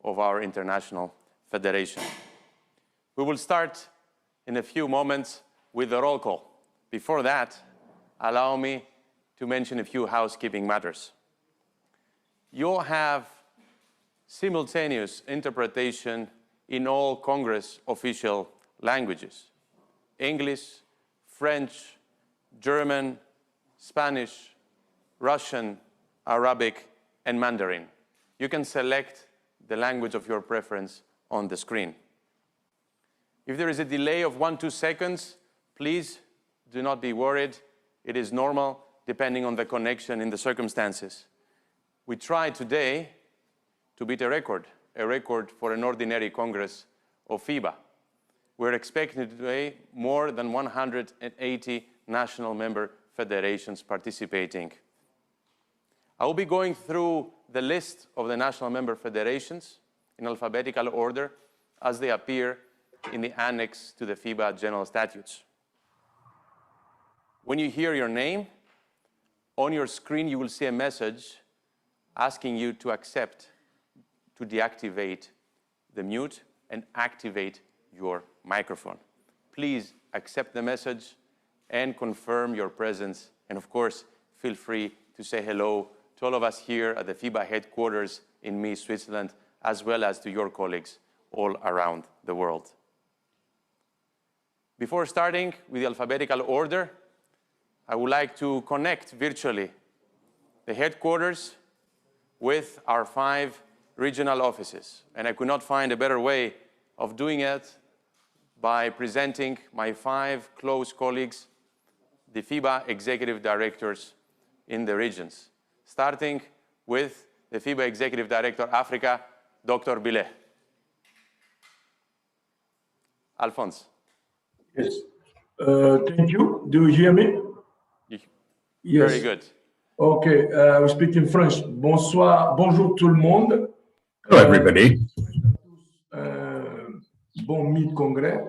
of our international federation. We will start in a few moments with the roll call. Before that, allow me to mention a few housekeeping matters. You'll have simultaneous interpretation in all Congress official languages: English, French, German, Spanish, Russian, Arabic, and Mandarin. You can select the language of your preference on the screen. If there is a delay of 1-2 seconds, please do not be worried. It is normal depending on the connection in the circumstances. We tried today to beat a record for an ordinary Congress of FIBA. We're expecting today more than 180 national member federations participating. I will be going through the list of the national member federations in alphabetical order as they appear in the annex to the FIBA General Statutes. When you hear your name, on your screen you will see a message asking you to accept, to deactivate the mute and activate your microphone. Please accept the message and confirm your presence. And of course, feel free to say hello to all of us here at the FIBA headquarters in Mies, Switzerland, as well as to your colleagues all around the world. Before starting with the alphabetical order, I would like to connect virtually the headquarters with our 5 regional offices. And I could not find a better way of doing it by presenting my 5 close colleagues, the FIBA executive directors in the regions, starting with the FIBA Executive Director Africa, Dr. Billet. Alphonse. Yes. Thank you. Do you hear me? Yes. Very good. Okay, we speak in French. Bonsoir, bonjour tout le monde. Hello, everybody. Bon mid-congrès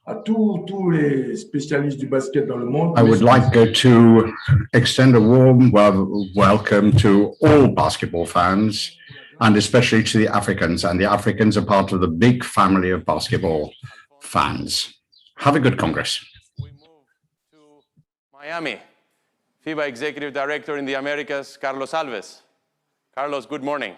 à tous les spécialistes du basket dans le monde. I would like to extend a warm welcome to all basketball fans, and especially to the Africans. And the Africans are part of the big family of basketball fans. Have a good Congress. We move to Miami. FIBA Executive Director in the Americas, Carlos Alves. Carlos, good morning.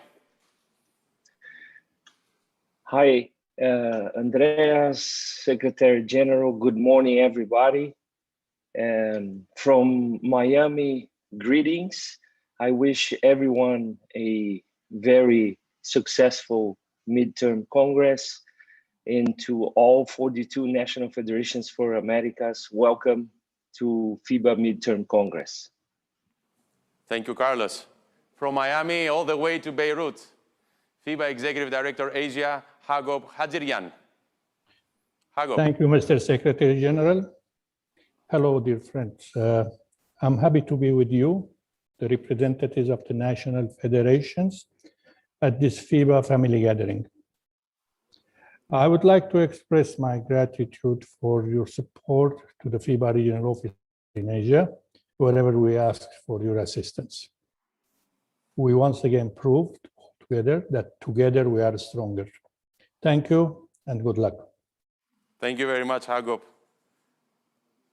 Hi, Andreas, Secretary General. Good morning, everybody. And from Miami, greetings. I wish everyone a very successful midterm Congress. And to all 42 National Federations for Americas, welcome to FIBA Mid-Term Congress. Thank you, Carlos. From Miami all the way to Beirut, FIBA Executive Director Asia, Hagop Hajirian. Hagop. Thank you, Mr. Secretary General. Hello, dear friends. I'm happy to be with you, the representatives of the national federations, at this FIBA family gathering. I would like to express my gratitude for your support to the FIBA regional office in Asia, wherever we asked for your assistance. We once again proved together that together we are stronger. Thank you and good luck. Thank you very much, Hagop.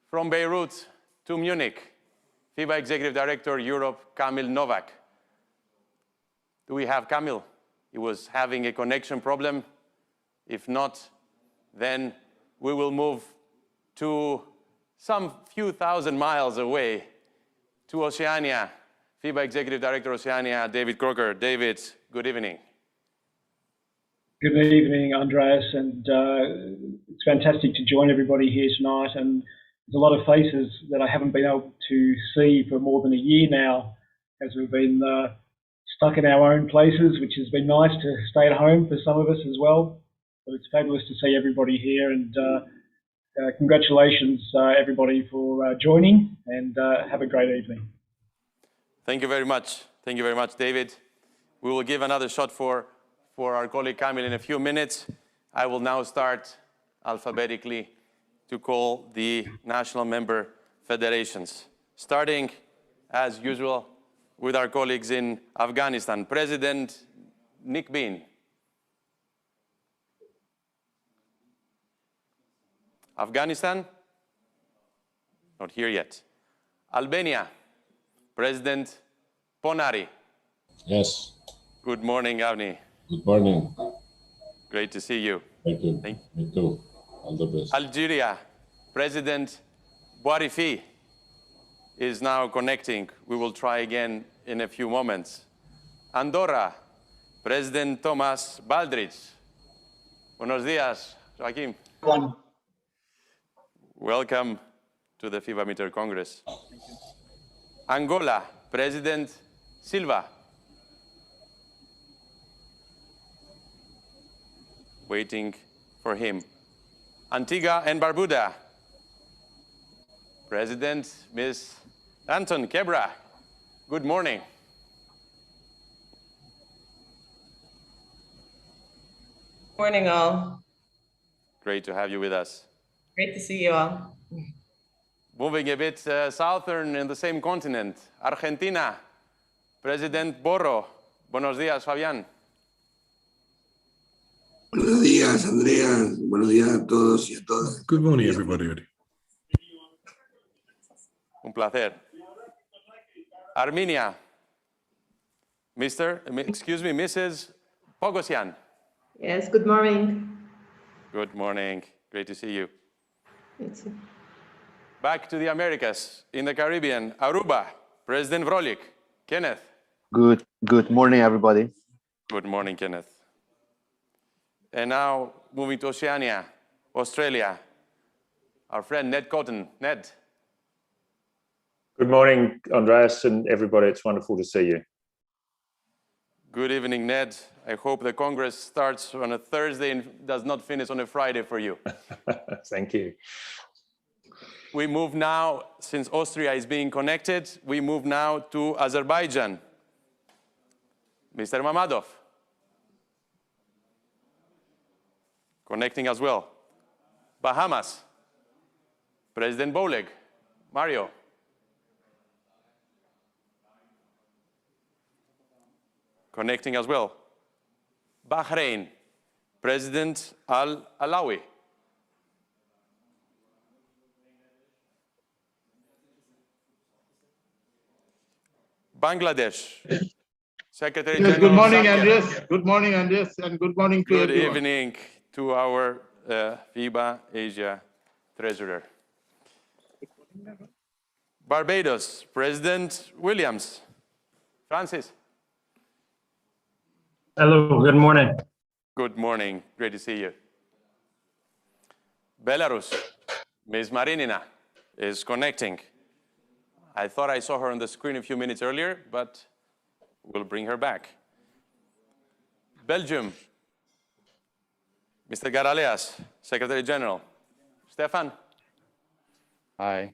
From Beirut to Munich, FIBA Executive Director Europe, Kamil Novak. Do we have Kamil? He was having a connection problem. If not, then we will move to some few thousand miles away to Oceania. FIBA Executive Director Oceania, David Crocker. David, good evening. Good evening, Andreas, and it's fantastic to join everybody here tonight. And there's a lot of faces that I haven't been able to see for more than a year now, as we've been stuck in our own places, which has been nice to stay at home for some of us as well. But it's fabulous to see everybody here, and congratulations, everybody, for joining, and have a great evening. Thank you very much. Thank you very much, David. We will give another shot for our colleague Kamil in a few minutes. I will now start alphabetically to call the national member federations, starting, as usual, with our colleagues in Afghanistan. President Nick Bean. Afghanistan? Not here yet. Albania, President Ponari. Yes. Good morning, Avni. Good morning. Great to see you. Thank you. Me too. All the best. Algeria, President Boarifi is now connecting. We will try again in a few moments. Andorra, President Thomas Baldrich. Buenos días, Joaquim. Welcome to the FIBA Mid-Term Congress. Angola, President Silva. Waiting for him. Antigua and Barbuda, President Ms. Anton Kebra. Good morning. Morning, all. Great to have you with us. Great to see you all. Moving a bit southern in the same continent, Argentina, President Borro. Buenos días, Fabián. Buenos días, Andrea. Buenos días a todos y a todas. Good morning, everybody. Un placer. Armenia, Mrs. Pogosyan. Yes, good morning. Good morning. Great to see you. Me too. Back to the Americas, in the Caribbean, Aruba, President Vrolik. Kenneth. Good morning, everybody. Good morning, Kenneth. And now, moving to Oceania, Australia, our friend Ned Cotton. Ned. Good morning, Andreas and everybody. It's wonderful to see you. Good evening, Ned. I hope the Congress starts on a Thursday and does not finish on a Friday for you. Thank you. We move now, since Austria is being connected, we move now to Azerbaijan. Mr. Mamadov. Connecting as well. Bahamas. President Boleg. Mario. Connecting as well. Bahrain. President Al-Alawi. Bangladesh. Secretary General. Good morning, Andreas. Good morning, Andreas, and good morning to everyone. Good evening to our FIBA Asia Treasurer. Barbados, President Williams. Francis. Hello, good morning. Good morning. Great to see you. Belarus, Ms. Marinina is connecting. I thought I saw her on the screen a few minutes earlier, but we'll bring her back. Belgium, Mr. Garaleas, Secretary General. Stefan. Hi.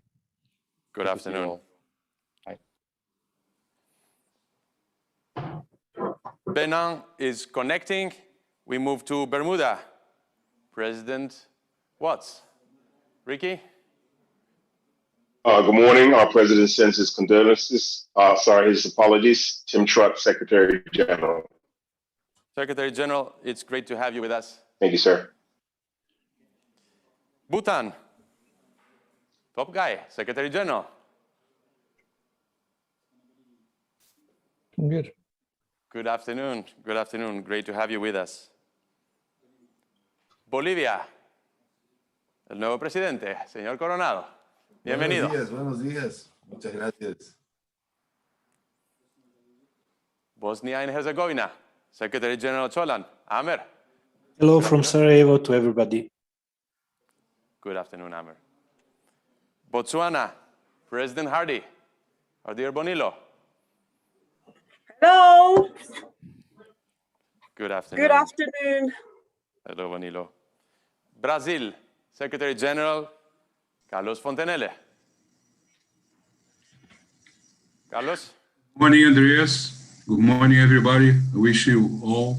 Good afternoon. Hi. Benin is connecting. We move to Bermuda. President Watts. Ricky? Good morning. Our president sends his condolences. His apologies. Tim Truck, Secretary General. Secretary General, it's great to have you with us. Thank you, sir. Bhutan. Top guy, Secretary General. Good. Good afternoon. Good afternoon. Great to have you with us. Bolivia. El nuevo presidente, señor Coronado. Bienvenido. Buenos días. Muchas gracias. Bosnia and Herzegovina, Secretary General Cholan. Amer. Hello from Sarajevo to everybody. Good afternoon, Amer. Botswana, President Hardy. Hardy Bonillo. Hello. Good afternoon. Good afternoon. Hello, Bonillo. Brazil, Secretary General Carlos Fontenelle. Carlos? Good morning, Andreas. Good morning, everybody. I wish you all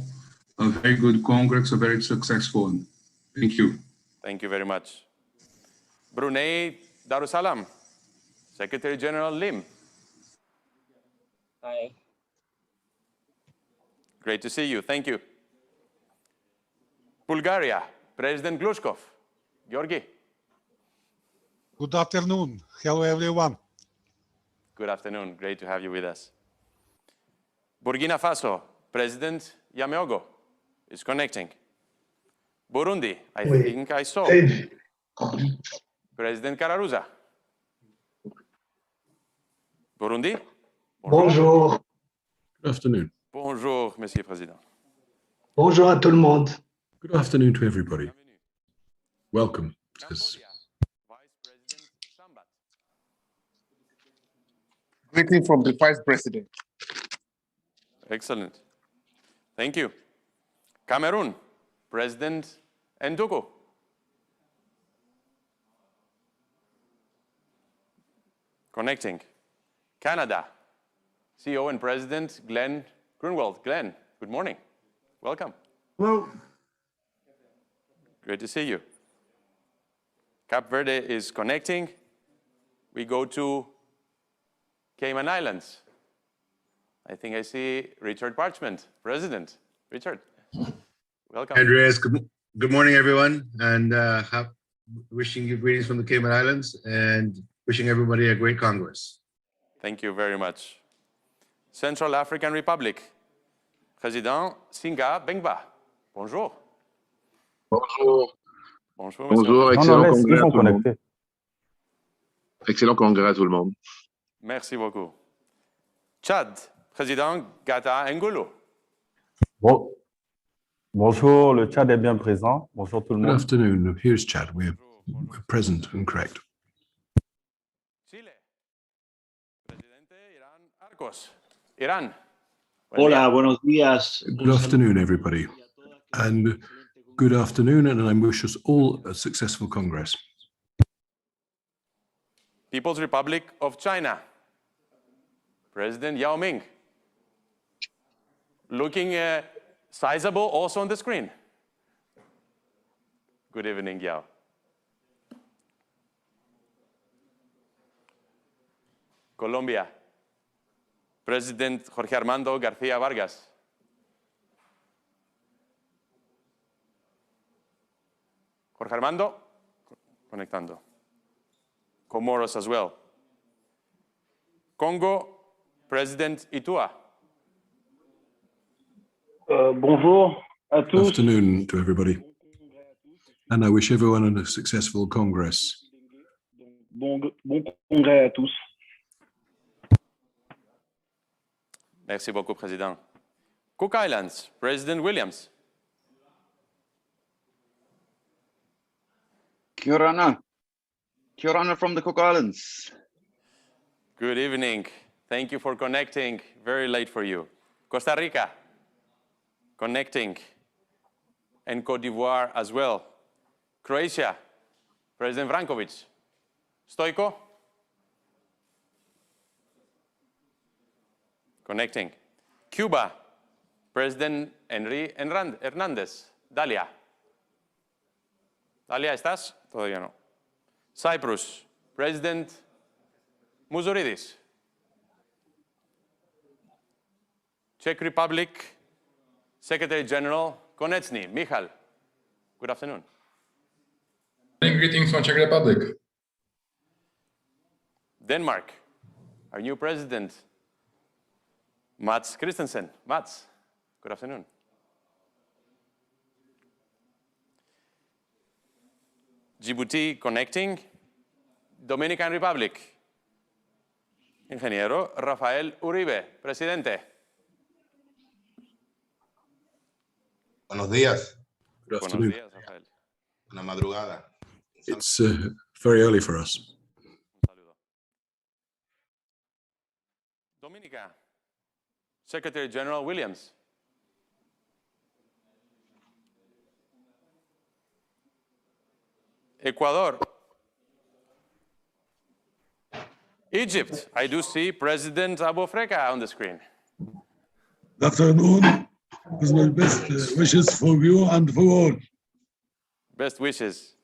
a very good Congress, a very successful one. Thank you. Thank you very much. Brunei Darussalam, Secretary General Lim. Hi. Great to see you. Thank you. Bulgaria, President Glushkov. Georgi. Good afternoon. Hello, everyone. Good afternoon. Great to have you with us. Burkina Faso, President Yameogo is connecting. Burundi, I think I saw. President Kararuza. Burundi? Bonjour. Good afternoon. Bonjour, Monsieur Président. Bonjour à tout le monde. Good afternoon to everybody. Welcome. Greeting from the Vice President. Excellent. Thank you. Cameroon, President Ndugu. Connecting. Canada, CEO and President Glenn Grunwald. Glenn, good morning. Welcome. Hello. Great to see you. Cape Verde is connecting. We go to Cayman Islands. I think I see Richard Parchment, President. Richard, welcome. Andreas, good morning, everyone, and wishing you greetings from the Cayman Islands and wishing everybody a great Congress. Thank you very much. Central African Republic, Président Singa Bengba. Bonjour. Bonjour. Bonjour, Bonjour, excellent congrès à tout le monde. Excellent congrès à tout le monde. Merci beaucoup. Tchad, Président Gata Ngolo. Bon. Bonjour, le Tchad est bien présent. Bonjour tout le Good monde. afternoon. Here's Chad. We're present and correct. Chile, Presidente Iran Arcos. Iran. Hola, buenos días. Good afternoon, everybody. And good afternoon, and I wish us all a successful Congress. People's Republic of China, President Yao Ming. Looking sizable also on the screen. Good evening, Yao. Colombia, President Jorge Armando García Vargas. Jorge Armando, conectando. Comoros as well. Congo, President Itua. Bonjour à tous. Good afternoon to everybody. And I wish everyone a successful Congress. Bon congrès à tous. Merci beaucoup, Président. Cook Islands, President Williams. Kia ora. Kia ora from the Cook Islands. Good evening. Thank you for connecting. Very late for you. Costa Rica, connecting. And Cote d'Ivoire as well. Croatia, President Brankovic. Stoico? Connecting. Cuba, President Henry Hernandez. Dalia. Dalia, ¿estás? Todavía no. Cyprus, President Muzoridis. Czech Republic, Secretary General Konecny. Michal, good afternoon. Greetings from Czech Republic. Denmark, our new president, Mats Christensen. Mats, good afternoon. Djibouti connecting. Dominican Republic. Ingeniero Rafael Uribe, presidente. Buenos días. Good afternoon. Buenos días, Rafael. Buena madrugada. It's very early for us. Dominica, Secretary General Williams. Ecuador. Egypt, I do see President Aboufreka on the screen. Good afternoon. With my best wishes for you and for all. Best wishes.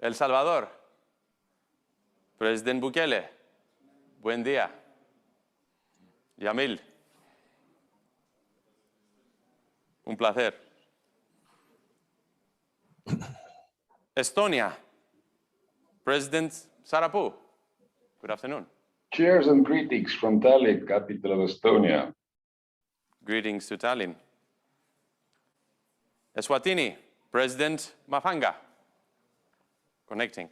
El Salvador. President Bukele. Buen día. Yamil. Un placer. Estonia, President Sarapuu. Good afternoon. Cheers and greetings from Tallinn, capital of Estonia. Greetings to Tallinn. Eswatini, President Mafanga. Connecting.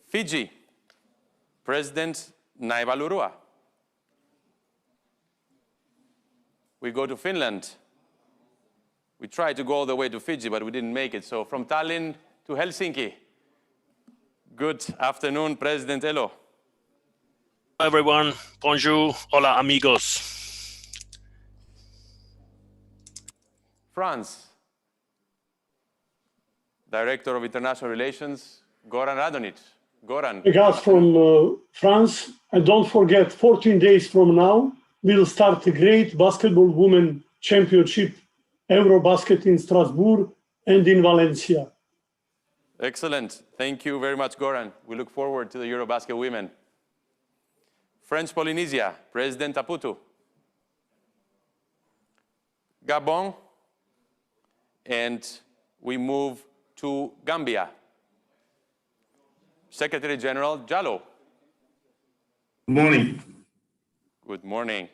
Fiji, President Naivalurua. We go to Finland. We tried to go all the way to Fiji, but we didn't make it. So from Tallinn to Helsinki. Good afternoon, President Elo. Hello, everyone. Bonjour. Hola, amigos. France, Director of International Relations, Goran Radonic. Goran. Regards from France, and don't forget, 14 days from now, we'll start a great basketball women championship, Eurobasket in Strasbourg and in Valencia. Excellent. Thank you very much, Goran. We look forward to the Eurobasket women. French Polynesia, President Taputu. Gabon, and we move to Gambia. Secretary General Jallo. Good morning. Good morning.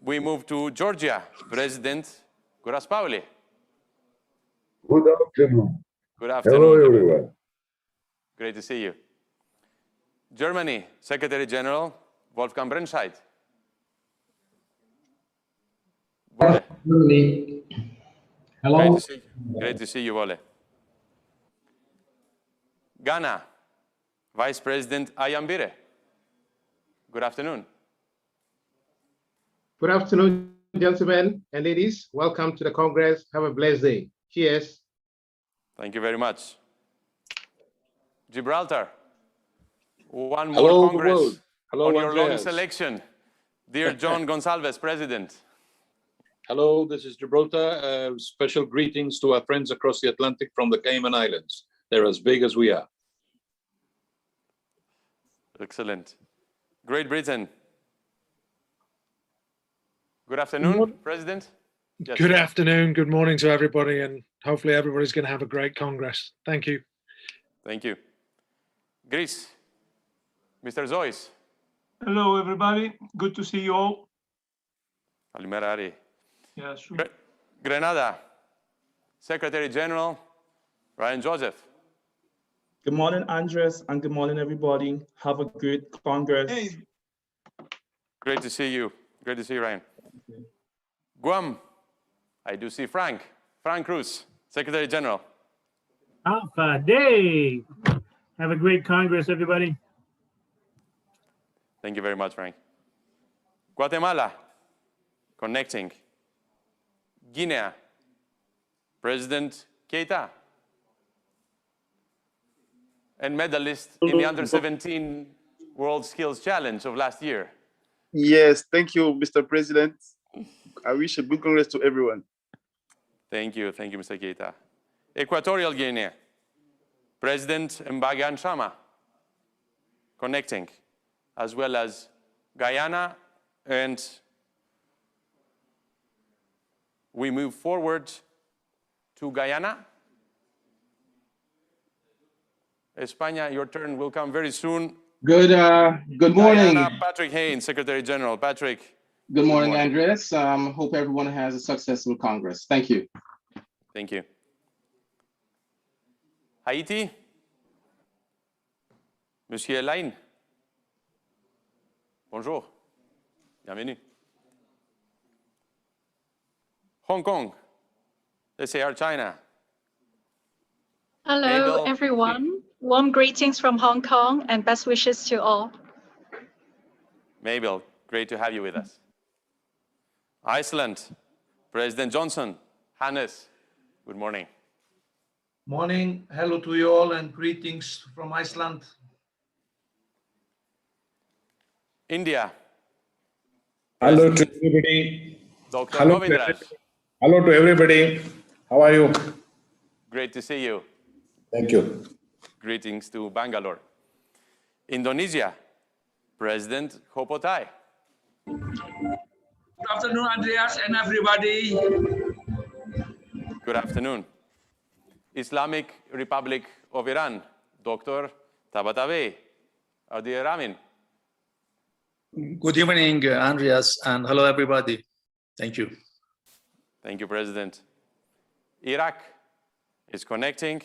We move to Georgia, President Guraspauli. Good afternoon. Good afternoon. Hello, everyone. Great to see you. Germany, Secretary General Wolfgang Brennscheid. Vole. Hello. Great to see you, Vole. Ghana, Vice President Ayambire. Good afternoon. Good afternoon, gentlemen and ladies. Welcome to the Congress. Have a blessed day. Cheers. Thank you very much. Gibraltar, one more Hello, Congress world. Hello, on your long Andreas. selection. Dear John Gonsalves, President. Hello, this is Gibraltar. Special greetings to our friends across the Atlantic from the Cayman Islands. They're as big as we are. Excellent. Great Britain. Good afternoon, President. Yes. Good afternoon, good morning to everybody, and hopefully everybody's going to have a great Congress. Thank you. Thank you. Greece, Mr. Zois. Hello, everybody. Good to see you all. Kalimera Ari. Yeah, sure. Grenada, Secretary General Ryan Joseph. Good morning, Andres, and good morning, everybody. Have a good Congress. Hey. Great to see you. Great to see you, Ryan. Guam, I do see Frank Cruz, Secretary General. Alpha Day. Have a great Congress, everybody. Thank you very much, Frank. Guatemala, connecting. Guinea, President Keita. And medalist in the Under-17 World Skills Challenge of last year. Yes, thank you, Mr. President. I wish a good Congress to everyone. Thank you, Mr. Keita. Equatorial Guinea, President Mbagan Shama, connecting, as well as Guyana, and we move forward to Guyana. España, your turn will come very soon. Good morning. Guyana, Patrick Haynes, Secretary General. Patrick. Good morning, Andres. Hope everyone has a successful Congress. Thank you. Thank you. Haiti, Monsieur Lain. Bonjour. Bienvenue. Hong Kong, SAR China. Hello, Mabel. everyone. Warm greetings from Hong Kong and best wishes to all. Mabel, great to have you with us. Iceland, President Johnson. Hannes, good morning. Morning. Hello to you all and greetings from Iceland. India. Hello to everybody. Dr. Hello, Govindraj. hello to everybody. How are you? Great to see you. Thank you. Greetings to Bangalore. Indonesia, President Hopotai. Good afternoon, Andreas and everybody. Good afternoon. Islamic Republic of Iran, Dr. Tabatabai. Our dear Ramin. Good evening, Andreas, and hello, everybody. Thank you. Thank you, President. Iraq is connecting,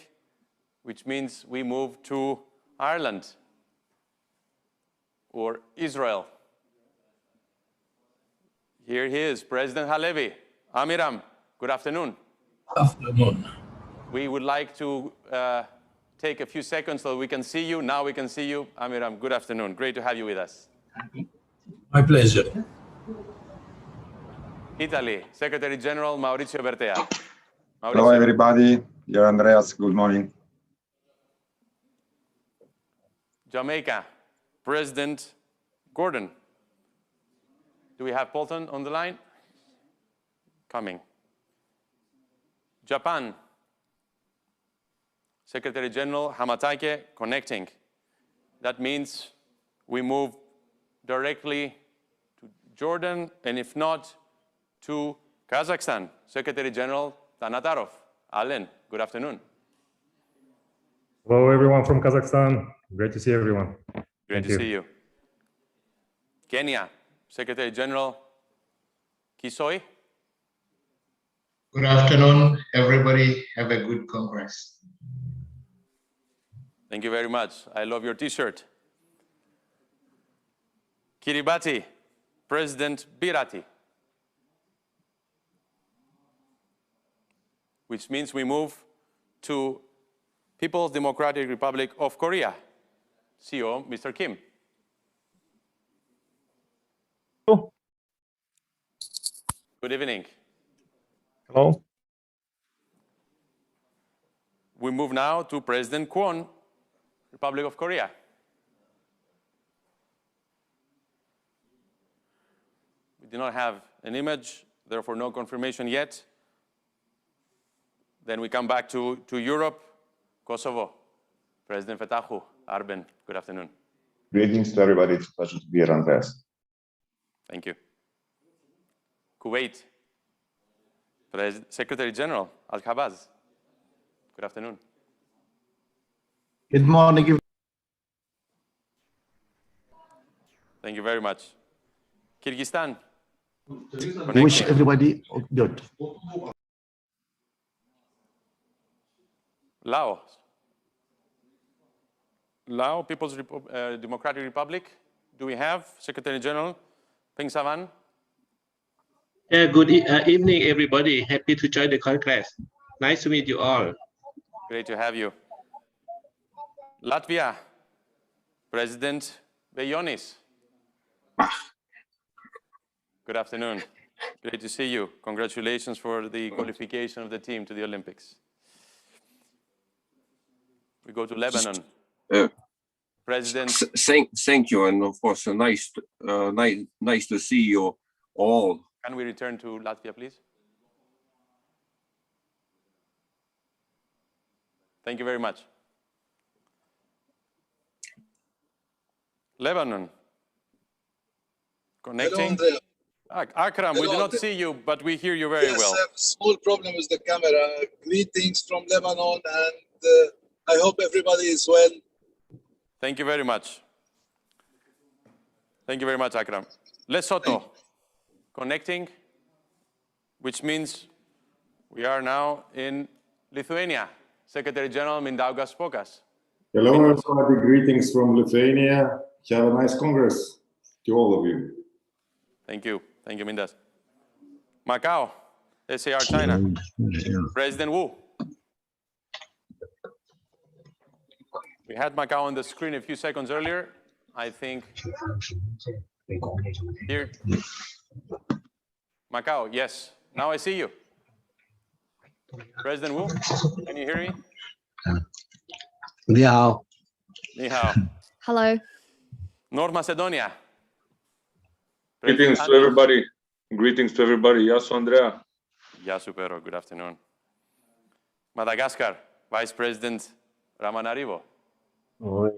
which means we move to Ireland or Israel. Here he is, President Halevi. Amiram, good afternoon. Afternoon. We would like to take a few seconds so we can see you. Now we can see you. Amiram, good afternoon. Great to have you with us. My pleasure. Italy, Secretary General Maurizio Bertea. Maurizio. Hello, everybody. Dear Andreas, good morning. Jamaica, President Gordon. Do we have Polton on the line? Coming. Japan, Secretary General Hamatake connecting. That means we move directly to Jordan, and if not, to Kazakhstan. Secretary General Tanatarov. Alen, good afternoon. Hello, everyone from Kazakhstan. Great to see everyone. Great to see you. Kenya, Secretary General Kisoi. Good afternoon, everybody. Have a good Congress. Thank you very much. I love your t-shirt. Kiribati, President Birati. Which means we move to People's Democratic Republic of Korea. CEO, Mr. Kim. Good evening. Hello. We move now to President Kwon, Republic of Korea. We do not have an image, therefore no confirmation yet. Then we come back to Europe, Kosovo. President Fetahu Arben, good afternoon. Greetings to everybody. It's a pleasure to be here, Andreas. Thank you. Kuwait, Secretary General Al-Khabaz. Good afternoon. Good morning. Thank you very much. Kyrgyzstan. I wish everybody good. Laos. Laos, People's Democratic Republic. Do we have Secretary General Peng Savan? Good evening, everybody. Happy to join the Congress. Nice to meet you all. Great to have you. Latvia, President Vejonis. Good afternoon. Great to see you. Congratulations for the qualification of the team to the Olympics. We go to Lebanon. President. Thank you, and of course, nice to see you all. Can we return to Latvia, please? Thank you very much. Lebanon. Connecting. Hello, Akram, we do not see you, but we hear you very well. I have a small problem with the camera. Greetings from Lebanon, and I hope everybody is well. Thank you very much. Thank you very much, Akram. Lesotho, connecting, which means we are now in Lithuania. Secretary General Mindaugas Pokas. Hello, everybody. Greetings from Lithuania. Have a nice Congress to all of you. Thank you. Thank you, Mindas. Macau, SAR China. President Wu. We had Macau on the screen a few seconds earlier. I think here. Macau, yes. Now I see you. President Wu, can you hear me? Ni hao. Ni hao. Hello. North Macedonia. Greetings to everybody. Greetings to everybody. Yasu Andrea. Yasu Pero, good afternoon. Madagascar, Vice President Ramanarivo. Oui.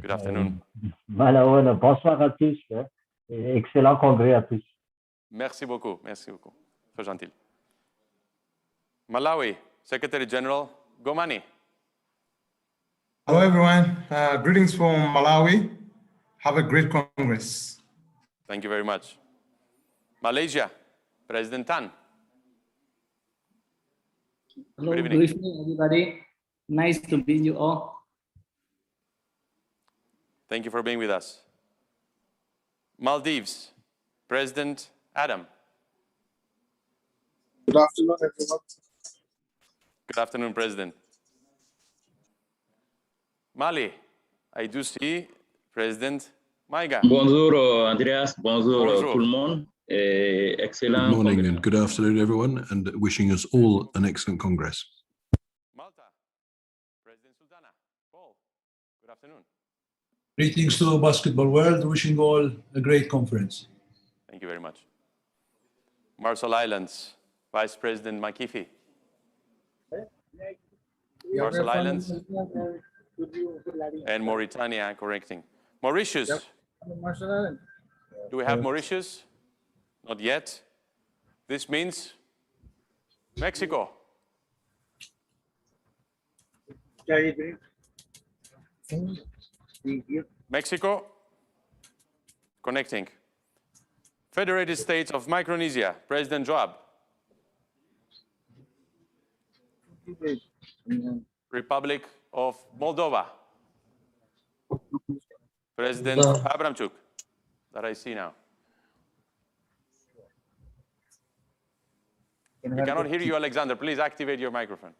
Good afternoon. Bonsoir à tous. Excellent congrès à tous. Merci beaucoup. Merci beaucoup. Très gentil. Malawi, Secretary General Gomani. Hello, everyone. Greetings from Malawi. Have a great Congress. Thank you very much. Malaysia, President Tan. Hello, Good evening. good evening, everybody. Nice to meet you all. Thank you for being with us. Maldives, President Adam. Good afternoon, everyone. Good afternoon, President. Mali, I do see President Maiga. Bonjour, Andreas. Bonjour, Bonjour. tout le monde. Excellent. Good morning and good afternoon, everyone, and wishing us all an excellent Congress. Malta, President Sultana. Paul, good afternoon. Greetings to the basketball world. Wishing all a great conference. Thank you very much. Marshall Islands, Vice President Makifi. Marshall Islands and Mauritania correcting. Mauritius. Do we have Mauritius? Not yet. This means Mexico. Mexico, connecting. Federated States of Micronesia, President Joab. Republic of Moldova, President Abramchuk, that I see now. We cannot hear you, Alexander. Please activate your microphone.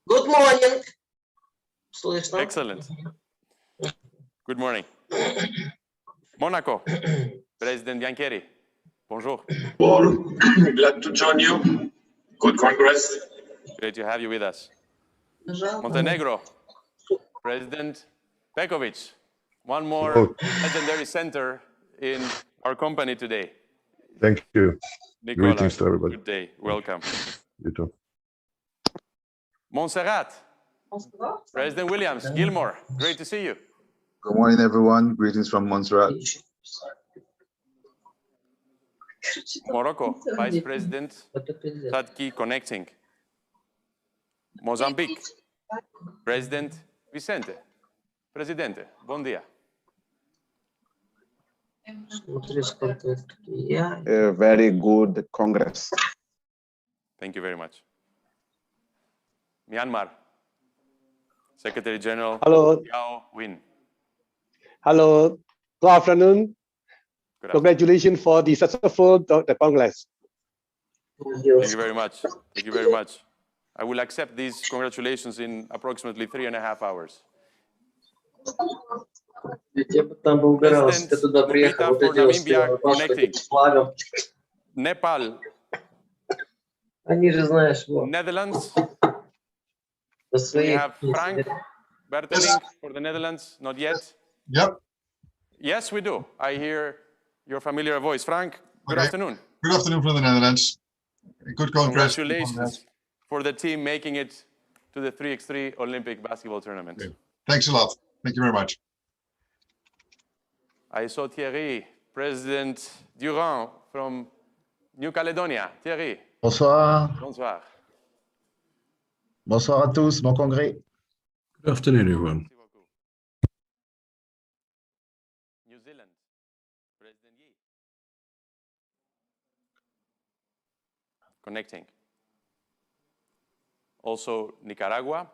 Good morning. Excellent. Good morning. Monaco, President Biancheri. Bonjour. Paul, glad to join you. Good Congress. Great to have you with us. Montenegro, President Pekovic. One more legendary center in our company today. Thank you. Nicola, Greetings to everybody. good day. Welcome. You too. Montserrat, President Williams. Gilmore, great to see you. Good morning, everyone. Greetings from Montserrat. Morocco, Vice President Sadki connecting. Mozambique, President Vicente. Presidente, bon dia. A very good Congress. Thank you very much. Myanmar, Secretary General Hello. Yao Win. Hello. Good afternoon. Good Congratulations for the successful the Congress. Thank you very much. Thank you very much. I will accept these congratulations in approximately 3.5 hours. President Mumita for Namibia connecting. Nepal. Netherlands. We have Frank Berteling for the Netherlands. Not yet. Yep. Yes, we do. I hear your familiar voice. Frank, good afternoon. Good afternoon from the Netherlands. Good Congress. Congratulations for the team making it to the 3x3 Olympic basketball tournament. Okay. Thanks a lot. Thank you very much. I saw Thierry, President Durand from New Caledonia. Thierry. Bonsoir. Bonsoir. Bonsoir à tous. Bon congrès. Good afternoon, everyone. New Zealand, President Yi. Connecting. Also Nicaragua,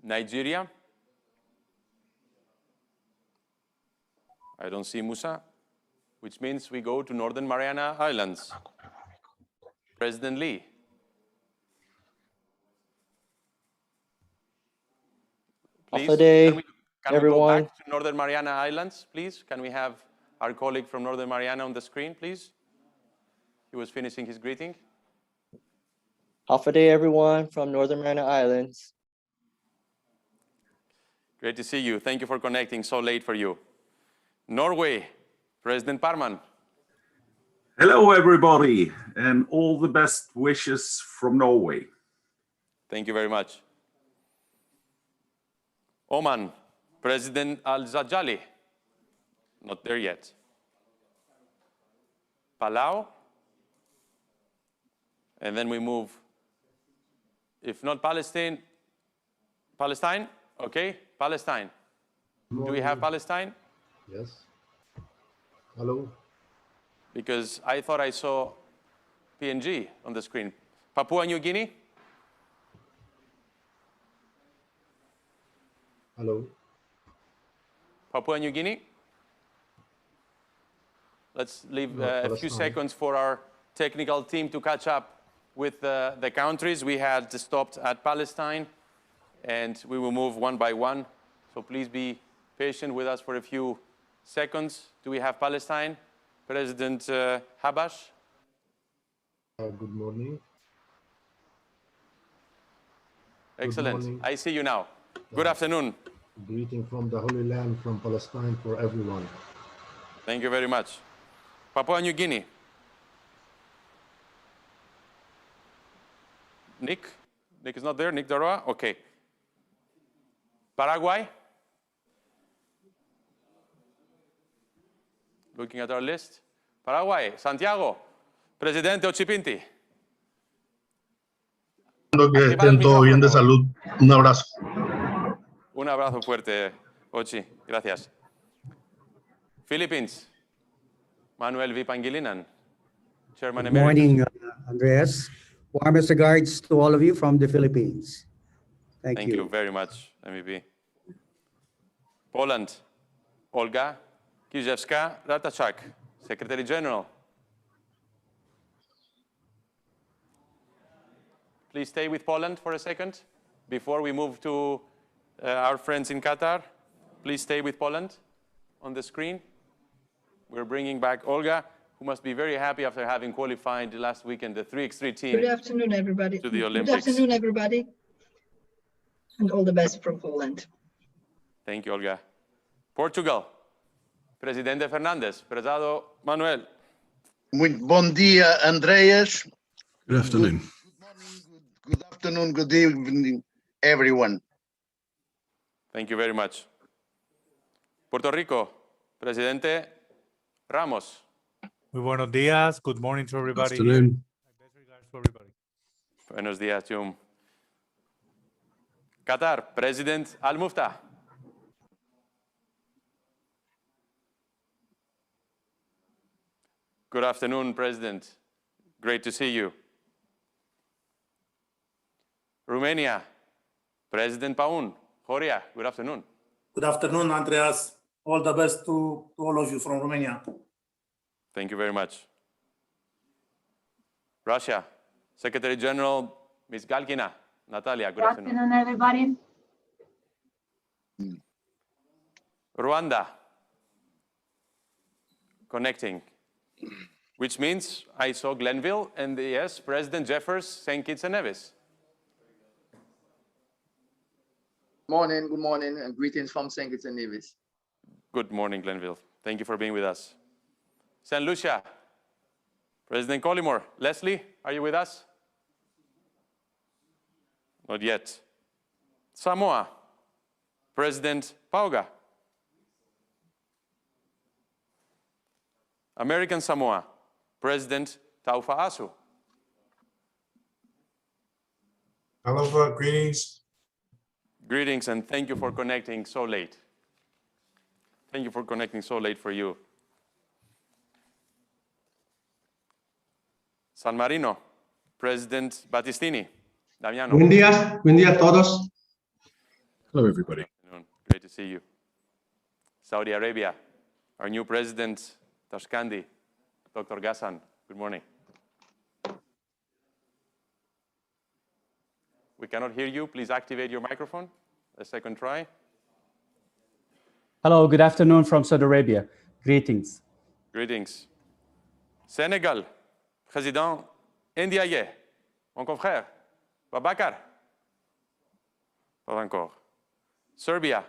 Nigeria. I don't see Musa, which means we go to Northern Mariana Islands. President Lee. Please, can we everyone. go back to Northern Mariana Islands, please? Can we have our colleague from Northern Mariana on the screen, please? He was finishing his greeting. Half a day, everyone, from Northern Mariana Islands. Great to see you. Thank you for connecting so late for you. Norway, President Parman. Hello, everybody, and all the best wishes from Norway. Thank you very much. Oman, President Al-Zajali. Not there yet. Palau. And then we move, if not Palestine, okay, Palestine. Do we have Palestine? Yes. Hello. Because I thought I saw PNG on the screen. Papua New Guinea? Hello. Papua New Guinea? Let's leave No, a few Palestine. seconds for our technical team to catch up with the countries. We had stopped at Palestine, and we will move one by one. So please be patient with us for a few seconds. Do we have Palestine? President Habash? Good morning. Excellent. morning. I see you now. Good afternoon. Greeting from the Holy Land, from Palestine, for everyone. Thank you very much. Papua New Guinea. Nick? Nick is not there? Nick Daroa? Okay. Paraguay? Looking at our list. Paraguay. Santiago. Presidente Ochipinti. Que estén el todo bien de salud. Un abrazo. Un abrazo fuerte, Ochi. Gracias. Philippines. Manuel V. Pangilinan, Chairman Good Emeritus. morning, Andreas. Warmest regards to all of you from the Philippines. Thank you very much, MEP. Poland. Olga Kiszewska-Ratachak, Secretary General. Please stay with Poland for a second before we move to our friends in Qatar. Please stay with Poland on the screen. We're bringing back Olga, who must be very happy after having qualified last weekend the 3x3 team. Good afternoon, everybody. To the Good Olympics. afternoon, everybody. And all the best from Poland. Thank you, Olga. Portugal. Presidente Fernandes. Prezado Manuel. Muito bom dia, Andreas. Good afternoon. Good afternoon, good evening, everyone. Thank you very much. Puerto Rico. Presidente Ramos. Muy buenos días. Good morning to everybody. Afternoon. Best regards to everybody. Buenos días, Jum. Qatar. President Al Muftah. Good afternoon, President. Great to see you. Romania. President Paun. Horia, good afternoon. Good afternoon, Andreas. All the best to all of you from Romania. Thank you very much. Russia. Secretary General Ms. Galkina. Natalia, good afternoon. Good afternoon, everybody. Rwanda. Connecting. Which means I saw Glenville and yes, President Jeffers, St. Kitts and Nevis. Good morning, and greetings from St. Kitts and Nevis. Good morning, Glenville. Thank you for being with us. St. Lucia. President Collymore. Leslie, are you with us? Not yet. Samoa. President Pauga. American Samoa. President Taufa Asu. Hello, greetings. Greetings and thank you for connecting so late. Thank you for connecting so late for you. San Marino, President Battistini. Damiano. Buen día a todos. Hello, everybody. Great to see you. Saudi Arabia, our new president, Tashkandi, Dr. Ghassan. Good morning. We cannot hear you. Please activate your microphone. A second try. Hello, good afternoon from Saudi Arabia. Greetings. Greetings. Sénégal, Président Ndiaye, mon confrère, Babakar. Pas encore. Serbia,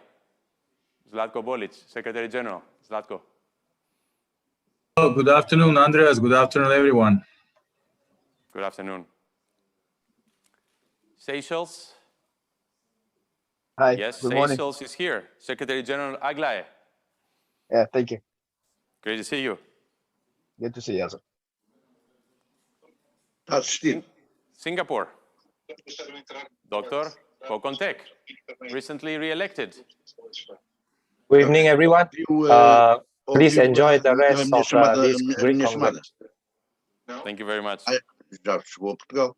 Zlatko Bolic, Secretary General. Zlatko. Oh, good afternoon, Andreas. Good afternoon, everyone. Good afternoon. Seychelles. Hi. Yes, Good morning. Seychelles is here. Secretary General Aglaé. Yeah, thank you. Great to see you. Good to see you, sir. Singapore. Dr. Kokontek, recently re-elected. Good evening, everyone. Please enjoy the rest of this great Congress. Thank you very much.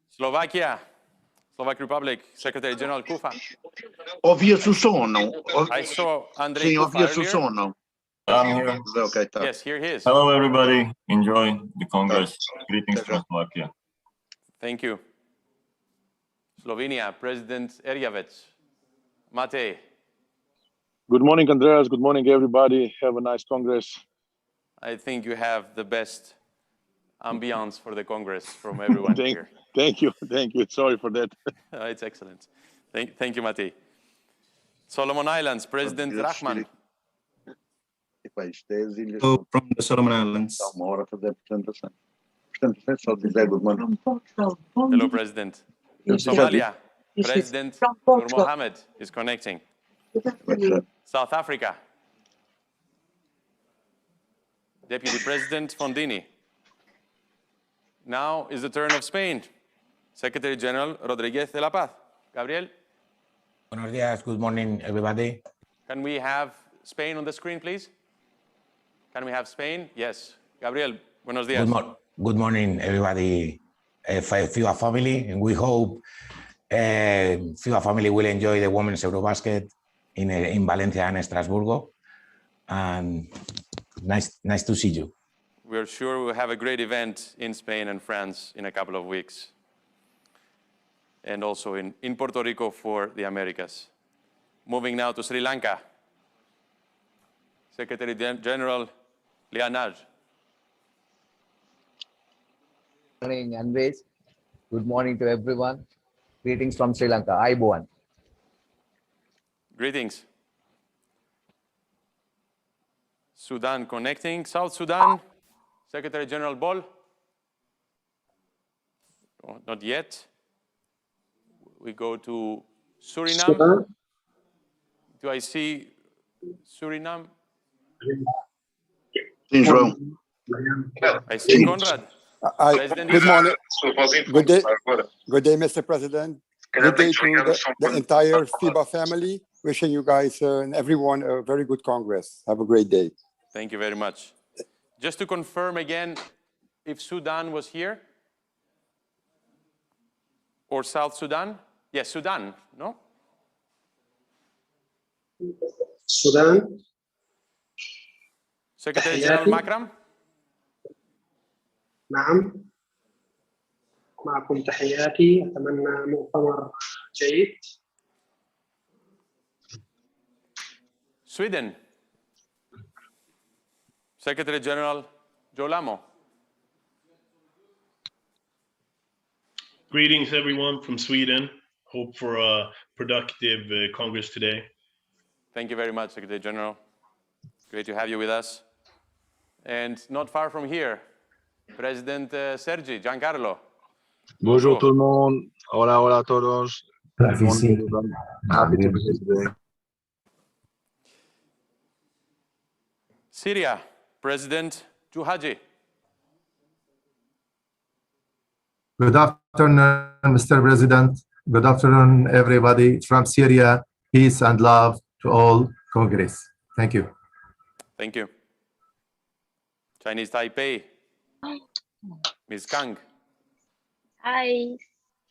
Slovakia, Slovak Republic, Secretary General Kufa. I saw Andrei Kufa earlier. I'm here. Yes, here he is. Hello, everybody. Enjoy the Congress. Greetings from Slovakia. Thank you. Slovenia, President Erjavec. Matej. Good morning, Andreas. Good morning, everybody. Have a nice Congress. I think you have the best ambiance for the Congress from everyone here. Thank you. Thank you. Sorry for that. It's excellent. Thank you, Matej. Solomon Islands, President Rahman. Hello from the Solomon Islands. Hello, President. Somalia, President Nur Mohammed is connecting. South Africa, Deputy President Fondini. Now is the turn of Spain. Secretary General Rodríguez de la Paz. Gabriel. Buenos días. Good morning, everybody. Can we have Spain on the screen, please? Can we have Spain? Yes. Gabriel, buenos días. Good morning, everybody. FIBA family, and we hope FIBA family will enjoy the women's Eurobasket in Valencia and Strasbourg. And nice to see you. We're sure we'll have a great event in Spain and France in a couple of weeks. And also in Puerto Rico for the Americas. Moving now to Sri Lanka. Secretary General Lianaj. Good morning, Andres. Good morning to everyone. Greetings from Sri Lanka. Baumann. Greetings. Sudan connecting. South Sudan, Secretary General Bol. Oh, not yet. We go to Suriname. Sudan. Do I see Suriname? I see Conrad. Good morning. Good day. Good day, Mr. President. Good day to the entire FIBA family. Wishing you guys and everyone a very good Congress. Have a great day. Thank you very much. Just to confirm again, if Sudan was here, or South Sudan? Yes, Sudan, no? Sudan. Secretary General Makram? نعم معكم تحياتي أتمنى مؤتمر جيد. Sweden. Secretary General Joe Lamo. Greetings, everyone from Sweden. Hope for a productive Congress today. Thank you very much, Secretary General. Great to have you with us. And not far from here, President Sergi Giancarlo. Bonjour tout le monde. Hola, hola a todos. Happy to be here today. Syria, President Juhaji. Good afternoon, Mr. President. Good afternoon, everybody from Syria. Peace and love to all Congress. Thank you. Thank you. Chinese Taipei, Ms. Kang. Hi,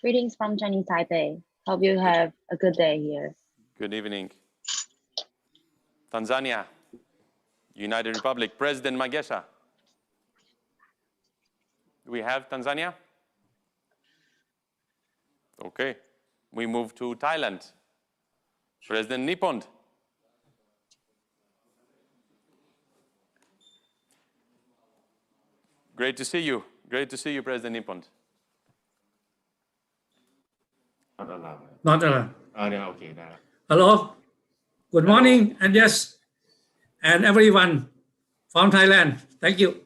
greetings from Chinese Taipei. Hope you have a good day here. Good evening. Tanzania, United Republic, President Magesha. Do we have Tanzania? Okay. We move to Thailand. President Nippon. Great to see you. Great to see you, President Nippon. Not allowed. Hello. Good morning, and yes, and everyone from Thailand. Thank you.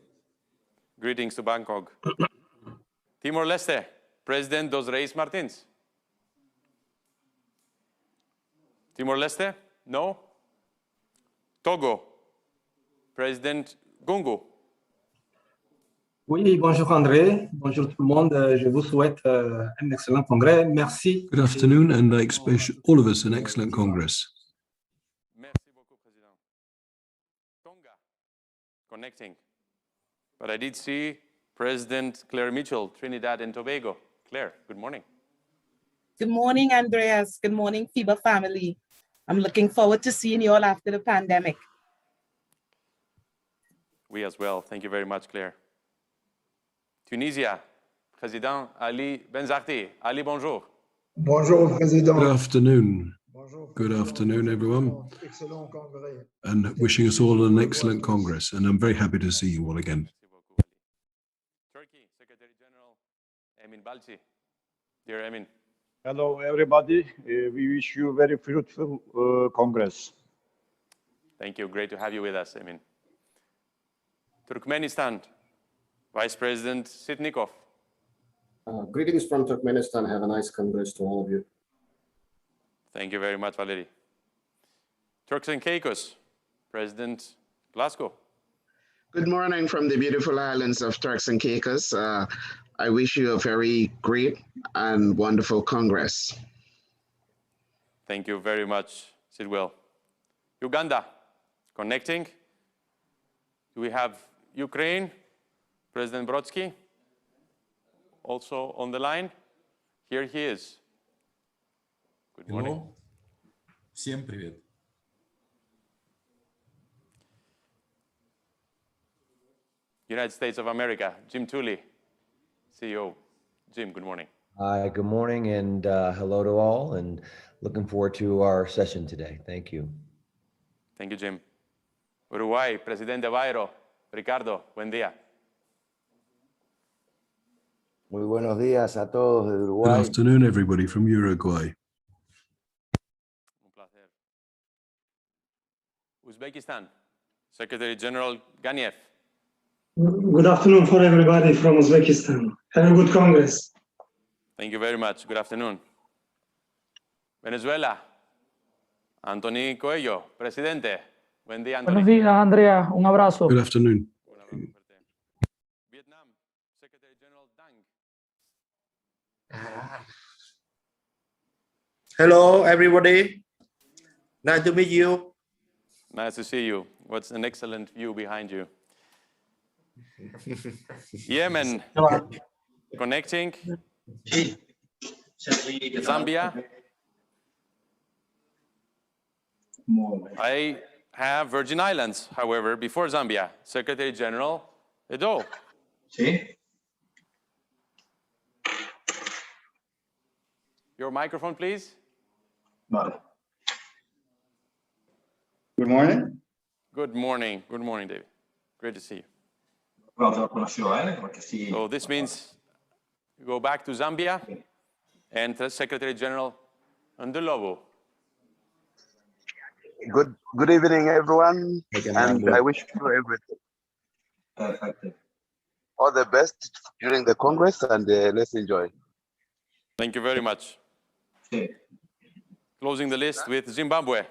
Greetings to Bangkok. Timor-Leste, President Dos Reis Martins. Timor-Leste? No? Togo, President Gungu. Oui, bonjour André, bonjour tout le monde. Je vous souhaite un excellent congrès. Merci. Good afternoon, and I wish all of us an excellent Congress. Merci beaucoup, President. Tonga, connecting. But I did see President Claire Mitchell, Trinidad and Tobago. Claire, good morning. Good morning, Andreas. Good morning, FIBA family. I'm looking forward to seeing you all after the pandemic. We as well. Thank you very much, Claire. Tunisia, Président Ali Benzarti. Ali, bonjour. Bonjour, Président. Good afternoon. Good afternoon, everyone. And wishing us all an excellent Congress. And I'm very happy to see you all again. Turkey, Secretary General Emin Balci. Dear Emin. Hello, everybody. We wish you a very fruitful Congress. Thank you. Great to have you with us, Emin. Turkmenistan, Vice President Sitnikov. Greetings from Turkmenistan. Have a nice Congress to all of you. Thank you very much, Valery. Turks and Caicos, President Glasgow. Good morning from the beautiful islands of Turks and Caicos. I wish you a very great and wonderful Congress. Thank you very much, Sidwell. Uganda, connecting. Do we have Ukraine? President Brodsky, also on the line. Here he is. Good morning. Всем привет. United States of America, Jim Tooley, CEO. Jim, good morning. Hi, good morning, and hello to all, and looking forward to our session today. Thank you. Thank you, Jim. Uruguay, Presidente Bairo, Ricardo, buen día. Muy buenos días a todos de Good Uruguay. afternoon, everybody from Uruguay. Un placer. Uzbekistan, Secretary General Ganiev. Good afternoon for everybody from Uzbekistan. Have a good Congress. Thank you very much. Good afternoon. Venezuela, Anthony Coelho, Presidente. Buen día, Anthony. Buenos días, Andrea. Un abrazo. Good afternoon. Vietnam, Secretary General Dang. Hello, everybody. Nice to meet you. Nice to see you. What's an excellent view behind you. Yemen, connecting. Zambia. I have Virgin Islands, however, before Zambia. Secretary General Edo. Your microphone, please. Good morning. Good morning. Good morning, David. Great to see you. So this means you go back to Zambia and the Secretary General Ndlovu. Good evening, everyone, and I wish you everything. All the best during the Congress, and let's enjoy. Thank you very much. Closing the list with Zimbabwe.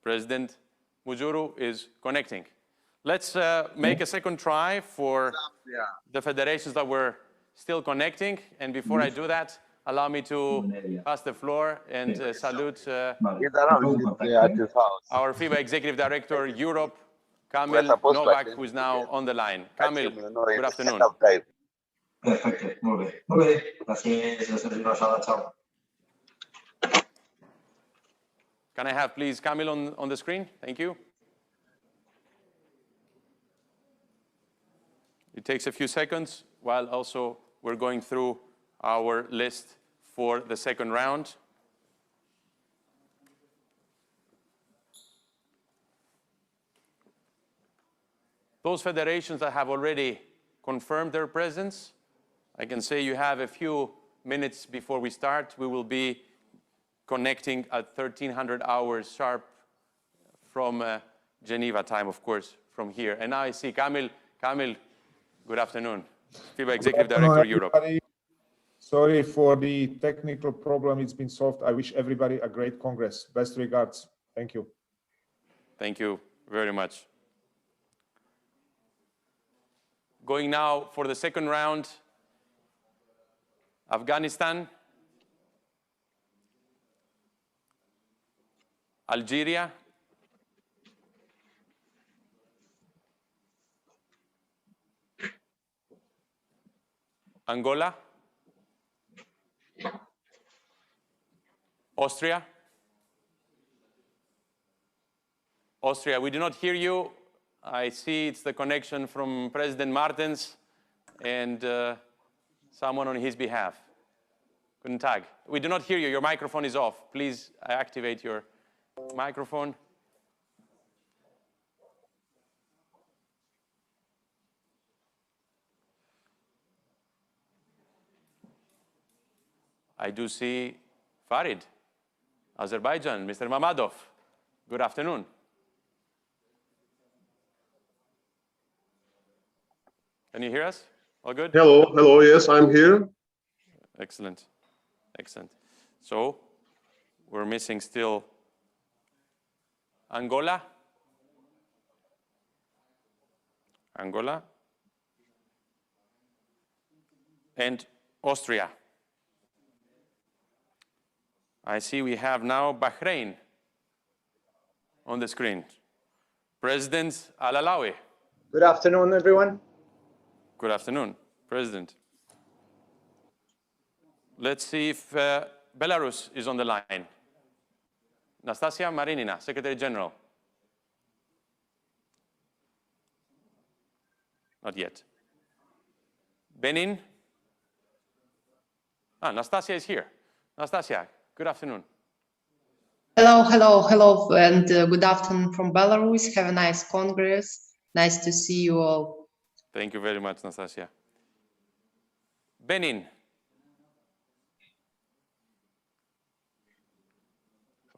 President Mujuru is connecting. Let's make a second try for the federations that were still connecting. And before I do that, allow me to pass the floor and salute our FIBA Executive Director, Europe, Kamil Novak, who is now on the line. Kamil, good afternoon. Perfecto, muy bien. Muy bien. Gracias, Can I have, please, Kamil on the screen? Thank you. It takes a few seconds while also we're going through our list for the second round. Those federations that have already confirmed their presence, I can say you have a few minutes before we start. We will be connecting at 1300 hours sharp from Geneva time, of course, from here. And now I see Kamil. Kamil, good afternoon. FIBA Executive Director, Europe. Sorry for the technical problem. It's been solved. I wish everybody a great Congress. Best regards. Thank you. Thank you very much. Going now for the second round, Afghanistan, Algeria, Angola, Austria. Austria, we do not hear you. I see it's the connection from President Martens and someone on his behalf. Guten Tag. We do not hear you. Your microphone is off. Please activate your microphone. I do see Farid, Azerbaijan, Mr. Mamadov. Good afternoon. Can you hear us? All good? Hello, yes, I'm here. Excellent, excellent. So we're missing still Angola, and Austria. I see we have now Bahrain on the screen. President Al-Alawi. Good afternoon, everyone. Good afternoon, President. Let's see if Belarus is on the line. Nastasia Marinina, Secretary General. Not yet. Benin. Nastasia is here. Nastasia, good afternoon. Hello, and good afternoon from Belarus. Have a nice Congress. Nice to see you all. Thank you very much, Nastasia. Benin.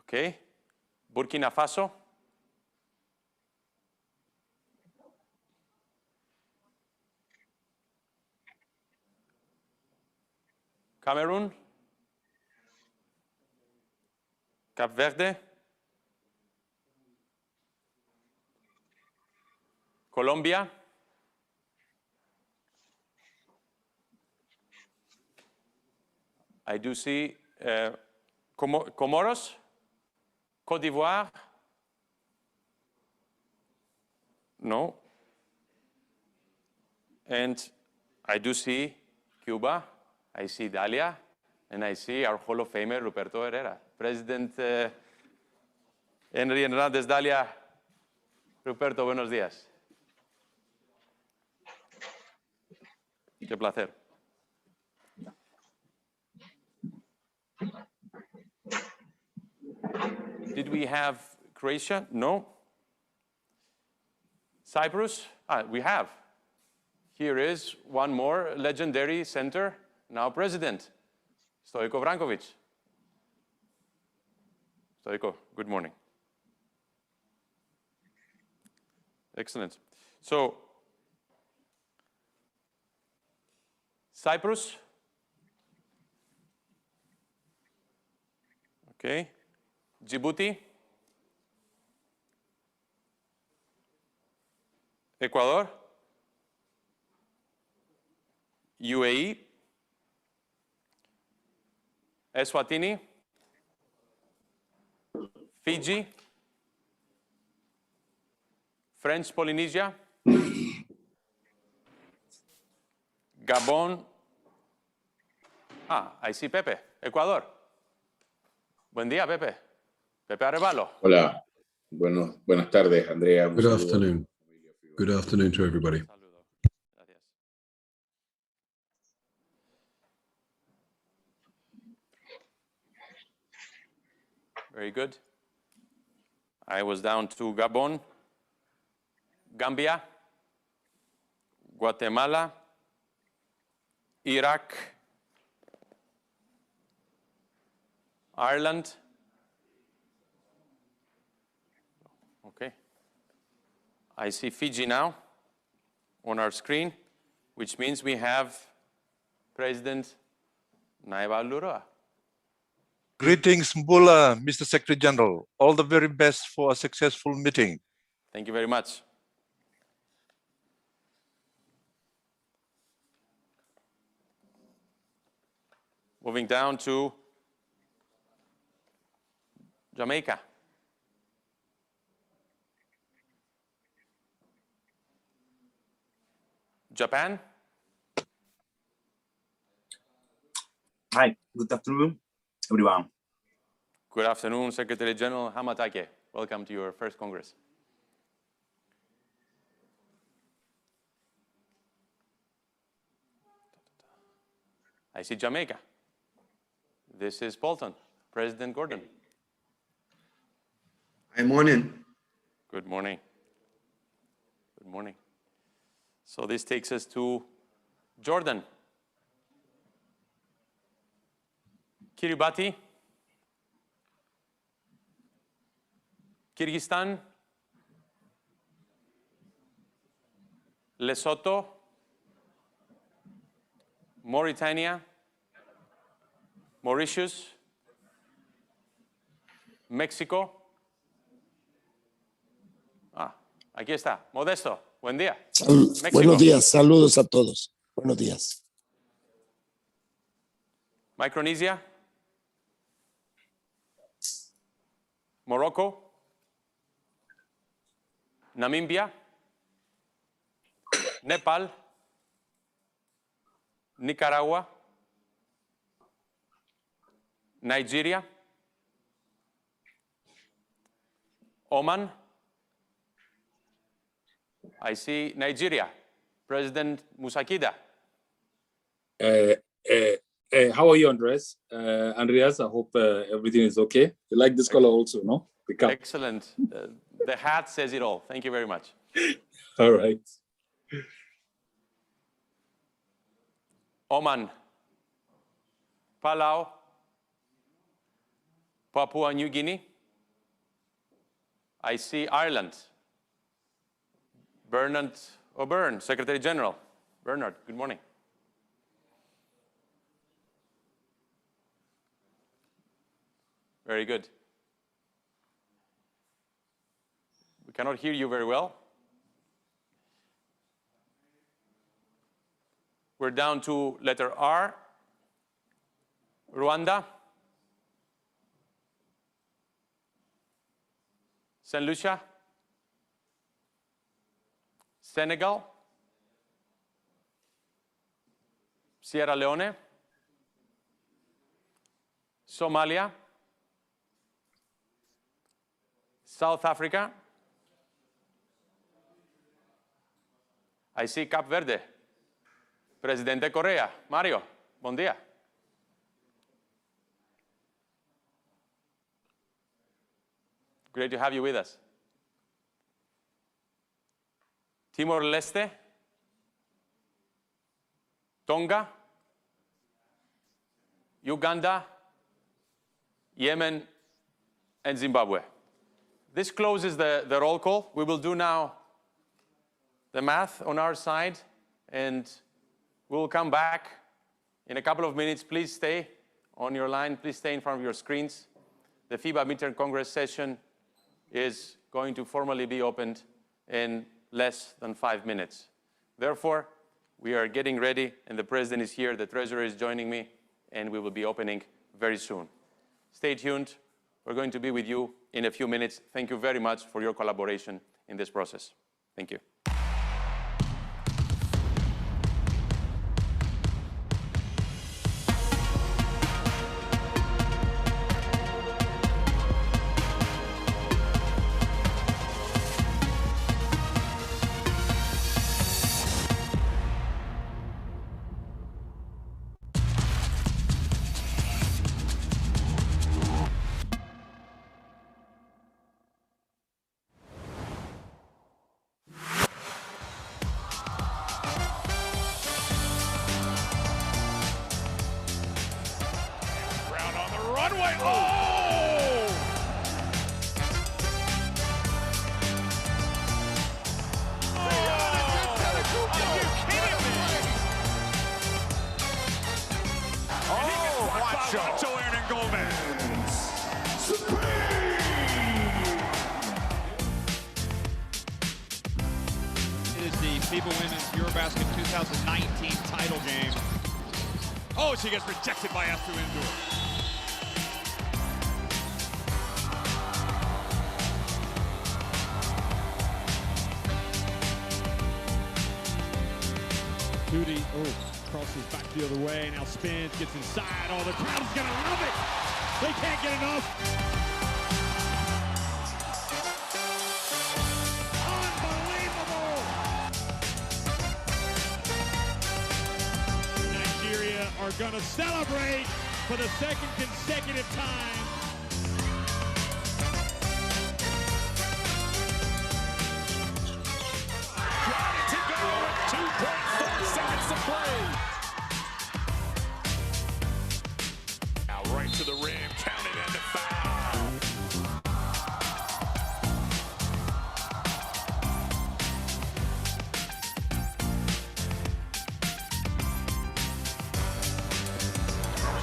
Okay. Burkina Faso. Cameroon. Cape Verde. Colombia. I do see Comoros, Côte d'Ivoire. No. And I do see Cuba. I see Dalia. And I see our Hall of Famer, Ruperto Herrera. President Henry Hernández Dalia. Ruperto, buenos días. Qué placer. Did we have Croatia? No. Cyprus? We have. Here is one more legendary center, now president, Stojko Brankovic. Stojko, good morning. Excellent. So, Cyprus. Okay. Djibouti. Ecuador. UAE. Eswatini. Fiji. French Polynesia. Gabon. I see Pepe, Ecuador. Buen día, Pepe. Pepe Arevalo. Hola. Buenas tardes, Andrea. Good afternoon. Good afternoon to everybody. Very good. I was down to Gabon, Gambia, Guatemala, Iraq, Ireland. Okay. I see Fiji now on our screen, which means we have President Naiva Lurua. Greetings, Mbula, Mr. Secretary General. All the very best for a successful meeting. Thank you very much. Moving down to Jamaica. Japan. Hi, good afternoon, everyone. Good afternoon, Secretary General Hamatake. Welcome to your first Congress. I see Jamaica. This is Bolton, President Gordon. Good morning. Good morning. Good morning. So this takes us to Jordan. Kiribati. Kyrgyzstan. Lesotho. Mauritania. Mauritius. México. Aquí está. Modesto. Buen día. Buenos días. Saludos a todos. Buenos días. Micronesia. Morocco. Namibia. Nepal. Nicaragua. Nigeria. Oman. I see Nigeria. President Musakida. How are you, Andres? Andreas, I hope everything is okay. You like this color also, no? Excellent. The hat says it all. Thank you very much. All right. Oman. Palau. Papua New Guinea. I see Ireland. Bernard O'Byrne, Secretary General. Bernard, good morning. Very good. We cannot hear you very well. We're down to letter R. Rwanda. St. Lucia. Senegal. Sierra Leone. Somalia. South Africa. I see Cape Verde. Presidente Correa. Mario, buen día. Great to have you with us. Timor-Leste. Tonga. Uganda. Yemen and Zimbabwe. This closes the roll call. We will do now the math on our side, and we'll come back in a couple of minutes. Please stay on your line. Please stay in front of your screens. The FIBA Mid-Term Congress session is going to formally be opened in less than 5 minutes. Therefore, we are getting ready, and the President is here, the Treasurer is joining me, and we will be opening very soon. Stay tuned. We're going to be with you in a few minutes. Thank you very much for your collaboration in this process. Thank you. FIBA Women's Eurobasket 2019 title game. Oh, she gets rejected by Esther Indoor. Judy, crosses back the other way, now spins, gets inside. Oh, the crowd is gonna love it. They can't get enough. Unbelievable. Nigeria are gonna celebrate for the second consecutive time. Got it to go with 2.4 seconds to play. Now right to the rim, counted and a foul.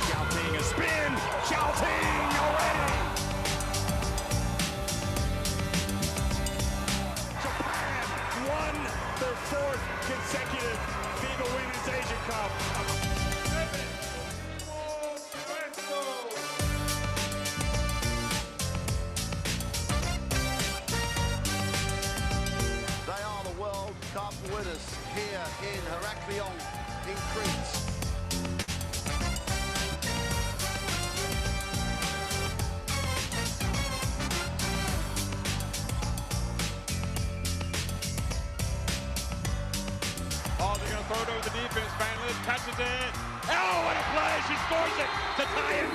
Shouting a spin, shouting away. Japan won their fourth consecutive FIBA Women's Asian Cup. They are the World Cup winners here in Heraklion in Crete. Oh, they're going to throw it over the defense. Van Lith catches it. Oh, what a play. She scores it to tie it.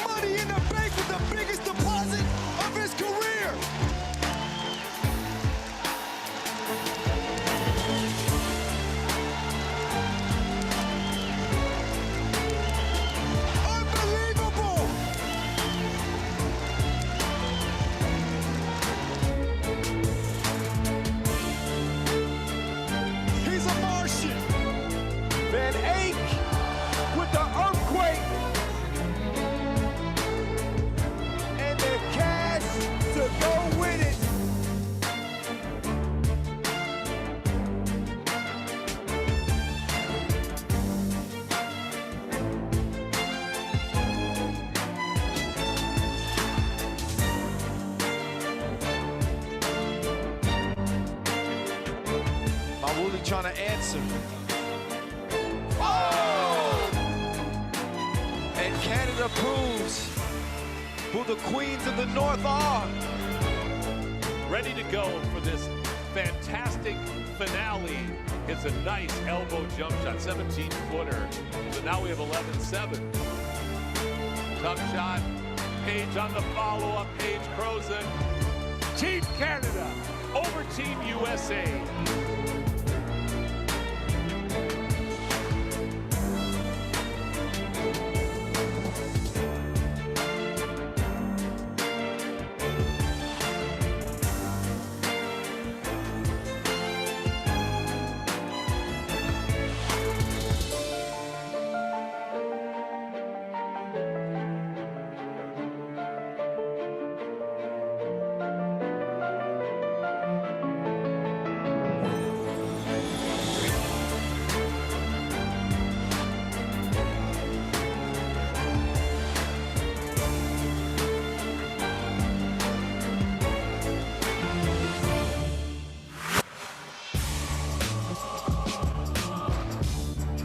Money in the bank with the biggest deposit of his career. Unbelievable. He's a Martian. Van Eyck with the earthquake. And the cash to go with it. Mawuli trying to answer. Oh! And Canada proves who the queens of the North are. Ready to go for this fantastic finale. It's a nice elbow jump shot, 17-footer. So now we have 11-7. Tough shot. Page on the follow-up. Page Crozen. Team Canada over Team USA.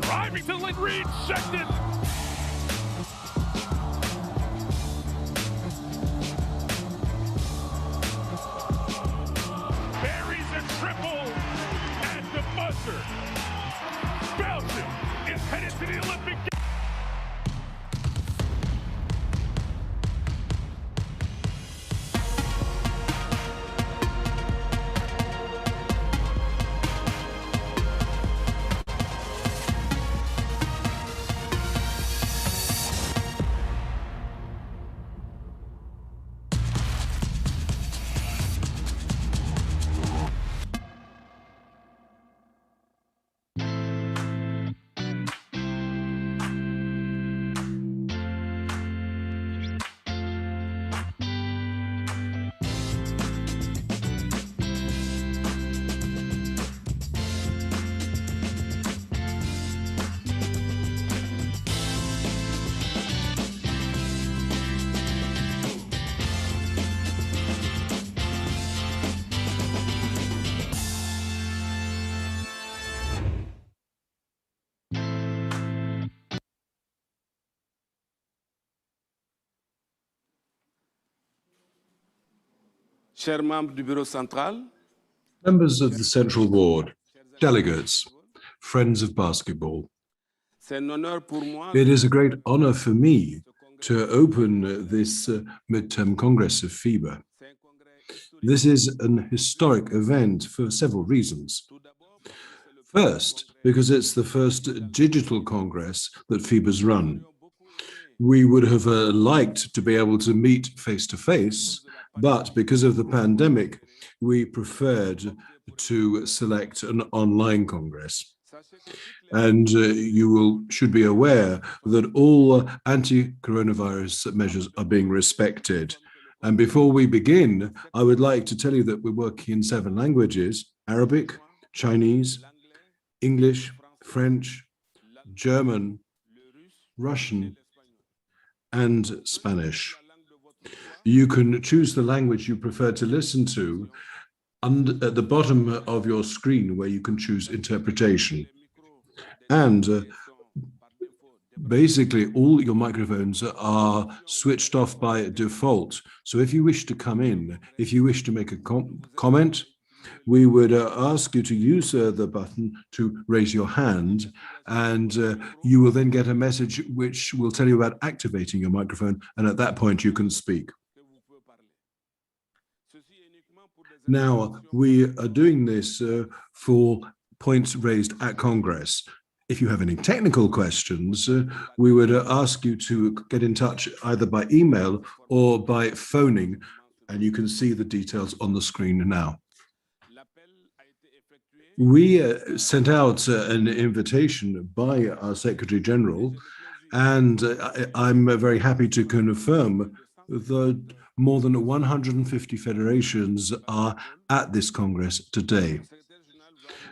Driving to Lynn Reed, checked it. Buries a triple at the buzzer. Belgium is headed to the Olympic Games. chers membres du Bureau Central, members of the Central Board, delegates, friends of basketball. It is a great honor for me to open this Midterm Congress of FIBA. This is an historic event for several reasons. First, because it's the first digital Congress that FIBA's run. We would have liked to be able to meet face-to-face, but because of the pandemic, we preferred to select an online Congress. And you should be aware that all anti-coronavirus measures are being respected. And before we begin, I would like to tell you that we're working in 7 languages: Arabic, Chinese, English, French, German, Russian, and Spanish. You can choose the language you prefer to listen to at the bottom of your screen, where you can choose interpretation. And basically, all your microphones are switched off by default. So if you wish to come in, if you wish to make a comment, we would ask you to use the button to raise your hand, and you will then get a message which will tell you about activating your microphone, and at that point you can speak. Now, we are doing this for points raised at Congress. If you have any technical questions, we would ask you to get in touch either by email or by phoning, and you can see the details on the screen now. We sent out an invitation by our Secretary General, and I'm very happy to confirm that more than 150 federations are at this Congress today.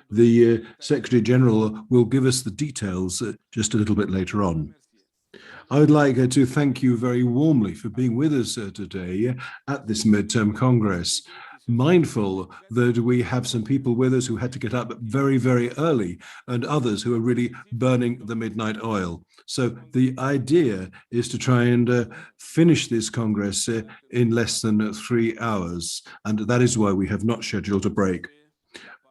The Secretary General will give us the details just a little bit later on. I would like to thank you very warmly for being with us today at this Midterm Congress. Mindful that we have some people with us who had to get up very, very early, and others who are really burning the midnight oil. So the idea is to try and finish this Congress in less than 3 hours, and that is why we have not scheduled a break.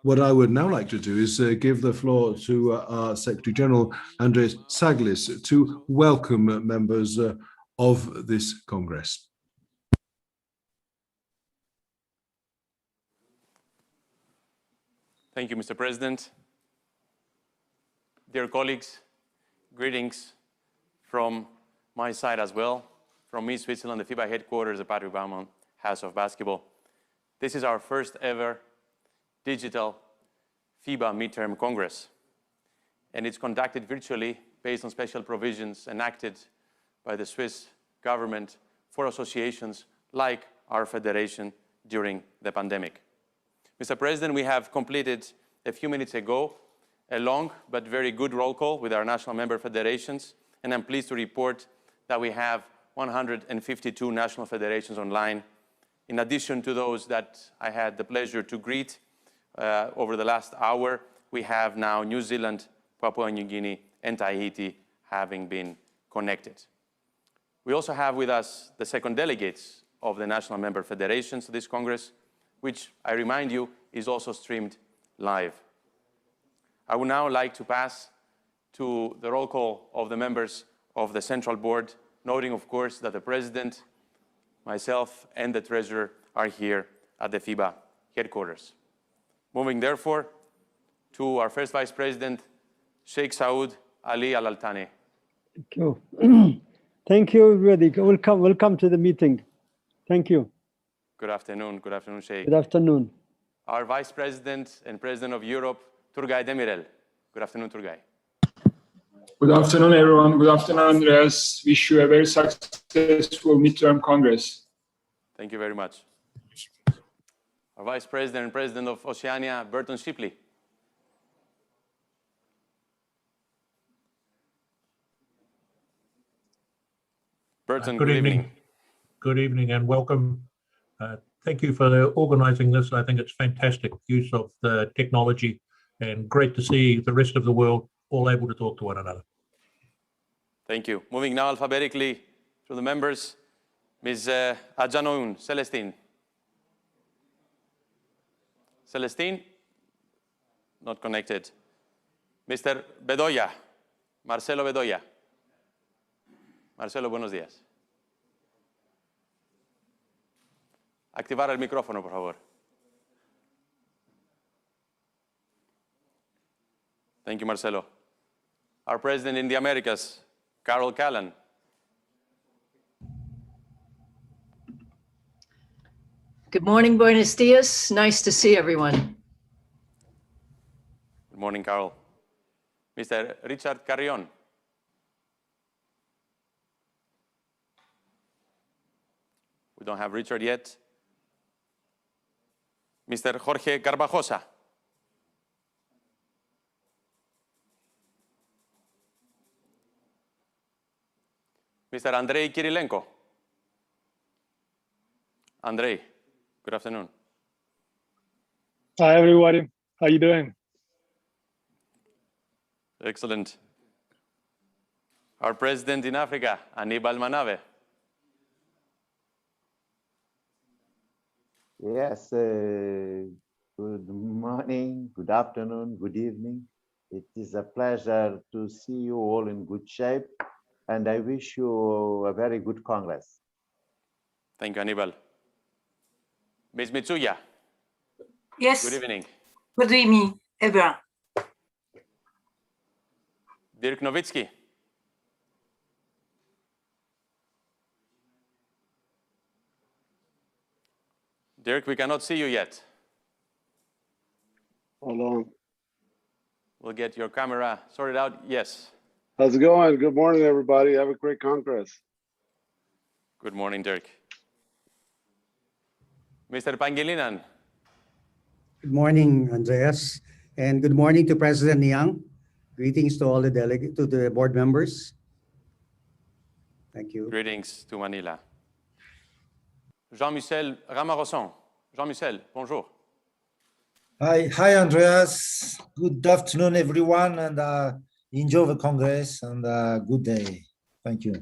What I would now like to do is give the floor to our Secretary General, Andres Saglis, to welcome members of this Congress. Thank you, Mr. President. Dear colleagues, greetings from my side as well, from me, Switzerland, the FIBA headquarters, the Patrick Baumann House of Basketball. This is our first ever digital FIBA Mid-Term Congress, and it's conducted virtually based on special provisions enacted by the Swiss government for associations like our federation during the pandemic. Mr. President, we have completed a few minutes ago a long but very good roll call with our national member federations, and I'm pleased to report that we have 152 national federations online, in addition to those that I had the pleasure to greet over the last hour. We have now New Zealand, Papua New Guinea, and Tahiti having been connected. We also have with us the second delegates of the national member federations to this Congress, which I remind you is also streamed live. I would now like to pass to the roll call of the members of the Central Board, noting, of course, that the President, myself, and the Treasurer are here at the FIBA headquarters. Moving, therefore, to our first Vice President, Sheikh Saud Ali Al-Altani. Thank you. Thank you, everybody. Welcome to the meeting. Thank you. Good afternoon, Sheikh. Good afternoon. Our Vice President and President of Europe, Turgay Demirel. Good afternoon, Turgay. Good afternoon, everyone. Good afternoon, Andreas. Wish you a very successful midterm Congress. Thank you very much. Our Vice President and President of Oceania, Burton Shipley. Burton, good evening. Good evening and welcome. Thank you for organizing this. I think it's fantastic use of the technology and great to see the rest of the world all able to talk to one another. Thank you. Moving now alphabetically to the members, Ms. Adjanoun Celestine. Celestine? Not connected. Mr. Bedoya, Marcelo Bedoya. Marcelo, buenos días. Activar el micrófono, por favor. Thank you, Marcelo. Our president in the Americas, Carol Callan. Good morning, buenos dias. Nice to see everyone. Good morning, Carol. Mr. Richard Carrion. We don't have Richard yet. Mr. Jorge Garbajosa. Mr. Andrei Kirilenko. Andrei, good afternoon. Hi, everybody. How you doing? Excellent. Our president in Africa, Anibal Manabe. Yes, good morning, good afternoon, good evening. It is a pleasure to see you all in good shape, and I wish you a very good Congress. Thank you, Anibal. Ms. Mitsuya. Yes. Good evening. Good evening, everyone. Dirk Nowitzki. Dirk, we cannot see you yet. Hold on. We'll get your camera sorted out. Yes. How's it going? Good morning, everybody. Have a great Congress. Good morning, Dirk. Mr. Pangilinan. Good morning, Andreas, and good morning to President Niang. Greetings to all the delegates, to the board members. Thank you. Greetings to Manila. Jean-Michel Ramarosson. Jean-Michel, bonjour. Hi, Andreas. Good afternoon, everyone, and enjoy the Congress and good day. Thank you.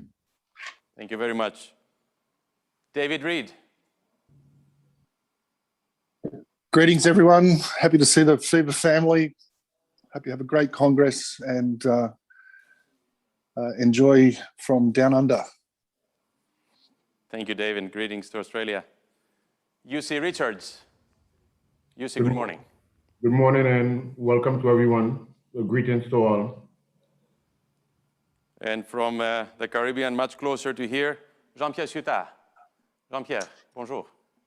Thank you very much. David Reed. Greetings, everyone. Happy to see the FIBA family. Hope you have a great Congress and enjoy from down under. Thank you, David. Greetings to Australia. UC Richards. UC, good morning. Good morning and welcome to everyone. Greetings to all. And from the Caribbean, much closer to here, Jean-Pierre Ciutat. Jean-Pierre, bonjour.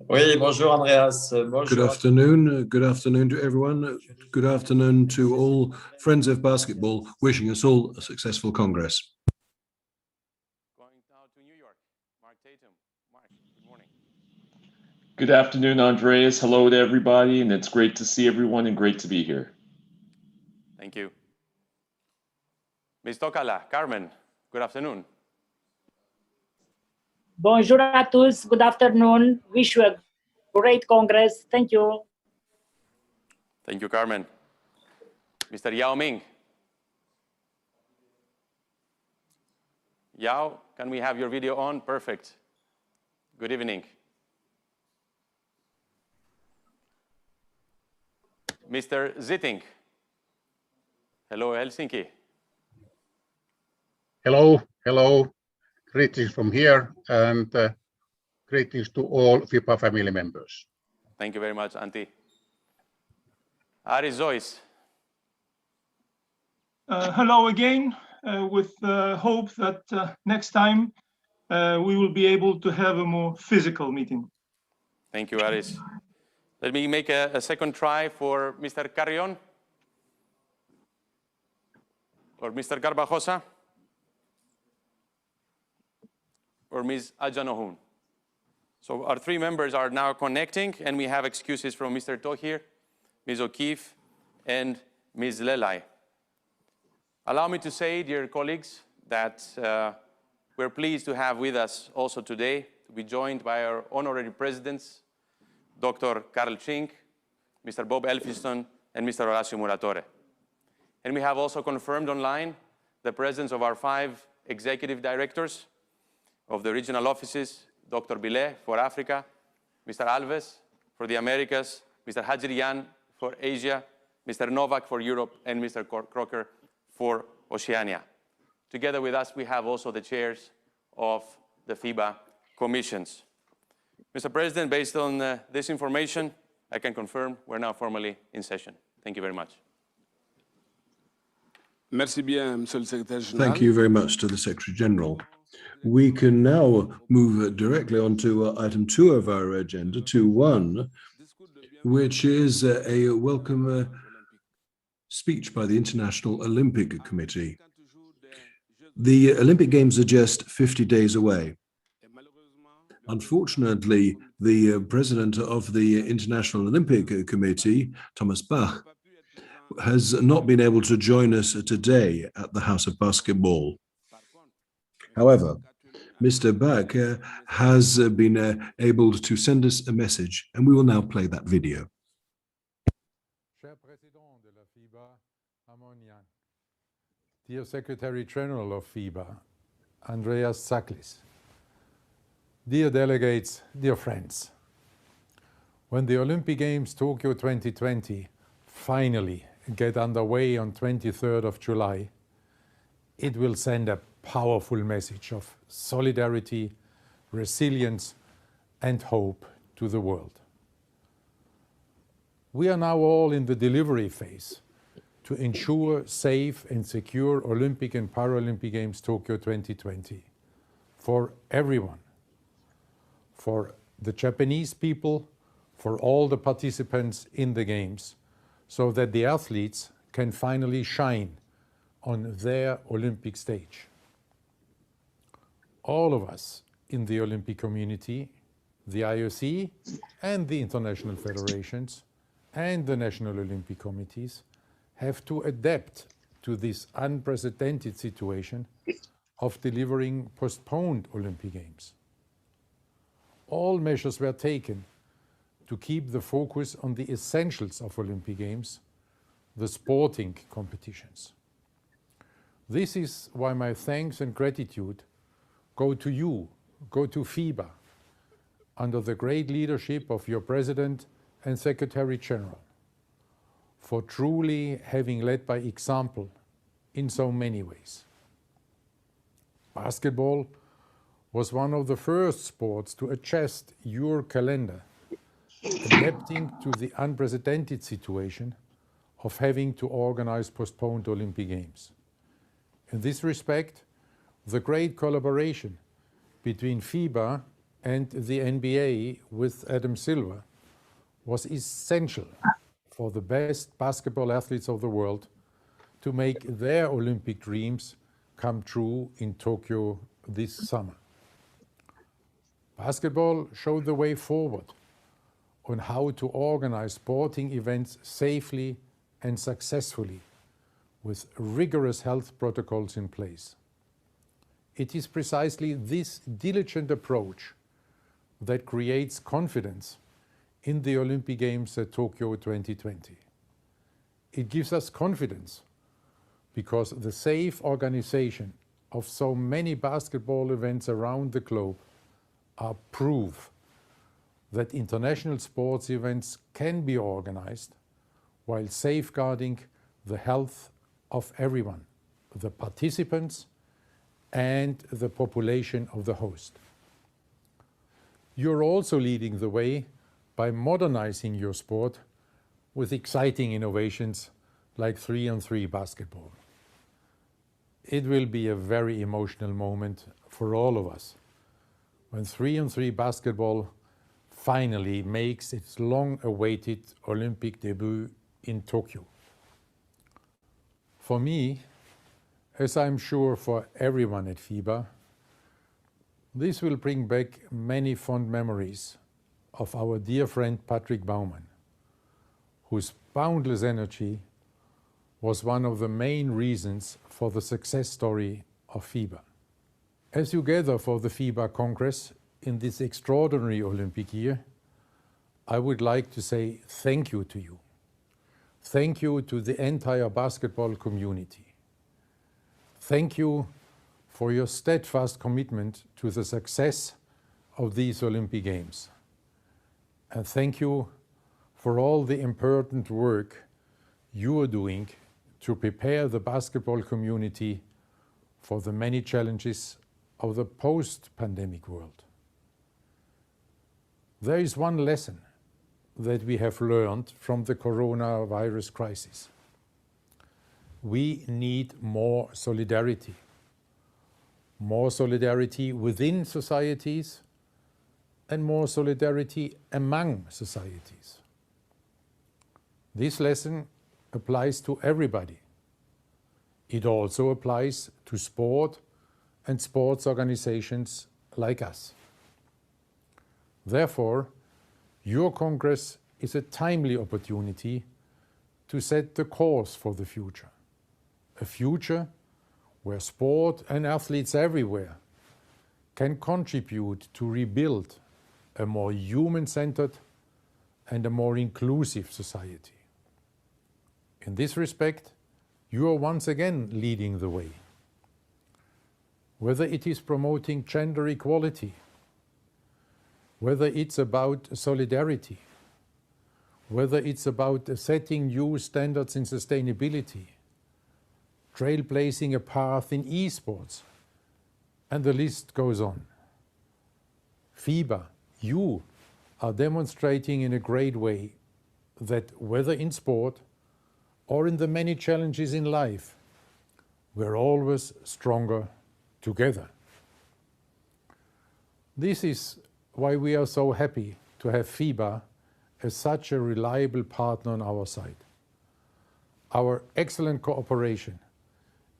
Oui, bonjour Andreas. Bonjour. Good afternoon. Good afternoon to everyone. Good afternoon to all friends of basketball, wishing us all a successful Congress. Going now to New York, Mark Tatum. Mark, good morning. Good afternoon, Andreas. Hello to everybody, and it's great to see everyone and great to be here. Thank you. Ms. Tocala, Carmen, good afternoon. Bonjour à tous. Good afternoon. Wish you a great Congress. Thank you. Thank you, Carmen. Mr. Yao Ming. Yao, can we have your video on? Perfect. Good evening. Mr. Zitting. Hello, Helsinki. Hello, hello. Greetings from here and greetings to all FIBA family members. Thank you very much, Auntie. Aris Zois. Hello again, with hope that next time we will be able to have a more physical meeting. Thank you, Aris. Let me make a second try for Mr. Carrion or Mr. Garbajosa or Ms. Ajanohun. So our three members are now connecting, and we have excuses from Mr. Tohir, Ms. O'Keefe, and Ms. Lelai. Allow me to say, dear colleagues, that we're pleased to have with us also today to be joined by our honorary presidents, Dr. Carl Chink, Mr. Bob Elphiston, and Mr. Horacio Muratore. And we have also confirmed online the presence of our 5 executive directors of the regional offices, Dr. Billet for Africa, Mr. Alves for the Americas, Mr. Hajirian for Asia, Mr. Novak for Europe, and Mr. Crocker for Oceania. Together with us, we have also the chairs of the FIBA commissions. Mr. President, based on this information, I can confirm we're now formally in session. Thank you very much. Thank you very much to the Secretary General. We can now move directly on to item 2 of our agenda, 2.1, which is a welcome speech by the International Olympic Committee. The Olympic Games are just 50 days away. Unfortunately, the president of the International Olympic Committee, Thomas Bach, has not been able to join us today at the House of Basketball. However, Mr. Bach has been able to send us a message, and we will now play that video. Dear Secretary General of FIBA, Andreas Saklis, dear delegates, dear friends, when the Olympic Games Tokyo 2020 finally get underway on 23rd of July, it will send a powerful message of solidarity, resilience, and hope to the world. We are now all in the delivery phase to ensure safe and secure Olympic and Paralympic Games Tokyo 2020 for everyone, for the Japanese people, for all the participants in the Games, so that the athletes can finally shine on their Olympic stage. All of us in the Olympic community, the IOC and the international federations and the national Olympic committees have to adapt to this unprecedented situation of delivering postponed Olympic Games. All measures were taken to keep the focus on the essentials of Olympic Games, the sporting competitions. This is why my thanks and gratitude go to you, go to FIBA, under the great leadership of your President and Secretary General, for truly having led by example in so many ways. Basketball was one of the first sports to adjust your calendar, adapting to the unprecedented situation of having to organize postponed Olympic Games. In this respect, the great collaboration between FIBA and the NBA with Adam Silver was essential for the best basketball athletes of the world to make their Olympic dreams come true in Tokyo this summer. Basketball showed the way forward on how to organize sporting events safely and successfully with rigorous health protocols in place. It is precisely this diligent approach that creates confidence in the Olympic Games at Tokyo 2020. It gives us confidence because the safe organization of so many basketball events around the globe are proof that international sports events can be organized while safeguarding the health of everyone, the participants and the population of the host. You're also leading the way by modernizing your sport with exciting innovations like 3-on-3 basketball. It will be a very emotional moment for all of us when 3-on-3 basketball finally makes its long-awaited Olympic debut in Tokyo. For me, as I'm sure for everyone at FIBA, this will bring back many fond memories of our dear friend Patrick Baumann, whose boundless energy was one of the main reasons for the success story of FIBA. As you gather for the FIBA Congress in this extraordinary Olympic year, I would like to say thank you to you. Thank you to the entire basketball community. Thank you for your steadfast commitment to the success of these Olympic Games. And thank you for all the important work you are doing to prepare the basketball community for the many challenges of the post-pandemic world. There is one lesson that we have learned from the coronavirus crisis. We need more solidarity within societies and more solidarity among societies. This lesson applies to everybody. It also applies to sport and sports organizations like us. Therefore, your Congress is a timely opportunity to set the course for the future. A future where sport and athletes everywhere can contribute to rebuild a more human-centered and a more inclusive society. In this respect, you are once again leading the way. Whether it is promoting gender equality, whether it's about solidarity, whether it's about setting new standards in sustainability, trailblazing a path in esports, and the list goes on. FIBA, you are demonstrating in a great way that whether in sport or in the many challenges in life, we're always stronger together. This is why we are so happy to have FIBA as such a reliable partner on our side. Our excellent cooperation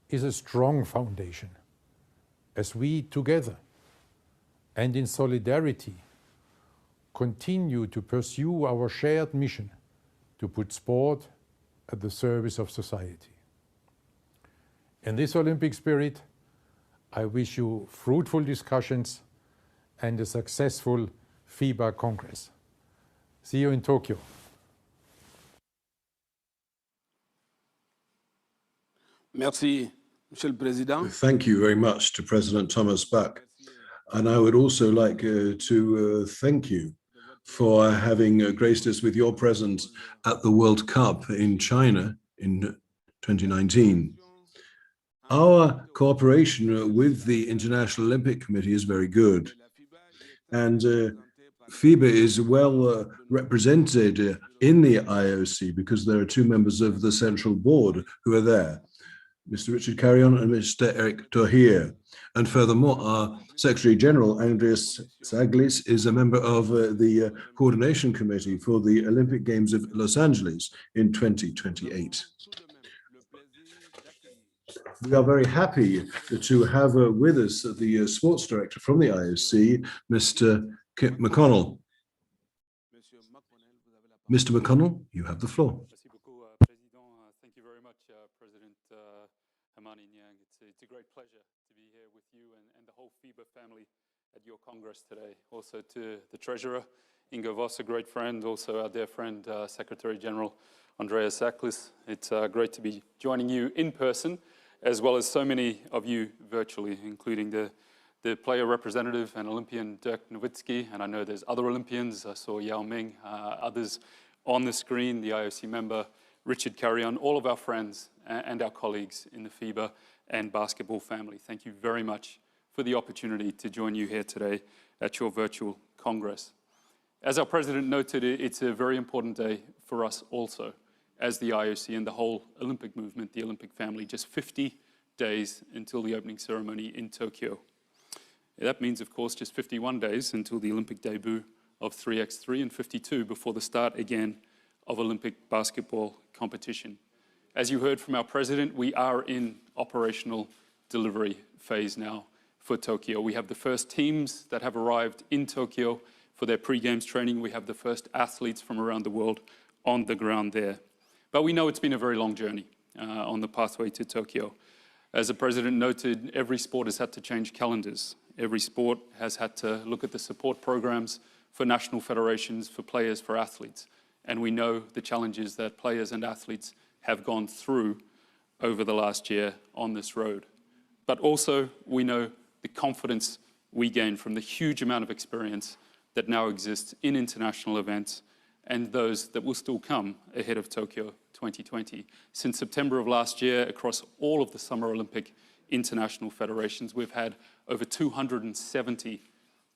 is a strong foundation as we together and in solidarity continue to pursue our shared mission to put sport at the service of society. In this Olympic spirit, I wish you fruitful discussions and a successful FIBA Congress. See you in Tokyo. Merci, Monsieur le Président. Thank you very much to President Thomas Bach. And I would also like to thank you for having graced us with your presence at the World Cup in China in 2019. Our cooperation with the International Olympic Committee is very good. And FIBA is well represented in the IOC because there are two members of the Central Board who are there, Mr. Richard Carrion and Mr. Eric Tohier. And furthermore, our Secretary General, Andreas Saglis, is a member of the Coordination Committee for the Olympic Games of Los Angeles in 2028. We are very happy to have with us the Sports Director from the IOC, Mr. Kip McConnell. Mr. McConnell, you have the floor. Thank you very much, President Hamani-Niang. It's a great pleasure to be here with you and the whole FIBA family at your Congress today. Also to the Treasurer, Ingo Voss, a great friend, also our dear friend, Secretary General Andreas Saglis. It's great to be joining you in person, as well as so many of you virtually, including the player representative and Olympian Dirk Nowitzki, and I know there's other Olympians. I saw Yao Ming, others on the screen, the IOC member, Richard Carrion, all of our friends and our colleagues in the FIBA and basketball family. Thank you very much for the opportunity to join you here today at your virtual Congress. As our President noted, it's a very important day for us also, as the IOC and the whole Olympic movement, the Olympic family, just 50 days until the opening ceremony in Tokyo. That means, of course, just 51 days until the Olympic debut of 3x3 and 52 before the start again of Olympic basketball competition. As you heard from our President, we are in operational delivery phase now for Tokyo. We have the first teams that have arrived in Tokyo for their pre-games training. We have the first athletes from around the world on the ground there. But we know it's been a very long journey on the pathway to Tokyo. As the President noted, every sport has had to change calendars. Every sport has had to look at the support programs for national federations, for players, for athletes. And we know the challenges that players and athletes have gone through over the last year on this road. But also, we know the confidence we gain from the huge amount of experience that now exists in international events and those that will still come ahead of Tokyo 2020. Since September of last year, across all of the Summer Olympic international federations, we've had over 270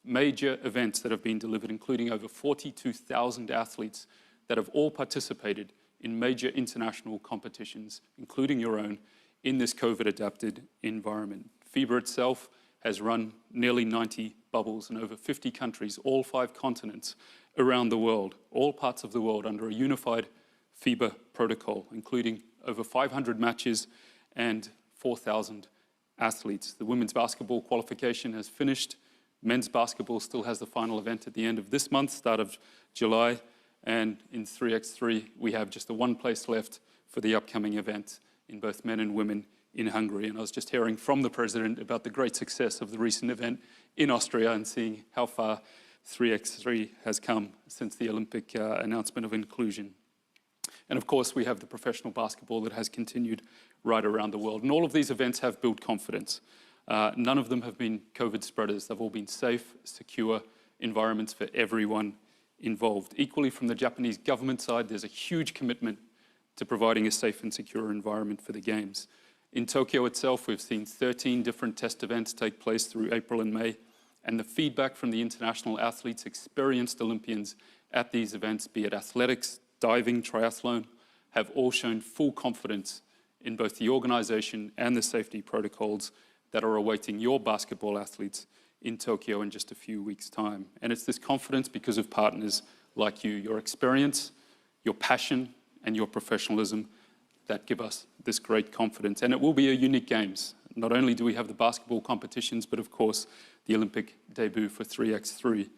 major events that have been delivered, including over 42,000 athletes that have all participated in major international competitions, including your own, in this COVID-adapted environment. FIBA itself has run nearly 90 bubbles in over 50 countries, all 5 continents around the world, all parts of the world under a unified FIBA protocol, including over 500 matches and 4,000 athletes. The women's basketball qualification has finished. Men's basketball still has the final event at the end of this month, start of July. And in 3x3, we have just the one place left for the upcoming event in both men and women in Hungary. And I was just hearing from the president about the great success of the recent event in Austria and seeing how far 3x3 has come since the Olympic announcement of inclusion. And of course, we have the professional basketball that has continued right around the world. And all of these events have built confidence. None of them have been COVID spreaders. They've all been safe, secure environments for everyone involved. Equally, from the Japanese government side, there's a huge commitment to providing a safe and secure environment for the Games. In Tokyo itself, we've seen 13 different test events take place through April and May, and the feedback from the international athletes, experienced Olympians at these events, be it athletics, diving, triathlon, have all shown full confidence in both the organization and the safety protocols that are awaiting your basketball athletes in Tokyo in just a few weeks' time. And it's this confidence because of partners like you, your experience, your passion, and your professionalism that give us this great confidence. And it will be a unique Games. Not only do we have the basketball competitions, but of course, the Olympic debut for 3x3.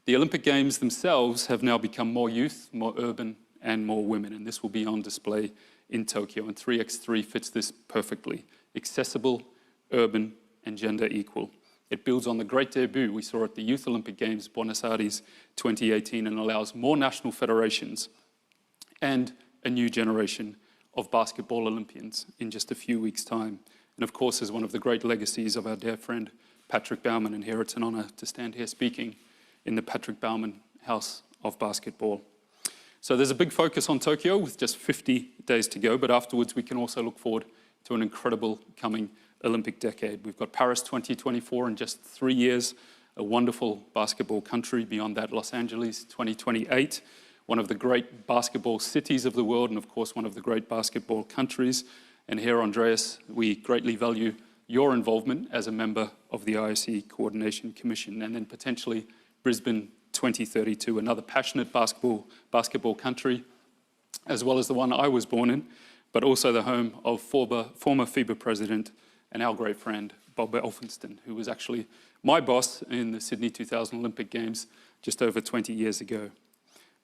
The Olympic Games themselves have now become more youth, more urban, and more women, and this will be on display in Tokyo, and 3x3 fits this perfectly. Accessible, urban, and gender equal. It builds on the great debut we saw at the Youth Olympic Games, Buenos Aires 2018, and allows more national federations and a new generation of basketball Olympians in just a few weeks' time. And of course, is one of the great legacies of our dear friend, Patrick Baumann, and here it's an honor to stand here speaking in the Patrick Baumann House of Basketball. So there's a big focus on Tokyo with just 50 days to go, but afterwards we can also look forward to an incredible coming Olympic decade. We've got Paris 2024 in just 3 years, a wonderful basketball country. Beyond that, Los Angeles 2028, one of the great basketball cities of the world, and of course, one of the great basketball countries. And here, Andreas, we greatly value your involvement as a member of the IOC Coordination Commission, and then potentially Brisbane 2032, another passionate basketball country, as well as the one I was born in, but also the home of former FIBA president and our great friend, Bob Elphinston, who was actually my boss in the Sydney 2000 Olympic Games just over 20 years ago.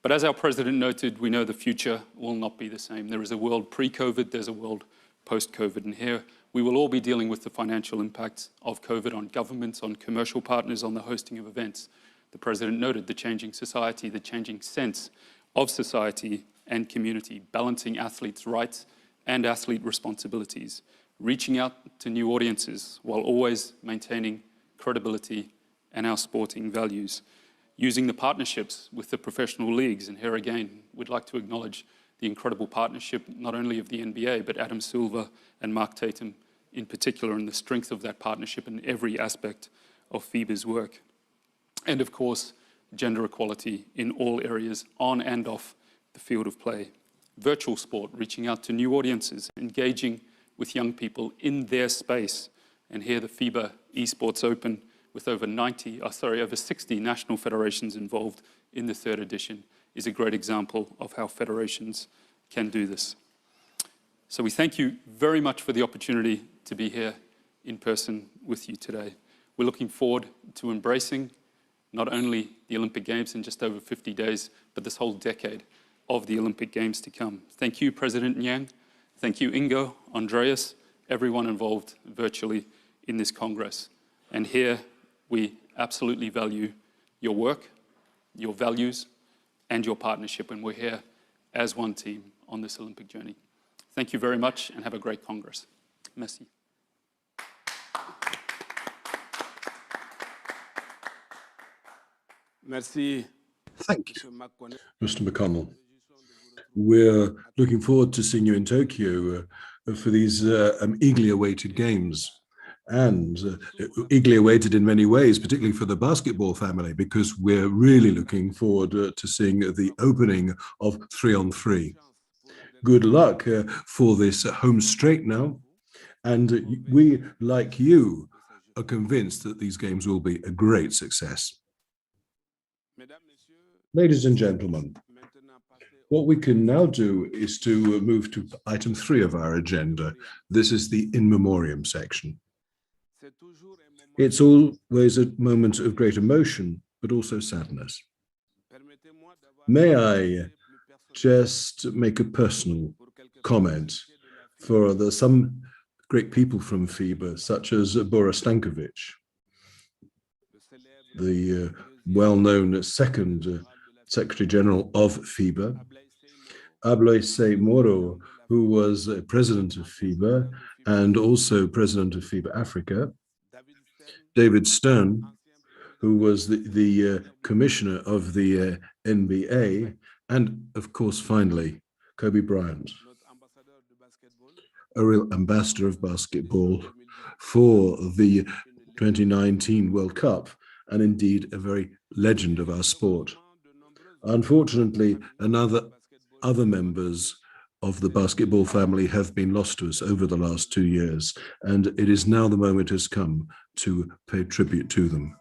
But as our president noted, we know the future will not be the same. There is a world pre-COVID, there's a world post-COVID, and here we will all be dealing with the financial impacts of COVID on governments, on commercial partners, on the hosting of events. The president noted the changing society, the changing sense of society and community, balancing athletes' rights and athlete responsibilities, reaching out to new audiences while always maintaining credibility and our sporting values, using the partnerships with the professional leagues. And here again, we'd like to acknowledge the incredible partnership, not only of the NBA, but Adam Silver and Mark Tatum in particular, and the strength of that partnership in every aspect of FIBA's work. And of course, gender equality in all areas, on and off the field of play. Virtual sport, reaching out to new audiences, engaging with young people in their space. And here the FIBA Esports Open with over 60 national federations involved in the 3rd edition is a great example of how federations can do this. So we thank you very much for the opportunity to be here in person with you today. We're looking forward to embracing not only the Olympic Games in just over 50 days, but this whole decade of the Olympic Games to come. Thank you, President Nyang. Thank you, Ingo, Andreas, everyone involved virtually in this Congress. And here we absolutely value your work, your values, and your partnership, and we're here as one team on this Olympic journey. Thank you very much and have a great Congress. Merci. Merci, Thank you, Mr. McConnell. We're looking forward to seeing you in Tokyo for these eagerly awaited games. And eagerly awaited in many ways, particularly for the basketball family, because we're really looking forward to seeing the opening of 3-on-3. Good luck for this home straight now. And we, like you, are convinced that these games will be a great success. Ladies and gentlemen, what we can now do is to move to item 3 of our agenda. This is the in memoriam section. It's always a moment of great emotion, but also sadness. May I just make a personal comment for some great people from FIBA, such as Boris Stankovic, the well-known second Secretary General of FIBA, Ablaise Moro, who was president of FIBA and also president of FIBA Africa, David Stern, who was the commissioner of the NBA, and of course, finally, Kobe Bryant, a real ambassador of basketball for the 2019 World Cup, and indeed a very legend of our sport. Unfortunately, other members of the basketball family have been lost to us over the last 2 years, and it is now the moment has come to pay tribute to them.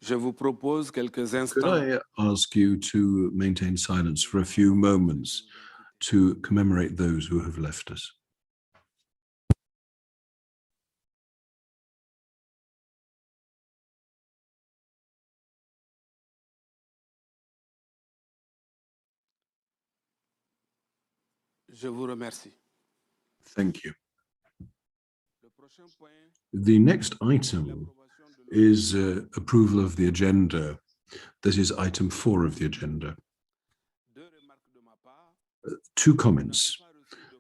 Could I ask you to maintain silence for a few moments to commemorate those who have left us? Thank you. The next item is approval of the agenda. That is item 4 of the agenda. 2 comments.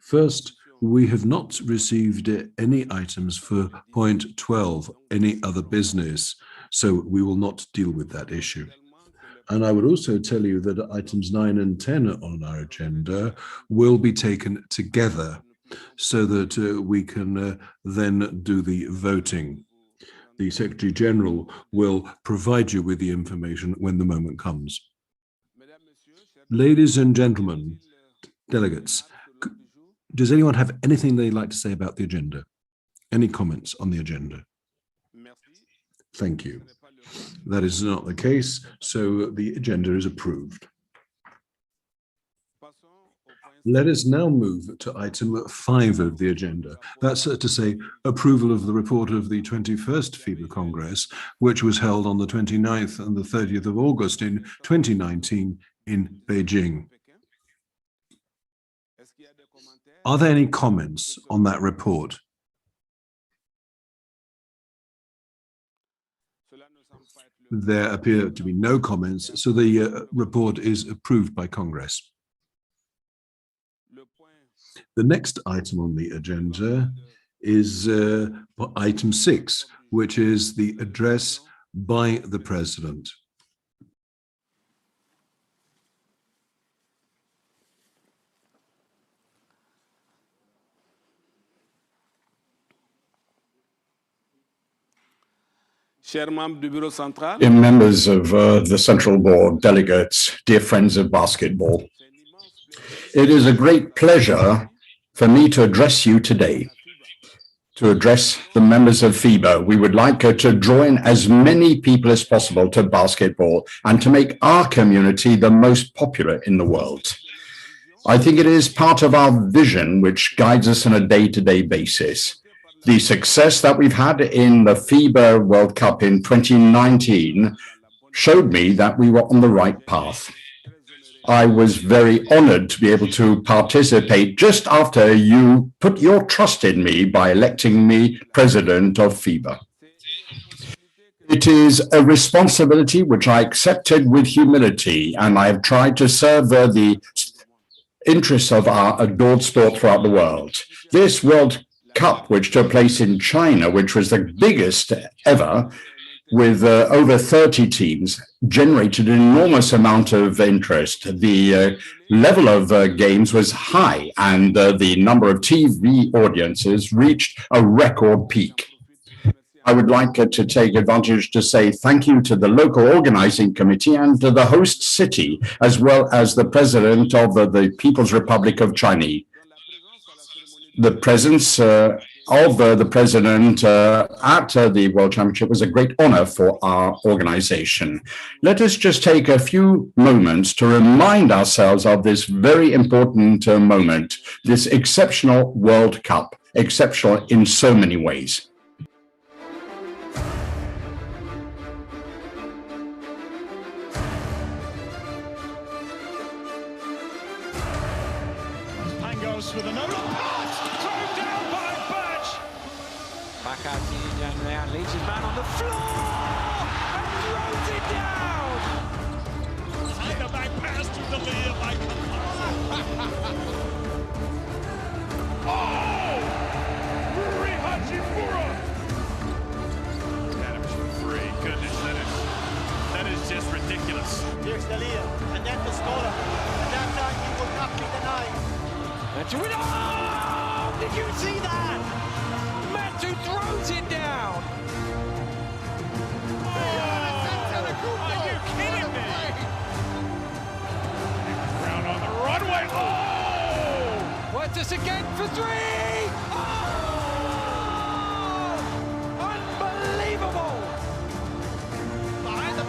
First, we have not received any items for point 12, any other business, so we will not deal with that issue. And I would also tell you that items 9 and 10 on our agenda will be taken together so that we can then do the voting. The Secretary General will provide you with the information when the moment comes. Ladies and gentlemen, delegates, does anyone have anything they'd like to say about the agenda? Any comments on the agenda? Thank you. That is not the case, so the agenda is approved. Let us now move to item 5 of the agenda. That's to say, approval of the report of the 21st FIBA Congress, which was held on the 29th and the 30th of August in 2019 in Beijing. Are there any comments on that report? There appear to be no comments, so the report is approved by Congress. The next item on the agenda is item 6, which is the address by the President. Dear members of the Central Board, delegates, dear friends of basketball, it is a great pleasure for me to address you today, to address the members of FIBA. We would like to draw in as many people as possible to basketball and to make our community the most popular in the world. I think it is part of our vision which guides us on a day-to-day basis. The success that we've had in the FIBA World Cup in 2019 showed me that we were on the right path. I was very honored to be able to participate just after you put your trust in me by electing me president of FIBA. It is a responsibility which I accepted with humility, and I have tried to serve the interests of our adored sport throughout the world. This World Cup, which took place in China, which was the biggest ever, with over 30 teams, generated an enormous amount of interest. The level of games was high, and the number of TV audiences reached a record peak. I would like to take advantage to say thank you to the local organizing committee and to the host city, as well as the president of the People's Republic of China. The presence of the president at the World Championship was a great honor for our organization. Let us just take a few moments to remind ourselves of this very important moment, this exceptional World Cup, exceptional in so many ways. With a no-look pass, thrown down by Birch. Back out to Jan leads his man on the floor and throws it down. And the back pass to the lead by Oh! Rui Hachimura. Adams for 3. Goodness, that is just ridiculous. Here's the lead, and then the scorer. And that time he will not be denied. Oh, did you see that? Matu throws it down. Oh, are you kidding me? Round on the runway. Oh! Huertas again for 3. Oh! Unbelievable! Behind the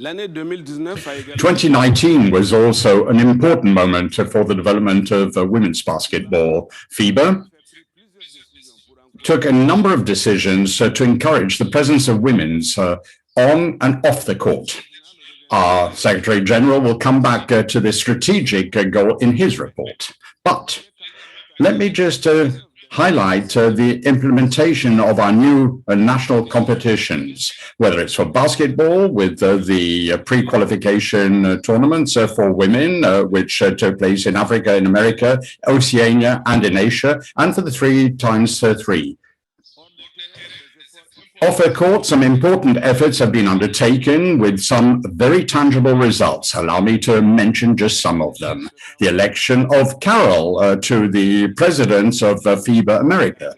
2019 was also an important moment for the development of women's basketball. FIBA took a number of decisions to encourage the presence of women on and off the court. Our Secretary General will come back to this strategic goal in his report. But let me just highlight the implementation of our new national competitions, whether it's for basketball with the pre-qualification tournaments for women, which took place in Africa, in America, Oceania, and in Asia, and for the 3x3. Off the court, some important efforts have been undertaken with some very tangible results. Allow me to mention just some of them. The election of Carol to the president of FIBA America,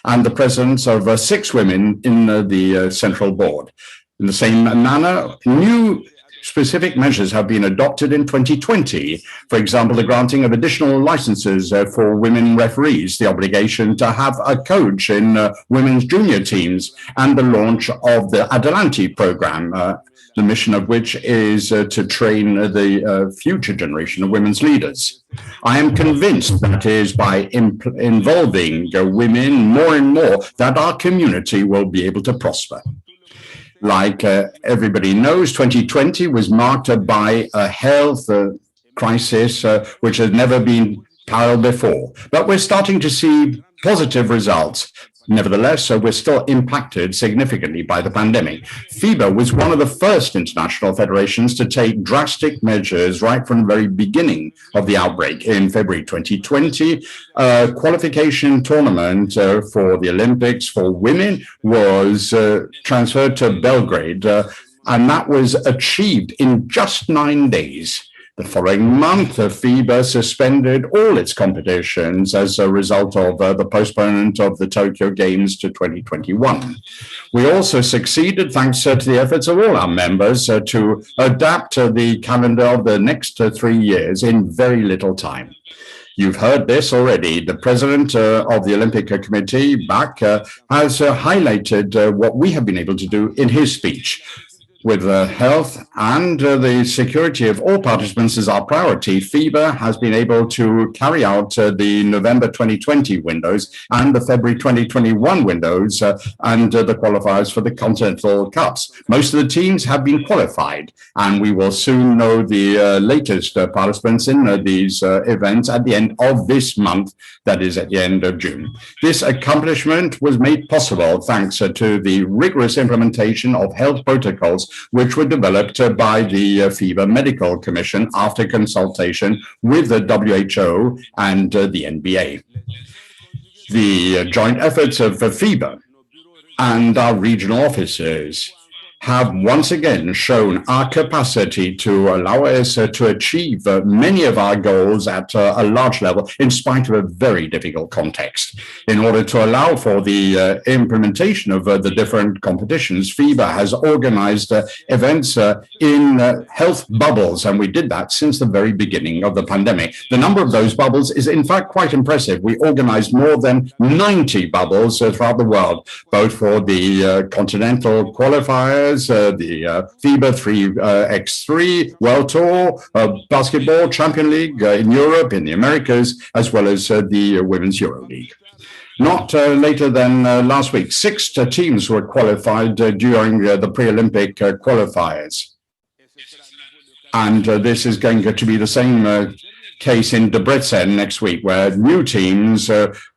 and the presence of 6 women in the central board. In the same manner, new specific measures have been adopted in 2020. For example, the granting of additional licenses for women referees, the obligation to have a coach in women's junior teams, and the launch of the Adelante program, the mission of which is to train the future generation of women's leaders. I am convinced that it is by involving women more and more that our community will be able to prosper. Like everybody knows, 2020 was marked by a health crisis which has never been paralleled before. But we're starting to see positive results. Nevertheless, we're still impacted significantly by the pandemic. FIBA was one of the first international federations to take drastic measures right from the very beginning of the outbreak. In February 2020, a qualification tournament for the Olympics for women was transferred to Belgrade, and that was achieved in just 9 days. The following month, FIBA suspended all its competitions as a result of the postponement of the Tokyo Games to 2021. We also succeeded, thanks to the efforts of all our members, to adapt the calendar of the next 3 years in very little time. You've heard this already. The president of the Olympic Committee, Bach, has highlighted what we have been able to do in his speech. With the health and the security of all participants as our priority, FIBA has been able to carry out the November 2020 windows and the February 2021 windows and the qualifiers for the Continental Cups. Most of the teams have been qualified, and we will soon know the latest participants in these events at the end of this month, that is at the end of June. This accomplishment was made possible thanks to the rigorous implementation of health protocols which were developed by the FIBA Medical Commission after consultation with the WHO and the NBA. The joint efforts of FIBA and our regional offices have once again shown our capacity to allow us to achieve many of our goals at a large level in spite of a very difficult context. In order to allow for the implementation of the different competitions, FIBA has organized events in health bubbles, and we did that since the very beginning of the pandemic. The number of those bubbles is in fact quite impressive. We organized more than 90 bubbles throughout the world, both for the continental qualifiers, the FIBA 3x3 World Tour, Basketball Champion League in Europe, in the Americas, as well as the Women's Euro League. Not later than last week, 6 teams were qualified during the pre-Olympic qualifiers. And this is going to be the same case in Debrecen next week, where new teams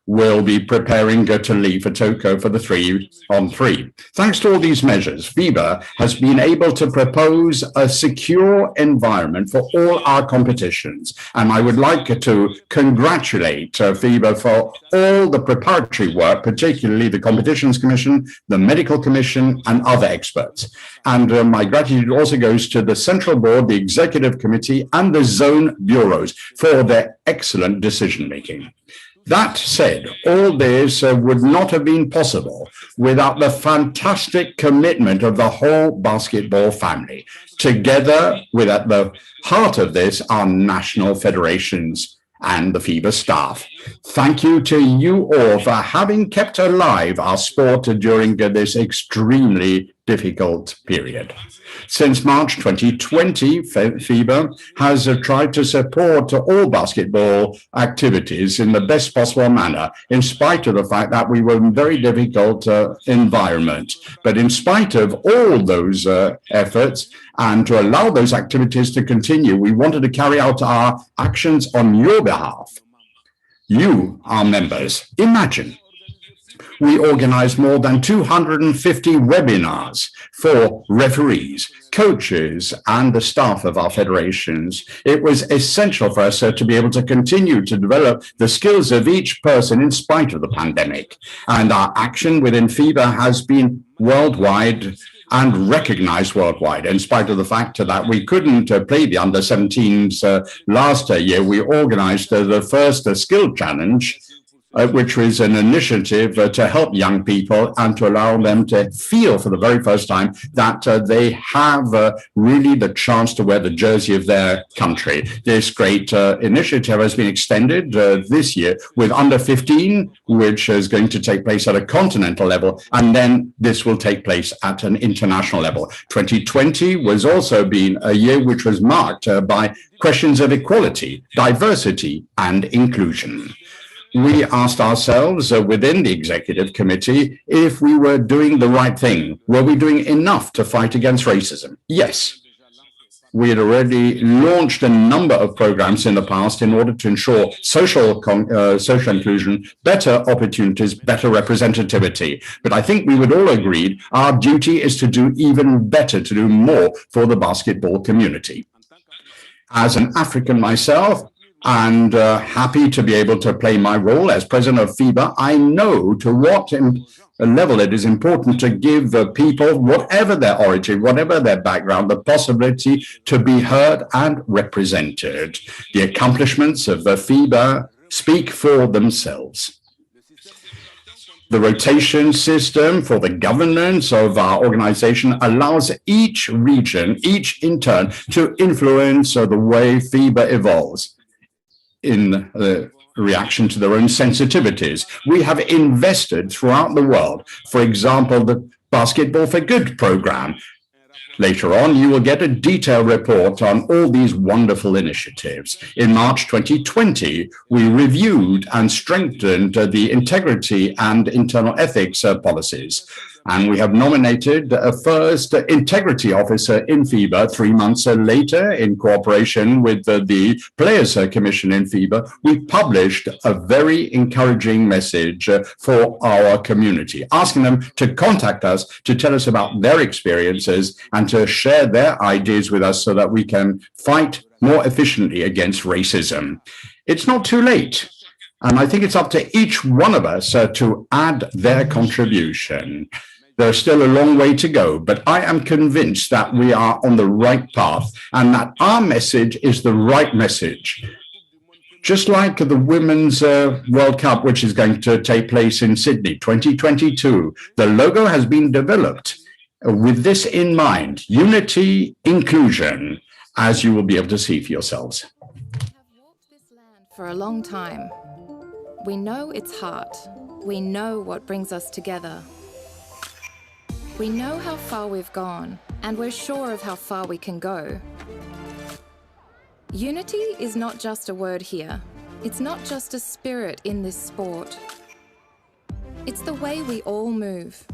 will be preparing to leave for Tokyo for the 3-on-3. Thanks to all these measures, FIBA has been able to propose a secure environment for all our competitions. And I would like to congratulate FIBA for all the preparatory work, particularly the Competitions Commission, the Medical Commission, and other experts. And my gratitude also goes to the Central Board, the Executive Committee, and the Zone Bureaus for their excellent decision-making. That said, all this would not have been possible without the fantastic commitment of the whole basketball family. Together, at the heart of this are national federations and the FIBA staff. Thank you to you all for having kept alive our sport during this extremely difficult period. Since March 2020, FIBA has tried to support all basketball activities in the best possible manner, in spite of the fact that we were in a very difficult environment. But in spite of all those efforts, and to allow those activities to continue, we wanted to carry out our actions on your behalf. You, our members, imagine we organized more than 250 webinars for referees, coaches, and the staff of our federations. It was essential for us to be able to continue to develop the skills of each person in spite of the pandemic. And our action within FIBA has been worldwide and recognized worldwide. In spite of the fact that we couldn't play the under-17s last year, we organized the first skill challenge, which was an initiative to help young people and to allow them to feel for the very first time that they have really the chance to wear the jersey of their country. This great initiative has been extended this year with under 15, which is going to take place at a continental level, and then this will take place at an international level. 2020 was also been a year which was marked by questions of equality, diversity, and inclusion. We asked ourselves within the executive committee if we were doing the right thing. Were we doing enough to fight against racism? Yes. We had already launched a number of programs in the past in order to ensure social inclusion, better opportunities, better representativity. But I think we would all agree our duty is to do even better, to do more for the basketball community. As an African myself, and happy to be able to play my role as president of FIBA, I know to what level it is important to give people, whatever their origin, whatever their background, the possibility to be heard and represented. The accomplishments of FIBA speak for themselves. The rotation system for the governance of our organization allows each region, each intern, to influence the way FIBA evolves in reaction to their own sensitivities. We have invested throughout the world. For example, the Basketball for Good program. Later on, you will get a detailed report on all these wonderful initiatives. In March 2020, we reviewed and strengthened the integrity and internal ethics policies. And we have nominated a first integrity officer in FIBA 3 months later, in cooperation with the Players Commission in FIBA. We published a very encouraging message for our community, asking them to contact us to tell us about their experiences and to share their ideas with us so that we can fight more efficiently against racism. It's not too late. And I think it's up to each one of us to add their contribution. There's still a long way to go, but I am convinced that we are on the right path and that our message is the right message. Just like the Women's World Cup, which is going to take place in Sydney 2022, the logo has been developed with this in mind: unity, inclusion, as you will be able to see for yourselves. We have walked this land for a long time. We know its heart. We know what brings us together. We know how far we've gone, and we're sure of how far we can go. Unity is not just a word here. It's not just a spirit in this sport. It's the way we all move.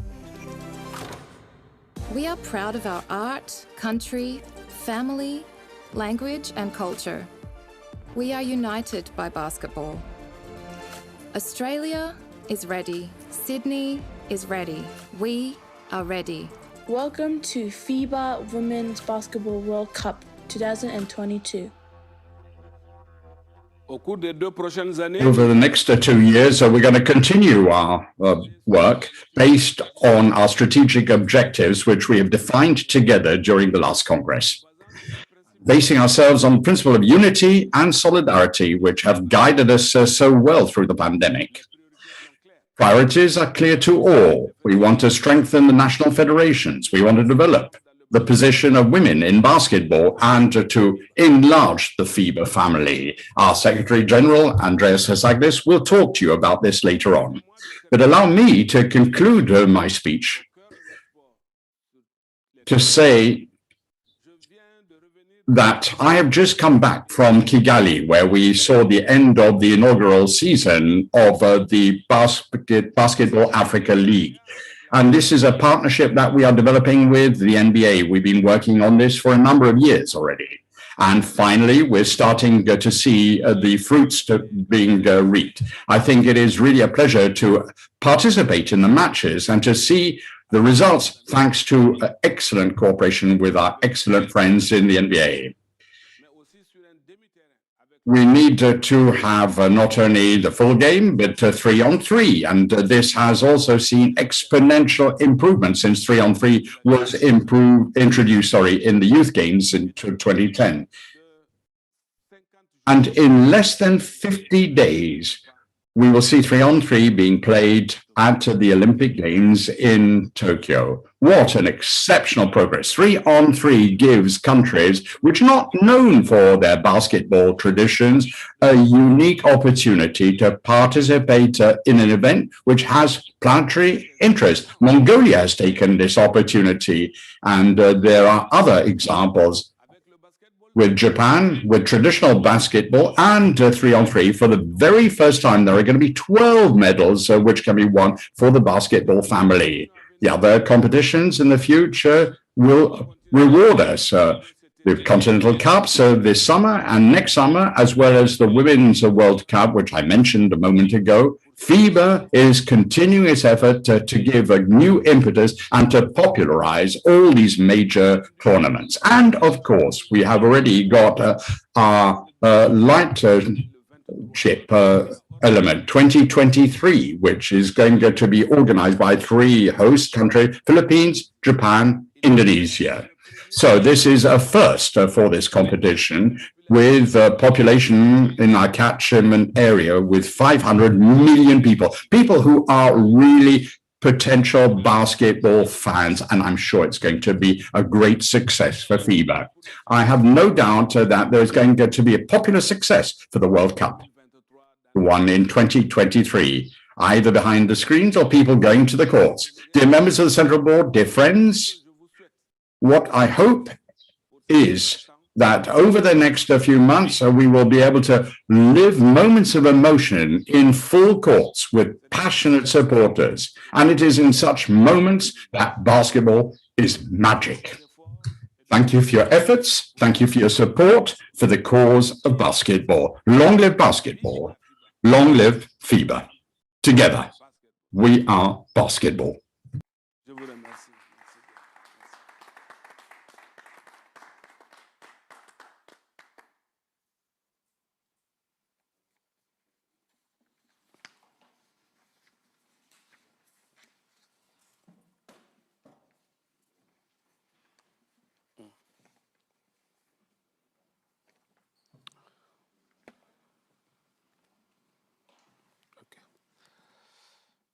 We are proud of our art, country, family, language, and culture. We are united by basketball. Australia is ready. Sydney is ready. We are ready. Welcome to FIBA Women's Basketball World Cup 2022. Over the next 2 years, we're going to continue our work based on our strategic objectives, which we have defined together during the last Congress, basing ourselves on the principle of unity and solidarity, which have guided us so well through the pandemic. Priorities are clear to all. We want to strengthen the national federations. We want to develop the position of women in basketball and to enlarge the FIBA family. Our Secretary General, Andreas Hassaglis, will talk to you about this later on. But allow me to conclude my speech to say that I have just come back from Kigali, where we saw the end of the inaugural season of the Basketball Africa League. And this is a partnership that we are developing with the NBA. We've been working on this for a number of years already. And finally, we're starting to see the fruits being reaped. I think it is really a pleasure to participate in the matches and to see the results thanks to excellent cooperation with our excellent friends in the NBA. We need to have not only the full game, but 3-on-3. And this has also seen exponential improvement since 3-on-3 was introduced in the youth games in 2010. And in less than 50 days, we will see 3-on-3 being played at the Olympic Games in Tokyo. What an exceptional progress. 3-on-3 gives countries which are not known for their basketball traditions a unique opportunity to participate in an event which has planetary interest. Mongolia has taken this opportunity, and there are other examples with Japan, with traditional basketball and 3-on-3. For the very first time, there are going to be 12 medals which can be won for the basketball family. The other competitions in the future will reward us. The Continental Cups this summer and next summer, as well as the Women's World Cup, which I mentioned a moment ago. FIBA is continuing its effort to give a new impetus and to popularize all these major tournaments. And of course, we have already got our light ship element 2023, which is going to be organized by 3 host countries: Philippines, Japan, Indonesia. So this is a first for this competition, with a population in our catchment area with 500 million people who are really potential basketball fans, and I'm sure it's going to be a great success for FIBA. I have no doubt that there is going to be a popular success for the World Cup, the one in 2023, either behind the screens or people going to the courts. Dear members of the Central Board, dear friends, what I hope is that over the next few months, we will be able to live moments of emotion in full courts with passionate supporters. And it is in such moments that basketball is magic. Thank you for your efforts. Thank you for your support for the cause of basketball. Long live basketball. Long live FIBA. Together, we are basketball.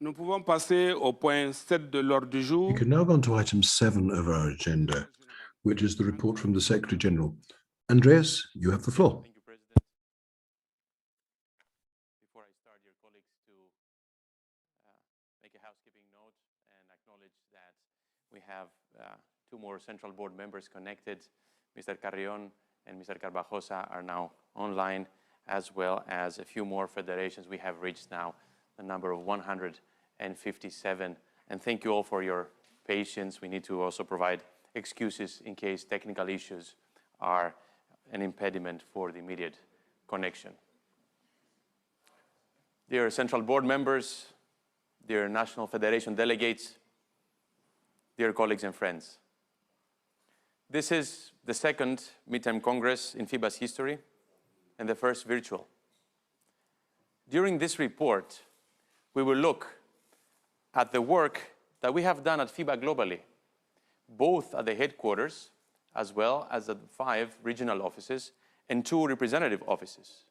Nous pouvons passer au point 7 de l'ordre du jour. We can now go on to item 7 of our agenda, which is the report from the Secretary General. Andreas, you have the floor. Thank you, President. Before I start, dear colleagues, to make a housekeeping note and acknowledge that we have 2 more Central Board members connected. Mr. Carrion and Mr. Carvajosa are now online, as well as a few more federations. We have reached now a number of 157. And thank you all for your patience. We need to also provide excuses in case technical issues are an impediment for the immediate connection. Dear Central Board members, dear National Federation delegates, dear colleagues and friends, this is the 2nd Mid-Term Congress in FIBA's history and the first virtual. During this report, we will look at the work that we have done at FIBA globally, both at the headquarters as well as at 5 regional offices and 2 representative offices.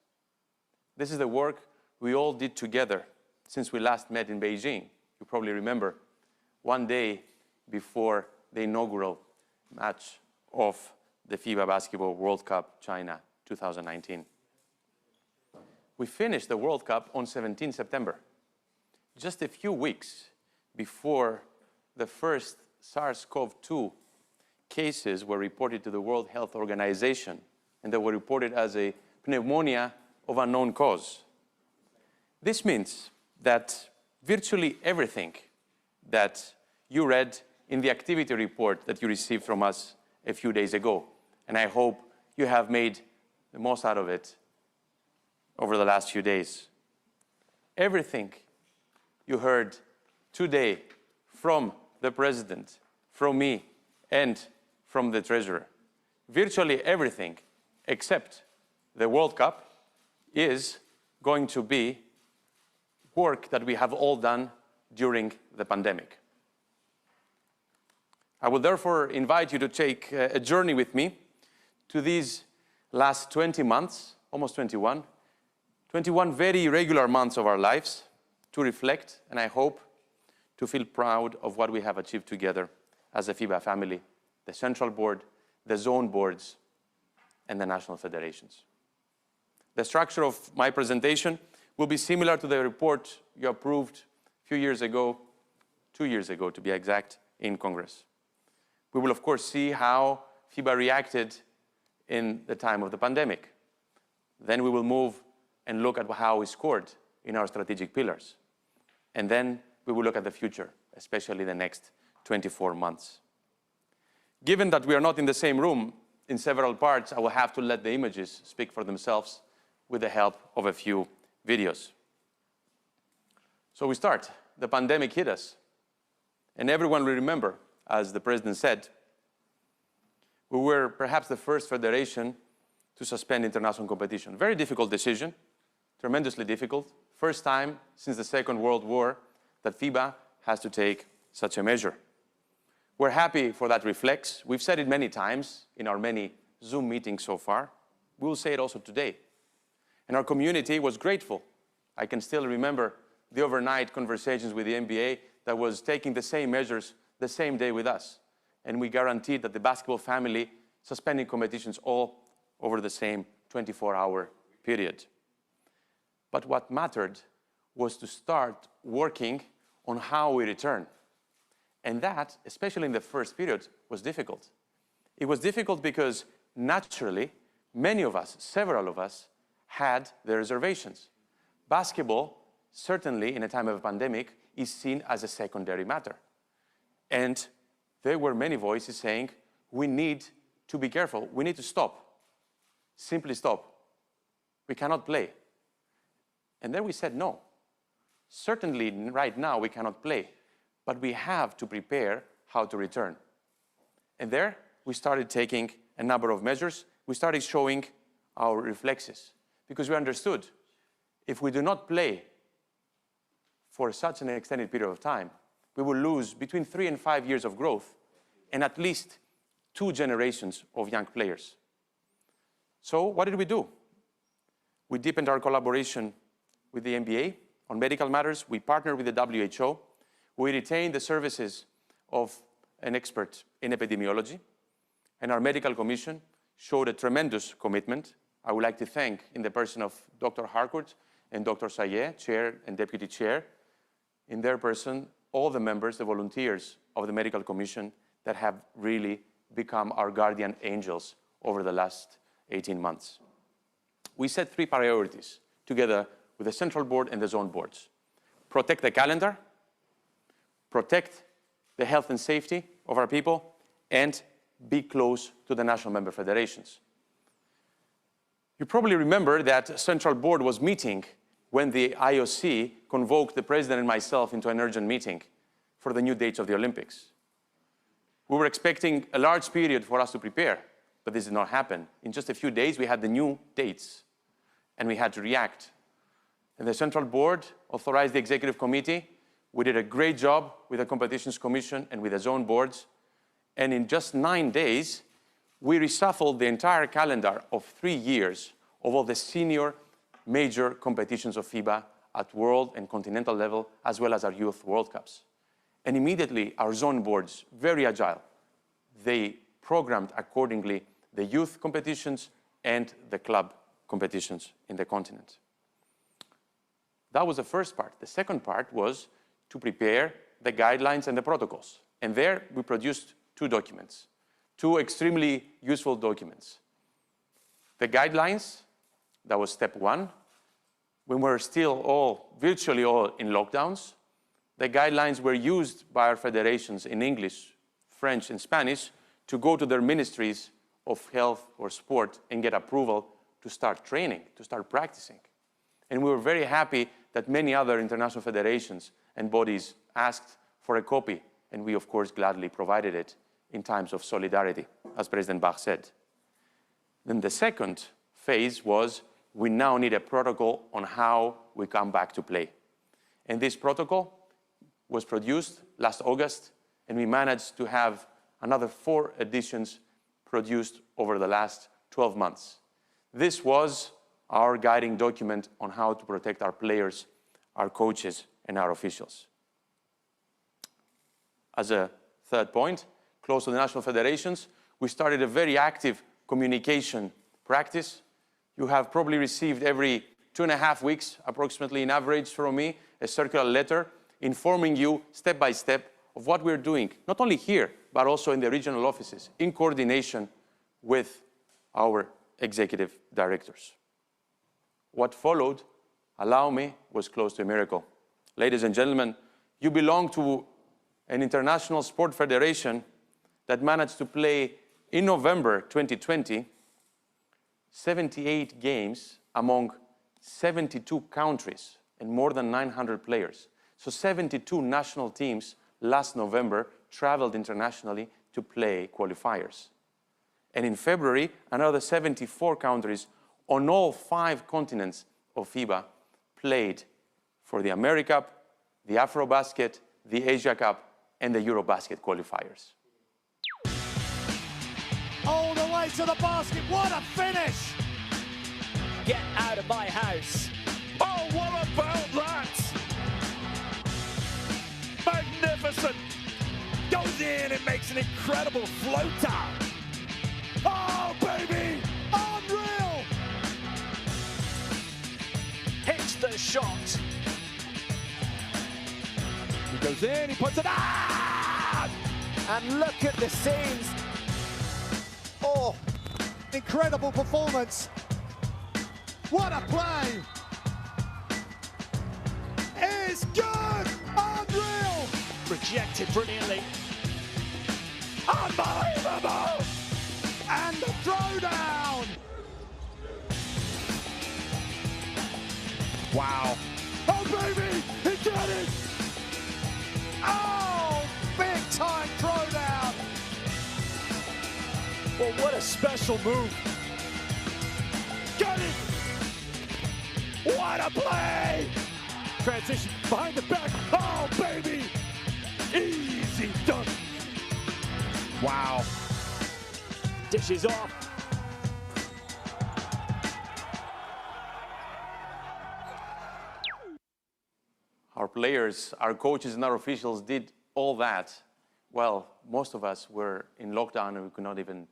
This is the work we all did together since we last met in Beijing. You probably remember, one day before the inaugural match of the FIBA Basketball World Cup China 2019. We finished the World Cup on 17 September, just a few weeks before the first SARS-CoV-2 cases were reported to the World Health Organization, and they were reported as a pneumonia of unknown cause. This means that virtually everything that you read in the activity report that you received from us a few days ago, and I hope you have made the most out of it over the last few days. Everything you heard today from the President, from me, and from the Treasurer, virtually everything except the World Cup is going to be work that we have all done during the pandemic. I will therefore invite you to take a journey with me to these last 20 months, almost 21 very regular months of our lives, to reflect, and I hope to feel proud of what we have achieved together as a FIBA family, the Central Board, the zone boards, and the national federations. The structure of my presentation will be similar to the report you approved a few years ago, 2 years ago to be exact, in Congress. We will, of course, see how FIBA reacted in the time of the pandemic. Then we will move and look at how we scored in our strategic pillars. And then we will look at the future, especially the next 24 months. Given that we are not in the same room in several parts, I will have to let the images speak for themselves with the help of a few videos. So we start. The pandemic hit us. And everyone will remember, as the President said, we were perhaps the first federation to suspend international competition. Very difficult decision, tremendously difficult. First time since the Second World War that FIBA has to take such a measure. We're happy for that reflex. We've said it many times in our many Zoom meetings so far. We will say it also today. And our community was grateful. I can still remember the overnight conversations with the NBA that was taking the same measures the same day with us. And we guaranteed that the basketball family suspending competitions all over the same 24-hour period. But what mattered was to start working on how we return. And that, especially in the first period, was difficult. It was difficult because naturally, many of us, several of us, had their reservations. Basketball, certainly in a time of a pandemic, is seen as a secondary matter. And there were many voices saying, we need to be careful. We need to stop. Simply stop. We cannot play. And then we said, no. Certainly, right now, we cannot play. But we have to prepare how to return. And there, we started taking a number of measures. We started showing our reflexes. Because we understood, if we do not play for such an extended period of time, we will lose between 3 and 5 years of growth and at least 2 generations of young players. So what did we do? We deepened our collaboration with the NBA on medical matters. We partnered with the WHO. We retained the services of an expert in epidemiology. And our medical commission showed a tremendous commitment. I would like to thank, in the person of Dr. Harcourt and Dr. Sayeh, chair and deputy chair, in their person, all the members, the volunteers of the medical commission that have really become our guardian angels over the last 18 months. We set 3 priorities together with the Central Board and the zone boards. Protect the calendar, protect the health and safety of our people, and be close to the national member federations. You probably remember that Central Board was meeting when the IOC convoked the President and myself into an urgent meeting for the new dates of the Olympics. We were expecting a large period for us to prepare, but this did not happen. In just a few days, we had the new dates, and we had to react. And the Central Board authorized the Executive Committee. We did a great job with the Competitions Commission and with the zone boards. And in just 9 days, we reshuffled the entire calendar of 3 years of all the senior major competitions of FIBA at world and continental level, as well as our youth World Cups. And immediately, our zone boards, very agile, they programmed accordingly the youth competitions and the club competitions in the continent. That was the first part. The second part was to prepare the guidelines and the protocols. And there we produced two documents, two extremely useful documents. The guidelines, that was step one, when we were still virtually all in lockdowns. The guidelines were used by our federations in English, French, and Spanish to go to their ministries of health or sport and get approval to start training, to start practicing. And we were very happy that many other international federations and bodies asked for a copy, and we, of course, gladly provided it in times of solidarity, as President Bach said. Then the second phase was we now need a protocol on how we come back to play. And this protocol was produced last August, and we managed to have another 4 editions produced over the last 12 months. This was our guiding document on how to protect our players, our coaches, and our officials. As a third point, close to the national federations, we started a very active communication practice. You have probably received every 2.5 weeks, approximately in average from me, a circular letter informing you step by step of what we're doing, not only here, but also in the regional offices, in coordination with our executive directors. What followed, allow me, was close to a miracle. Ladies and gentlemen, you belong to an international sport federation that managed to play in November 2020 78 games among 72 countries and more than 900 players. So 72 national teams last November traveled internationally to play qualifiers. And in February, another 74 countries on all 5 continents of FIBA played for the AmeriCup, the AfroBasket, the Asia Cup, and the Eurobasket qualifiers. All the way to the basket, what a finish! Get out of my house. Oh, what about that? Magnificent! Goes in and makes an incredible floater. Oh, baby! Unreal! Hits the shot. He goes in, he puts it out! And look at the scenes. Oh, incredible performance. What a play! It's good! Unreal! Rejected brilliantly. Unbelievable! And the throwdown! Wow. Oh, baby! He got it! Oh, big time throwdown! Well, what a special move. Got it! What a play! Transition behind the back. Oh, baby! Easy done. Wow. Dishes off. Our players, our coaches, and our officials did all that. Well, most of us were in lockdown and we could not even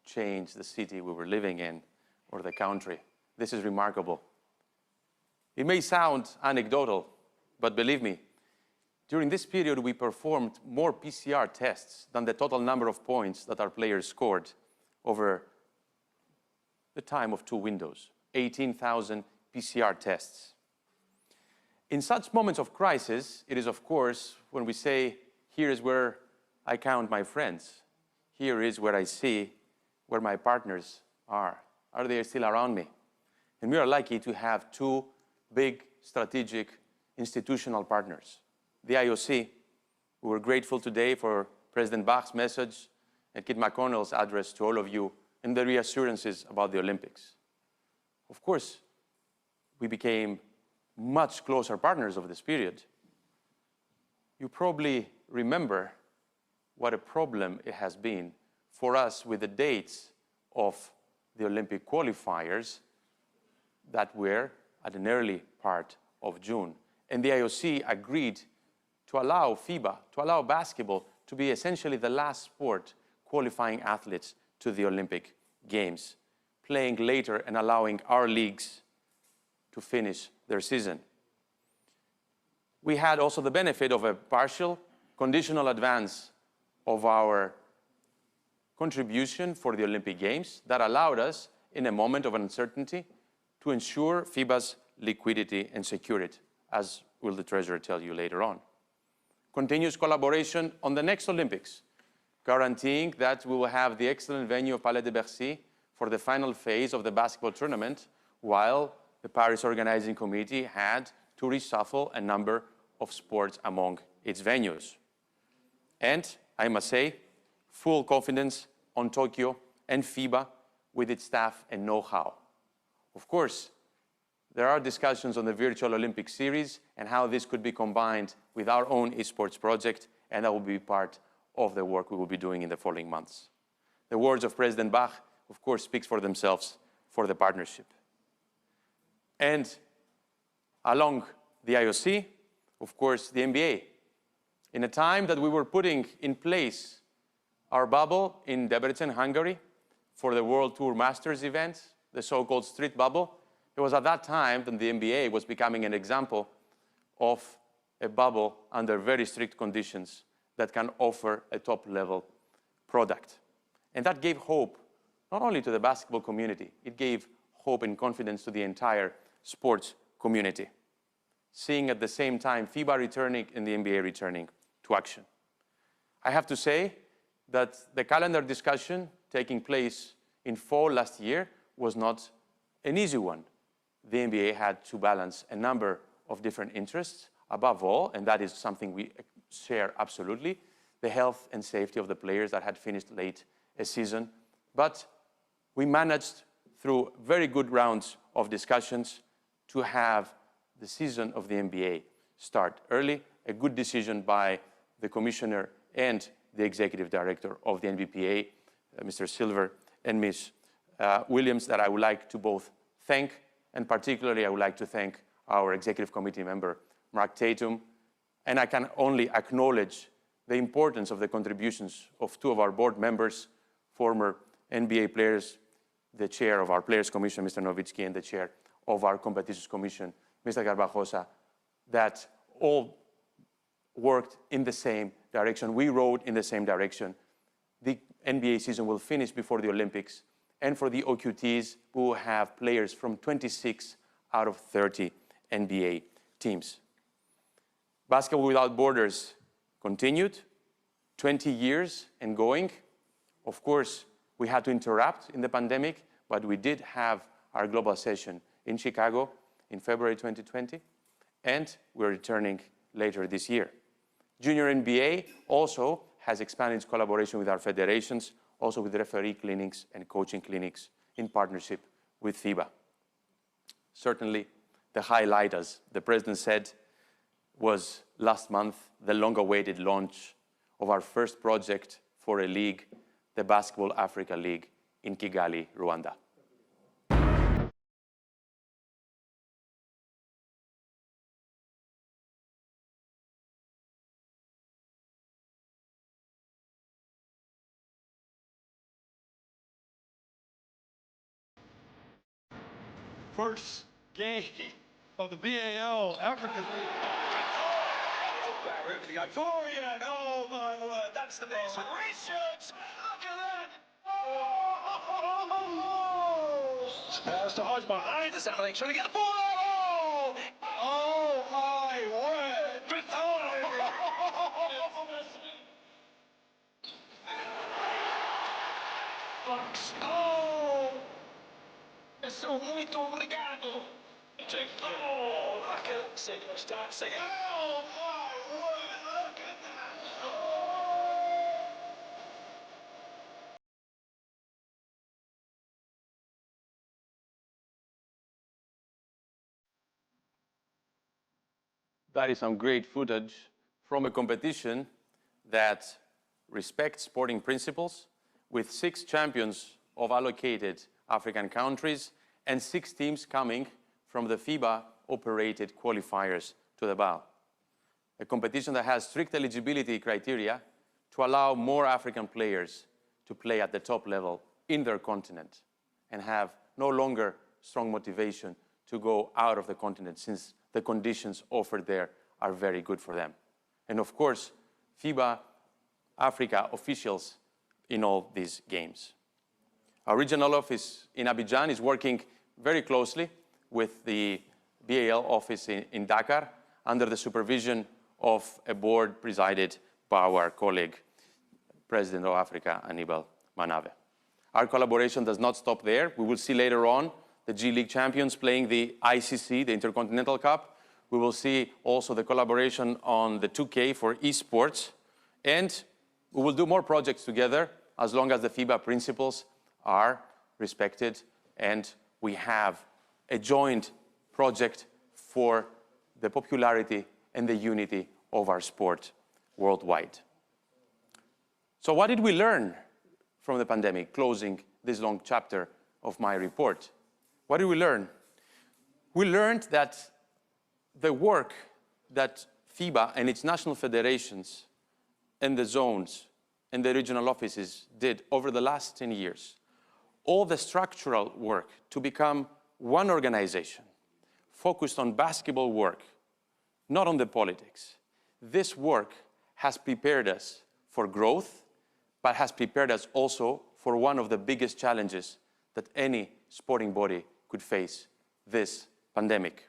change the city we were living in or the country. This is remarkable. It may sound anecdotal, but believe me, during this period we performed more PCR tests than the total number of points that our players scored over the time of 2 windows, 18,000 PCR tests. In such moments of crisis, it is, of course, when we say, here is where I count my friends. Here is where I see where my partners are. Are they still around me? And we are lucky to have 2 big strategic institutional partners. The IOC, we were grateful today for President Bach's message and Kit McConnell's address to all of you and the reassurances about the Olympics. Of course, we became much closer partners of this period. You probably remember what a problem it has been for us with the dates of the Olympic qualifiers that were at an early part of June. And the IOC agreed to allow FIBA, to allow basketball to be essentially the last sport qualifying athletes to the Olympic Games, playing later and allowing our leagues to finish their season. We had also the benefit of a partial conditional advance of our contribution for the Olympic Games that allowed us, in a moment of uncertainty, to ensure FIBA's liquidity and security, as will the Treasurer tell you later on. Continuous collaboration on the next Olympics, guaranteeing that we will have the excellent venue of Palais de Bercy for the final phase of the basketball tournament, while the Paris Organizing Committee had to reshuffle a number of sports among its venues. And I must say, full confidence on Tokyo and FIBA with its staff and know-how. Of course, there are discussions on the virtual Olympic series and how this could be combined with our own esports project, and that will be part of the work we will be doing in the following months. The words of President Bach, of course, speaks for themselves for the partnership. And along the IOC, of course, the NBA. In a time that we were putting in place our bubble in Debrecen, Hungary, for the World Tour Masters event, the so-called street bubble, it was at that time that the NBA was becoming an example of a bubble under very strict conditions that can offer a top-level product. And that gave hope not only to the basketball community, it gave hope and confidence to the entire sports community, seeing at the same time FIBA returning and the NBA returning to action. I have to say that the calendar discussion taking place in fall last year was not an easy one. The NBA had to balance a number of different interests, above all, and that is something we share absolutely, the health and safety of the players that had finished late a season. But we managed, through very good rounds of discussions, to have the season of the NBA start early, a good decision by the Commissioner and the Executive Director of the NBPA, Mr. Silver and Ms. Williams, that I would like to both thank, and particularly I would like to thank our Executive Committee member, Mark Tatum, and I can only acknowledge the importance of the contributions of two of our board members, former NBA players, the chair of our Players Commission, Mr. Nowitzki, and the chair of our Competitions Commission, Mr. Garbajosa, that all worked in the same direction. We rowed in the same direction. The NBA season will finish before the Olympics, and for the OQTs, we will have players from 26 out of 30 NBA teams. Basketball Without Borders continued, 20 years and going. Of course, we had to interrupt in the pandemic, but we did have our global session in Chicago in February 2020, and we're returning later this year. Junior NBA also has expanded its collaboration with our federations, also with referee clinics and coaching clinics in partnership with FIBA. Certainly, the highlight, as the President said, was last month, the long-awaited launch of our first project for a league, the Basketball Africa League in Kigali, Rwanda. First game of the BAL African League. Victoria, oh my word, that's the best. Research, look at that. Pass to Hodge behind the center lane, trying to get the ball out. Oh my word. Oh, sou muito obrigado. Oh, look at it. Start singing. Oh my word, look at that. Oh. That is some great footage from a competition that respects sporting principles, with 6 champions of allocated African countries and 6 teams coming from the FIBA-operated qualifiers to the BAL. A competition that has strict eligibility criteria to allow more African players to play at the top level in their continent and have no longer strong motivation to go out of the continent since the conditions offered there are very good for them. And of course, FIBA Africa officials in all these games. Our regional office in Abidjan is working very closely with the BAL office in Dakar under the supervision of a board presided by our colleague, President of Africa, Anibal Manave. Our collaboration does not stop there. We will see later on the G League champions playing the ICC, the Intercontinental Cup. We will see also the collaboration on the 2K for esports. And we will do more projects together as long as the FIBA principles are respected and we have a joint project for the popularity and the unity of our sport worldwide. So what did we learn from the pandemic, closing this long chapter of my report? What did we learn? We learned that the work that FIBA and its national federations and the zones and the regional offices did over the last 10 years, all the structural work to become one organization focused on basketball work, not on the politics. This work has prepared us for growth, but has prepared us also for one of the biggest challenges that any sporting body could face, this pandemic.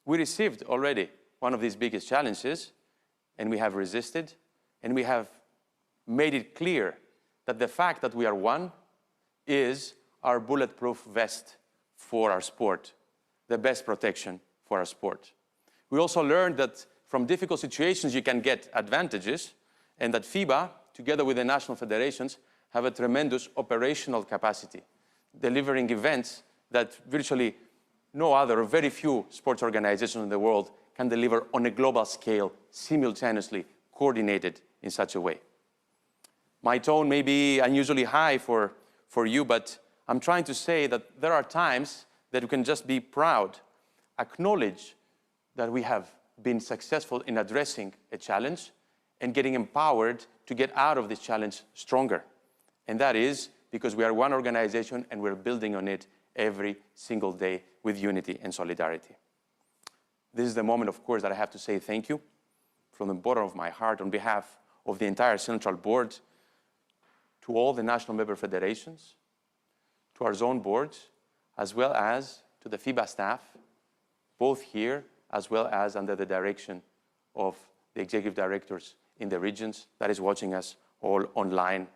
We received already one of these biggest challenges, and we have resisted, and we have made it clear that the fact that we are one is our bulletproof vest for our sport, the best protection for our sport. We also learned that from difficult situations you can get advantages, and that FIBA, together with the national federations, have a tremendous operational capacity, delivering events that virtually no other or very few sports organizations in the world can deliver on a global scale, simultaneously coordinated in such a way. My tone may be unusually high for you, but I'm trying to say that there are times that we can just be proud, acknowledge that we have been successful in addressing a challenge and getting empowered to get out of this challenge stronger. And that is because we are one organization and we're building on it every single day with unity and solidarity. This is the moment, of course, that I have to say thank you from the bottom of my heart on behalf of the entire Central Board, to all the national member federations, to our zone boards, as well as to the FIBA staff, both here as well as under the direction of the executive directors in the regions that is watching us all online,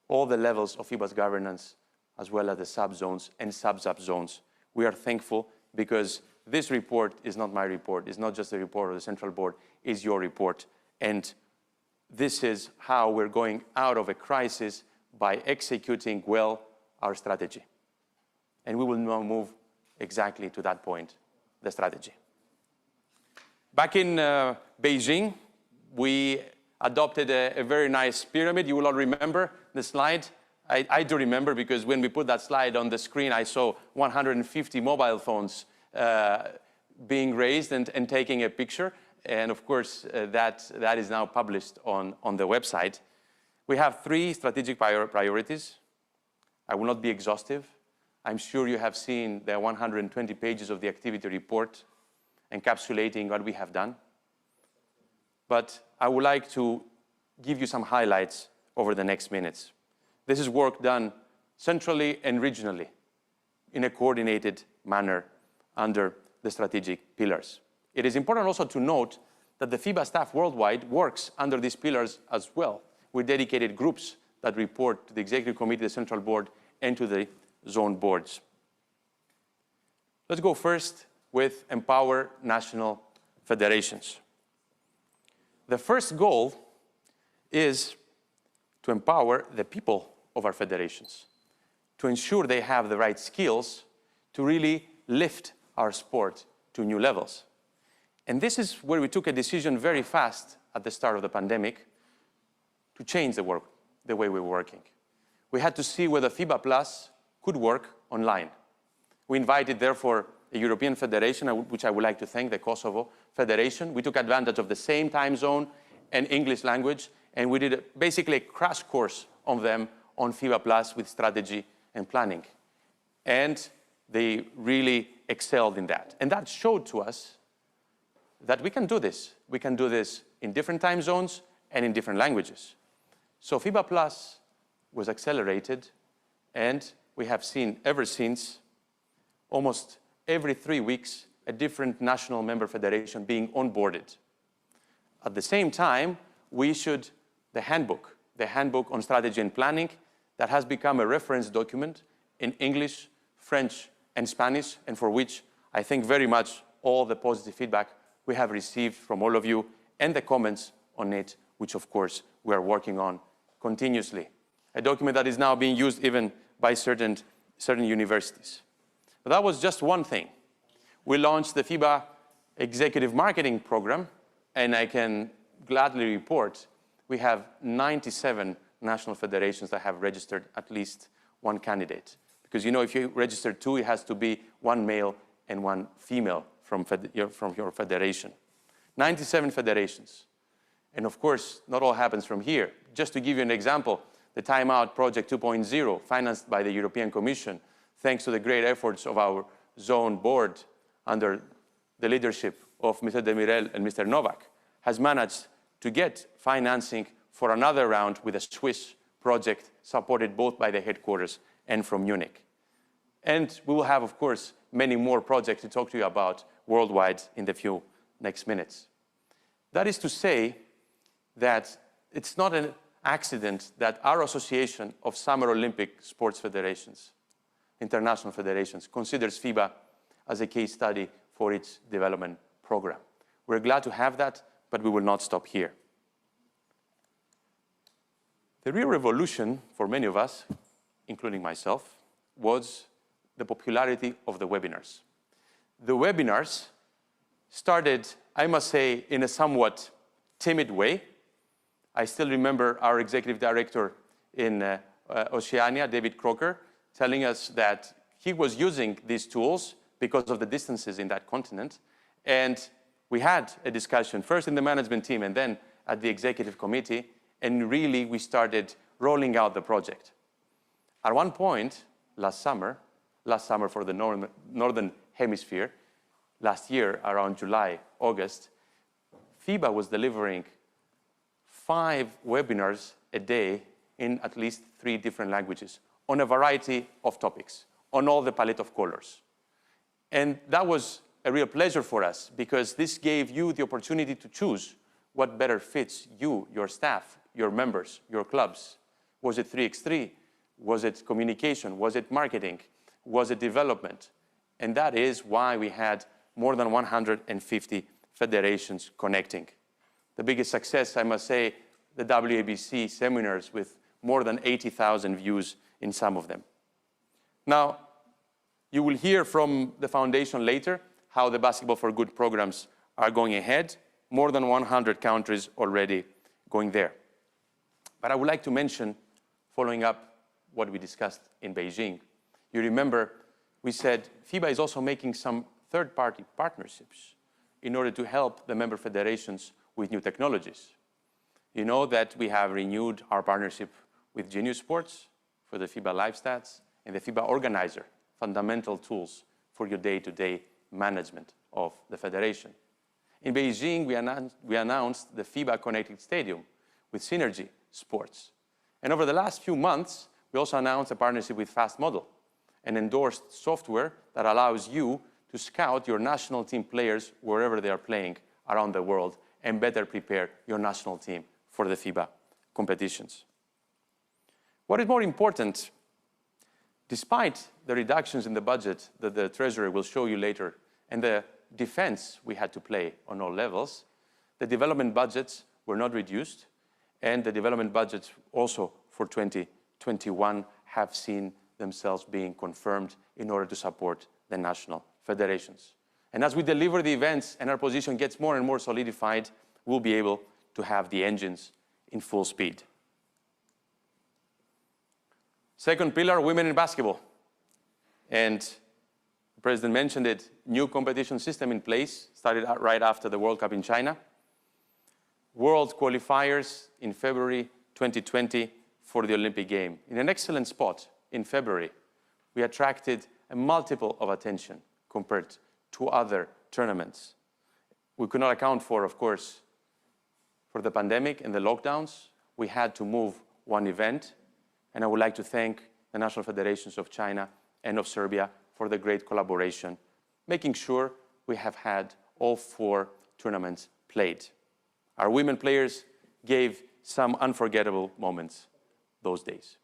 all the levels of FIBA's governance, as well as the sub-zones and sub-sub zones. We are thankful because this report is not my report. It's not just a report of the Central Board, it's your report. And this is how we're going out of a crisis, by executing well our strategy. And we will now move exactly to that point, the strategy. Back in Beijing, we adopted a very nice pyramid. You will all remember the slide. I do remember, because when we put that slide on the screen, I saw 150 mobile phones being raised and taking a picture. And of course, that is now published on the website. We have 3 strategic priorities. I will not be exhaustive. I'm sure you have seen the 120 pages of the activity report encapsulating what we have done. But I would like to give you some highlights over the next minutes. This is work done centrally and regionally in a coordinated manner under the strategic pillars. It is important also to note that the FIBA staff worldwide works under these pillars as well, with dedicated groups that report to the Executive Committee, the Central Board, and to the zone boards. Let's go first with empower national federations. The first goal is to empower the people of our federations, to ensure they have the right skills to really lift our sport to new levels. And this is where we took a decision very fast at the start of the pandemic to change the way we were working. We had to see whether FIBA Plus could work online. We invited, therefore, a European federation, which I would like to thank, the Kosovo Federation. We took advantage of the same time zone and English language, and we did basically a crash course of them on FIBA Plus with strategy and planning. And they really excelled in that. And that showed to us that we can do this. We can do this in different time zones and in different languages. So FIBA Plus was accelerated, and we have seen ever since almost every 3 weeks a different national member federation being onboarded. At the same time, we issued the handbook on strategy and planning that has become a reference document in English, French, and Spanish, and for which I thank very much all the positive feedback we have received from all of you and the comments on it, which of course we are working on continuously. A document that is now being used even by certain universities. But that was just one thing. We launched the FIBA Executive Marketing Program, and I can gladly report we have 97 national federations that have registered at least one candidate. Because you know, if you register 2, it has to be 1 male and 1 female from your federation. 97 federations. And of course, not all happens from here. Just to give you an example, the Time Out Project 2.0, financed by the European Commission, thanks to the great efforts of our zone board under the leadership of Mr. Demirel and Mr. Novak, has managed to get financing for another round with a Swiss project supported both by the headquarters and from Munich. And we will have, of course, many more projects to talk to you about worldwide in the few next minutes. That is to say that it's not an accident that our Association of Summer Olympic Sports Federations, international federations, considers FIBA as a case study for its development program. We're glad to have that, but we will not stop here. The real revolution for many of us, including myself, was the popularity of the webinars. The webinars started, I must say, in a somewhat timid way. I still remember our executive director in Oceania, David Crocker, telling us that he was using these tools because of the distances in that continent. And we had a discussion, first in the management team and then at the executive committee, and really we started rolling out the project. At one point, last summer for the Northern Hemisphere, last year around July, August, FIBA was delivering 5 webinars a day in at least 3 different languages on a variety of topics, on all the palette of colors. And that was a real pleasure for us because this gave you the opportunity to choose what better fits you, your staff, your members, your clubs. Was it 3x3? Was it communication? Was it marketing? Was it development? And that is why we had more than 150 federations connecting. The biggest success, I must say, the WABC seminars with more than 80,000 views in some of them. Now, you will hear from the foundation later how the Basketball for Good programs are going ahead. More than 100 countries already going there. But I would like to mention, following up what we discussed in Beijing, you remember we said FIBA is also making some third-party partnerships in order to help the member federations with new technologies. You know that we have renewed our partnership with Genius Sports for the FIBA Live Stats and the FIBA Organizer, fundamental tools for your day-to-day management of the federation. In Beijing, we announced the FIBA Connected Stadium with Synergy Sports. And over the last few months, we also announced a partnership with Fast Model, an endorsed software that allows you to scout your national team players wherever they are playing around the world and better prepare your national team for the FIBA competitions. What is more important, despite the reductions in the budget that the Treasury will show you later and the defense we had to play on all levels, the development budgets were not reduced, and the development budgets also for 2021 have seen themselves being confirmed in order to support the national federations. And as we deliver the events and our position gets more and more solidified, we'll be able to have the engines in full speed. Second pillar, women in basketball. And the President mentioned it, new competition system in place, started right after the World Cup in China. World qualifiers in February 2020 for the Olympic game. In an excellent spot in February, we attracted a multiple of attention compared to other tournaments. We could not account for, of course, for the pandemic and the lockdowns. We had to move one event, and I would like to thank the national federations of China and of Serbia for the great collaboration, making sure we have had all 4 tournaments played. Our women players gave some unforgettable moments those days.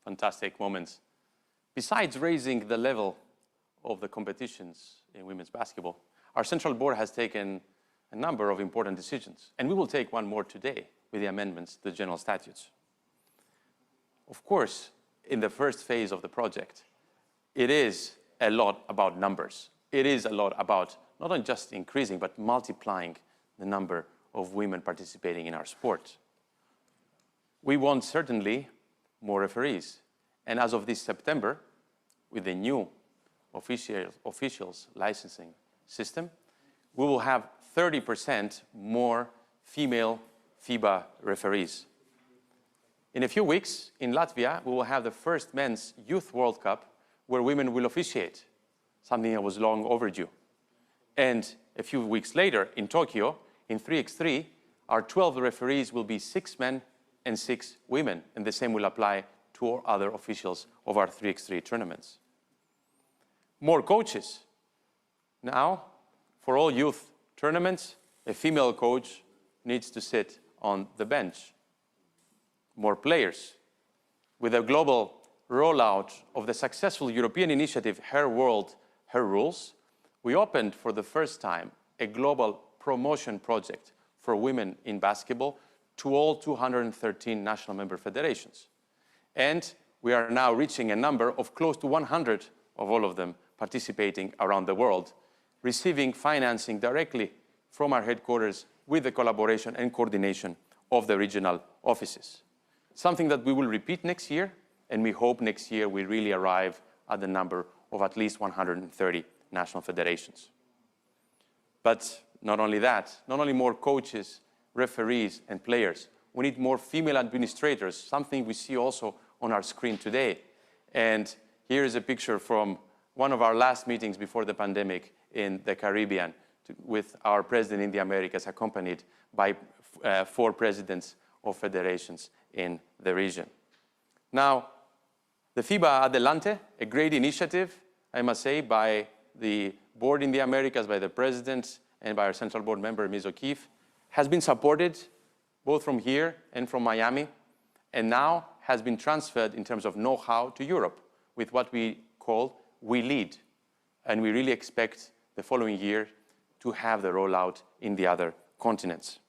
Fantastic moments. Besides raising the level of the competitions in women's basketball, our central board has taken a number of important decisions, and we will take one more today with the amendments to the general statutes. Of course, in the first phase of the project, it is a lot about numbers. It is a lot about not only just increasing, but multiplying the number of women participating in our sport. We want certainly more referees. And as of this September, with the new officials licensing system, we will have 30% more female FIBA referees. In a few weeks, in Latvia, we will have the first Men's Youth World Cup where women will officiate, something that was long overdue. And a few weeks later, in Tokyo, in 3x3, our 12 referees will be 6 men and 6 women, and the same will apply to all other officials of our 3x3 tournaments. More coaches. Now, for all youth tournaments, a female coach needs to sit on the bench. More players. With a global rollout of the successful European initiative, Her World, Her Rules, we opened for the first time a global promotion project for women in basketball to all 213 national member federations. And we are now reaching a number of close to 100 of all of them participating around the world, receiving financing directly from our headquarters with the collaboration and coordination of the regional offices. Something that we will repeat next year, and we hope next year we really arrive at the number of at least 130 national federations. But not only that, not only more coaches, referees, and players, we need more female administrators, something we see also on our screen today. And here is a picture from one of our last meetings before the pandemic in the Caribbean, with our president in the Americas, accompanied by 4 presidents of federations in the region. Now, the FIBA Adelante, a great initiative, I must say, by the board in the Americas, by the president, and by our central board member, Ms. O'Keefe, has been supported both from here and from Miami, and now has been transferred in terms of know-how to Europe with what we call We Lead. And we really expect the following year to have the rollout in the other continents.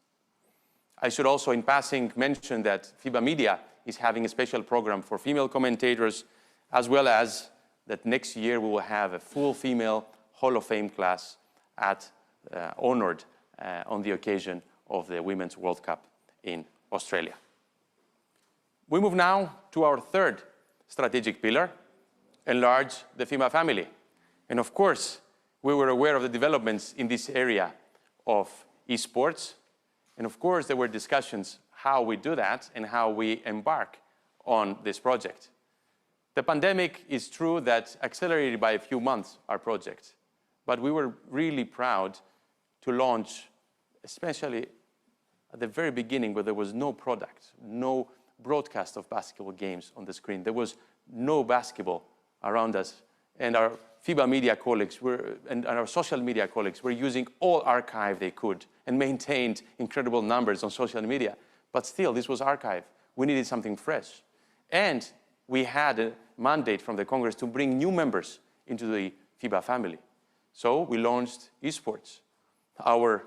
I should also, in passing, mention that FIBA Media is having a special program for female commentators, as well as that next year we will have a full female Hall of Fame class honored on the occasion of the Women's World Cup in Australia. We move now to our third strategic pillar, enlarge the FIBA family. And of course, we were aware of the developments in this area of esports. And of course, there were discussions how we do that and how we embark on this project. The pandemic is true that accelerated by a few months our project, but we were really proud to launch, especially at the very beginning where there was no product, no broadcast of basketball games on the screen. There was no basketball around us. And our FIBA media colleagues and our social media colleagues were using all archive they could and maintained incredible numbers on social media. But still, this was archive. We needed something fresh. And we had a mandate from the Congress to bring new members into the FIBA family. So we launched esports. Our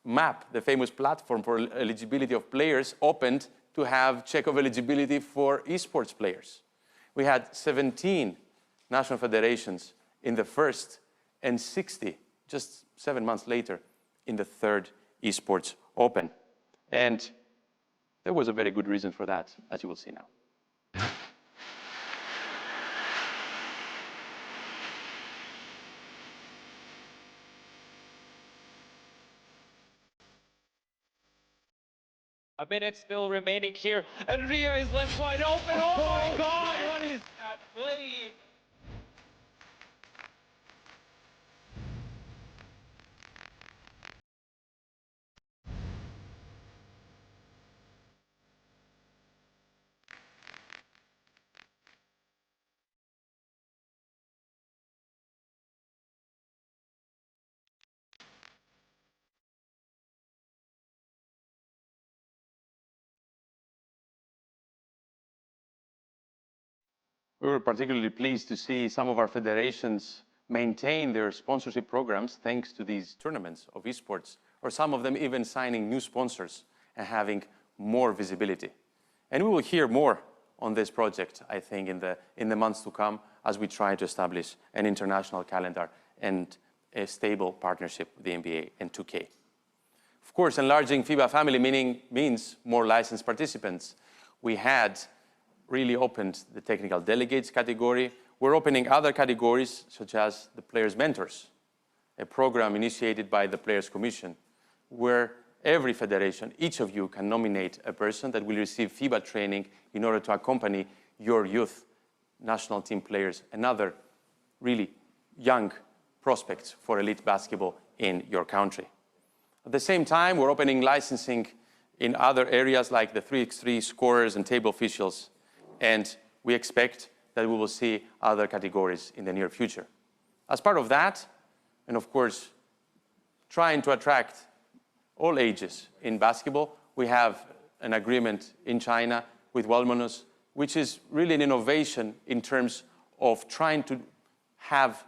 MAP, the famous platform for eligibility of players, opened to have check of eligibility for esports players. We had 17 national federations in the first and 60, just 7 months later, in the third esports open. And there was a very good reason for that, as you will see now. A minute still remaining here, and Ria is left wide open. Oh my God, what is that play? We were particularly pleased to see some of our federations maintain their sponsorship programs thanks to these tournaments of esports, or some of them even signing new sponsors and having more visibility. And we will hear more on this project, I think, in the months to come as we try to establish an international calendar and a stable partnership with the NBA and 2K. Of course, enlarging FIBA family means more licensed participants. We had really opened the technical delegates category. We're opening other categories, such as the Players' Mentors, a program initiated by the Players' Commission, where every federation, each of you can nominate a person that will receive FIBA training in order to accompany your youth national team players and other really young prospects for elite basketball in your country. At the same time, we're opening licensing in other areas like the 3x3 scorers and table officials, and we expect that we will see other categories in the near future. As part of that, and of course, trying to attract all ages in basketball, we have an agreement in China with Baumann, which is really an innovation in terms of trying to have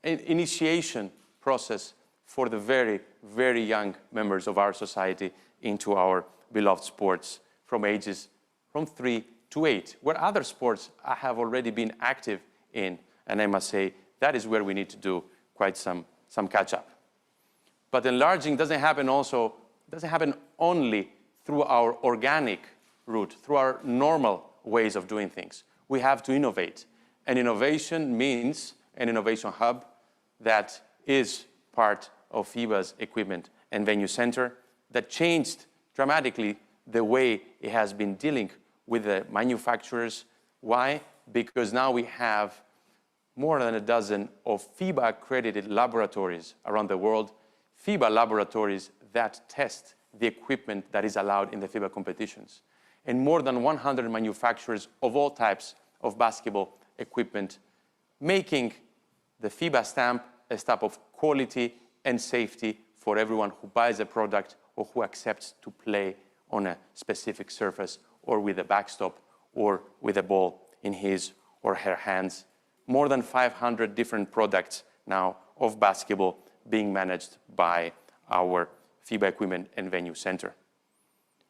an initiation process for the very, very young members of our society into our beloved sports from ages from 3 to 8, where other sports have already been active in. And I must say, that is where we need to do quite some catch-up. But enlarging doesn't happen only through our organic route, through our normal ways of doing things. We have to innovate. And innovation means an innovation hub that is part of FIBA's equipment and venue center that changed dramatically the way it has been dealing with the manufacturers. Why? Because now we have more than a dozen of FIBA-accredited laboratories around the world, FIBA laboratories that test the equipment that is allowed in the FIBA competitions, and more than 100 manufacturers of all types of basketball equipment, making the FIBA stamp a stamp of quality and safety for everyone who buys a product or who accepts to play on a specific surface or with a backstop or with a ball in his or her hands. More than 500 different products now of basketball being managed by our FIBA Equipment and Venue Center.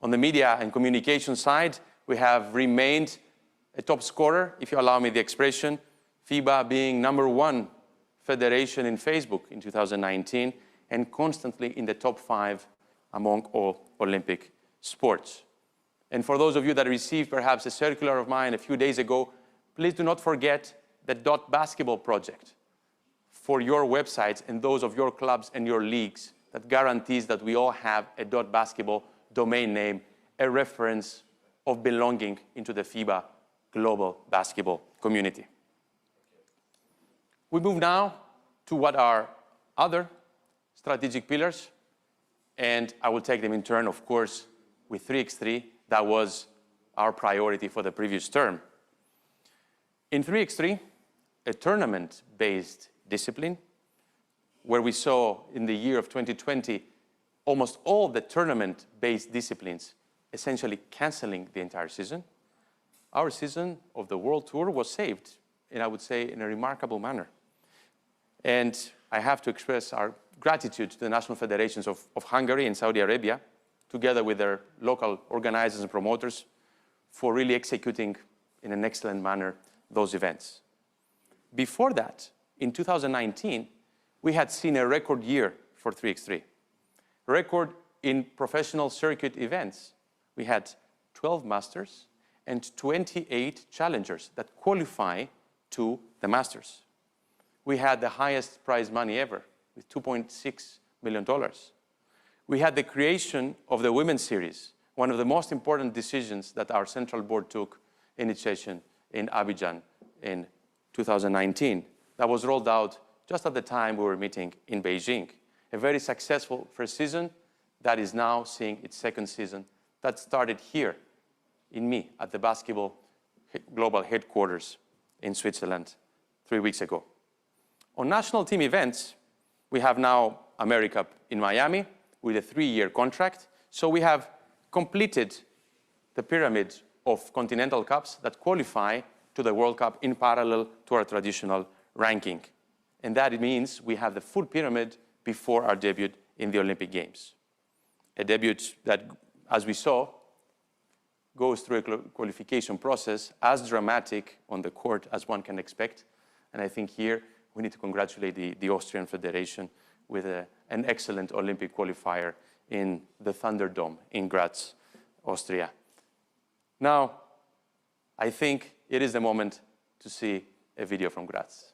On the media and communication side, we have remained a top scorer, if you allow me the expression, FIBA being #1 federation in Facebook in 2019 and constantly in the top 5 among all Olympic sports. And for those of you that received perhaps a circular of mine a few days ago, please do not forget the .basketball project for your websites and those of your clubs and your leagues that guarantees that we all have a .basketball domain name, a reference of belonging into the FIBA global basketball community. We move now to what are other strategic pillars, and I will take them in turn, of course, with 3x3. That was our priority for the previous term. In 3x3, a tournament-based discipline, where we saw in the year of 2020 almost all the tournament-based disciplines essentially canceling the entire season, our season of the World Tour was saved, and I would say in a remarkable manner. And I have to express our gratitude to the national federations of Hungary and Saudi Arabia, together with their local organizers and promoters, for really executing in an excellent manner those events. Before that, in 2019, we had seen a record year for 3x3. Record in professional circuit events. We had 12 Masters and 28 Challengers that qualify to the Masters. We had the highest prize money ever, with $2.6 million. We had the creation of the Women's Series, one of the most important decisions that our central board took in its session in Abidjan in 2019. That was rolled out just at the time we were meeting in Beijing. A very successful first season that is now seeing its second season that started here in me at the basketball global headquarters in Switzerland 3 weeks ago. On national team events, we have now AmeriCup in Miami with a 3-year contract. So we have completed the pyramid of continental cups that qualify to the World Cup in parallel to our traditional ranking. And that means we have the full pyramid before our debut in the Olympic Games. A debut that, as we saw, goes through a qualification process as dramatic on the court as one can expect. And I think here we need to congratulate the Austrian Federation with an excellent Olympic qualifier in the Thunderdome in Graz, Austria. Now, I think it is the moment to see a video from Graz.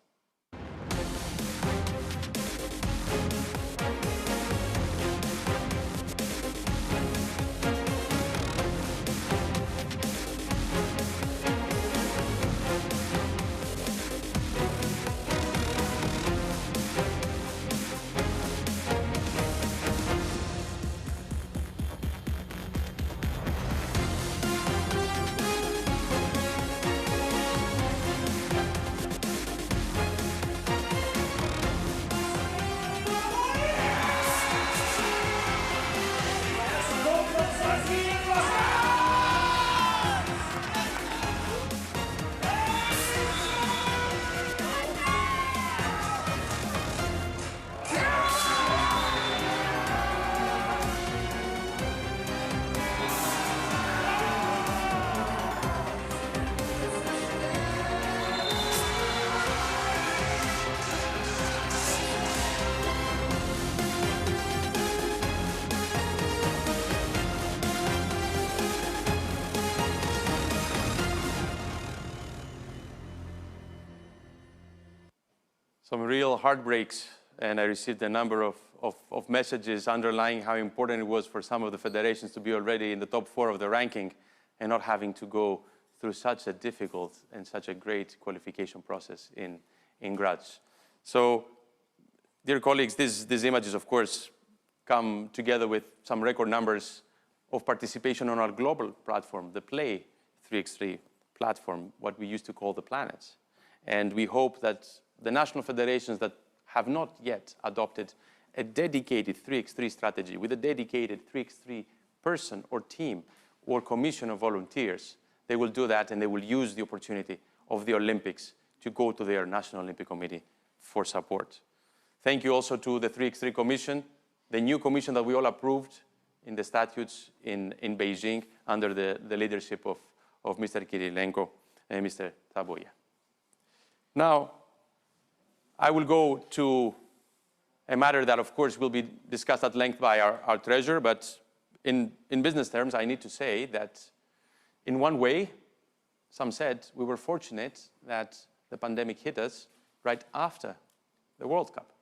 Some real heartbreaks, and I received a number of messages underlying how important it was for some of the federations to be already in the top 4 of the ranking and not having to go through such a difficult and such a great qualification process in Graz. So, dear colleagues, these images, of course, come together with some record numbers of participation on our global platform, the Play 3x3 platform, what we used to call the Planets. And we hope that the national federations that have not yet adopted a dedicated 3x3 strategy with a dedicated 3x3 person or team or commission of volunteers, they will do that and they will use the opportunity of the Olympics to go to their National Olympic Committee for support. Thank you also to the 3x3 Commission, the new commission that we all approved in the statutes in Beijing under the leadership of Mr. Kirilenko and Mr. Taboya. Now, I will go to a matter that, of course, will be discussed at length by our treasurer, but in business terms, I need to say that in one way, some said we were fortunate that the pandemic hit us right after the World Cup.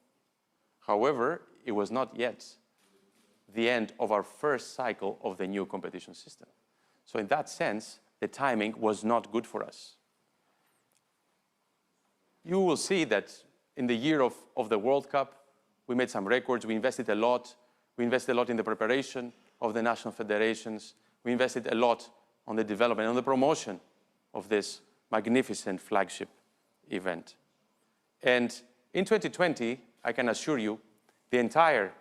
However, it was not yet the end of our first cycle of the new competition system. So in that sense, the timing was not good for us. You will see that in the year of the World Cup, we made some records, we invested a lot. We invested a lot in the preparation of the national federations. We invested a lot on the development, on the promotion of this magnificent flagship event. And in 2020, I can assure you, the entire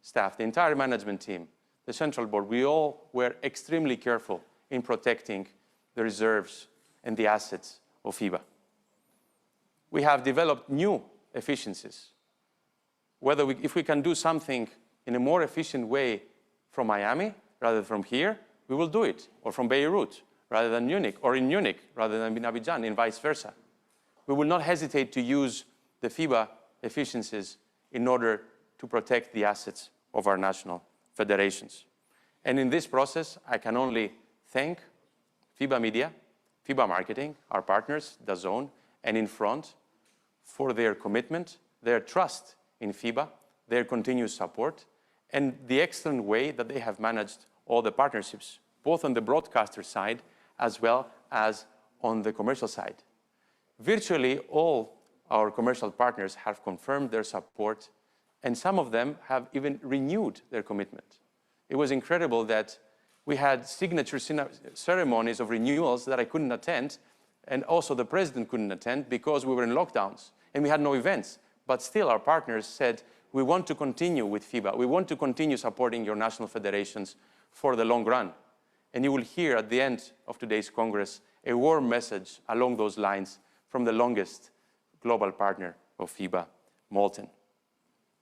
staff, the entire management team, the central board, we all were extremely careful in protecting the reserves and the assets of FIBA. We have developed new efficiencies. If we can do something in a more efficient way from Miami rather than from here, we will do it, or from Beirut rather than Munich, or in Munich rather than in Abidjan, and vice versa. We will not hesitate to use the FIBA efficiencies in order to protect the assets of our national federations. And in this process, I can only thank FIBA Media, FIBA Marketing, our partners, DAZN, and InFront, for their commitment, their trust in FIBA, their continuous support, and the excellent way that they have managed all the partnerships, both on the broadcaster side as well as on the commercial side. Virtually all our commercial partners have confirmed their support, and some of them have even renewed their commitment. It was incredible that we had signature ceremonies of renewals that I couldn't attend, and also the president couldn't attend because we were in lockdowns and we had no events. But still, our partners said, we want to continue with FIBA. We want to continue supporting your national federations for the long run. And you will hear at the end of today's Congress a warm message along those lines from the longest global partner of FIBA, Molten.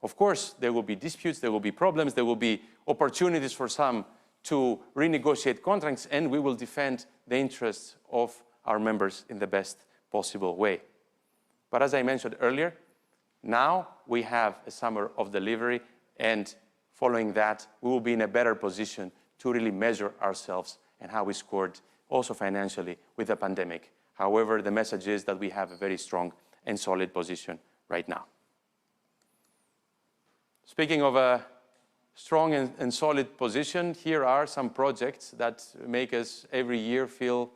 Of course, there will be disputes, there will be problems, there will be opportunities for some to renegotiate contracts, and we will defend the interests of our members in the best possible way. But as I mentioned earlier, now we have a summer of delivery, and following that, we will be in a better position to really measure ourselves and how we scored also financially with the pandemic. However, the message is that we have a very strong and solid position right now. Speaking of a strong and solid position, here are some projects that make us every year feel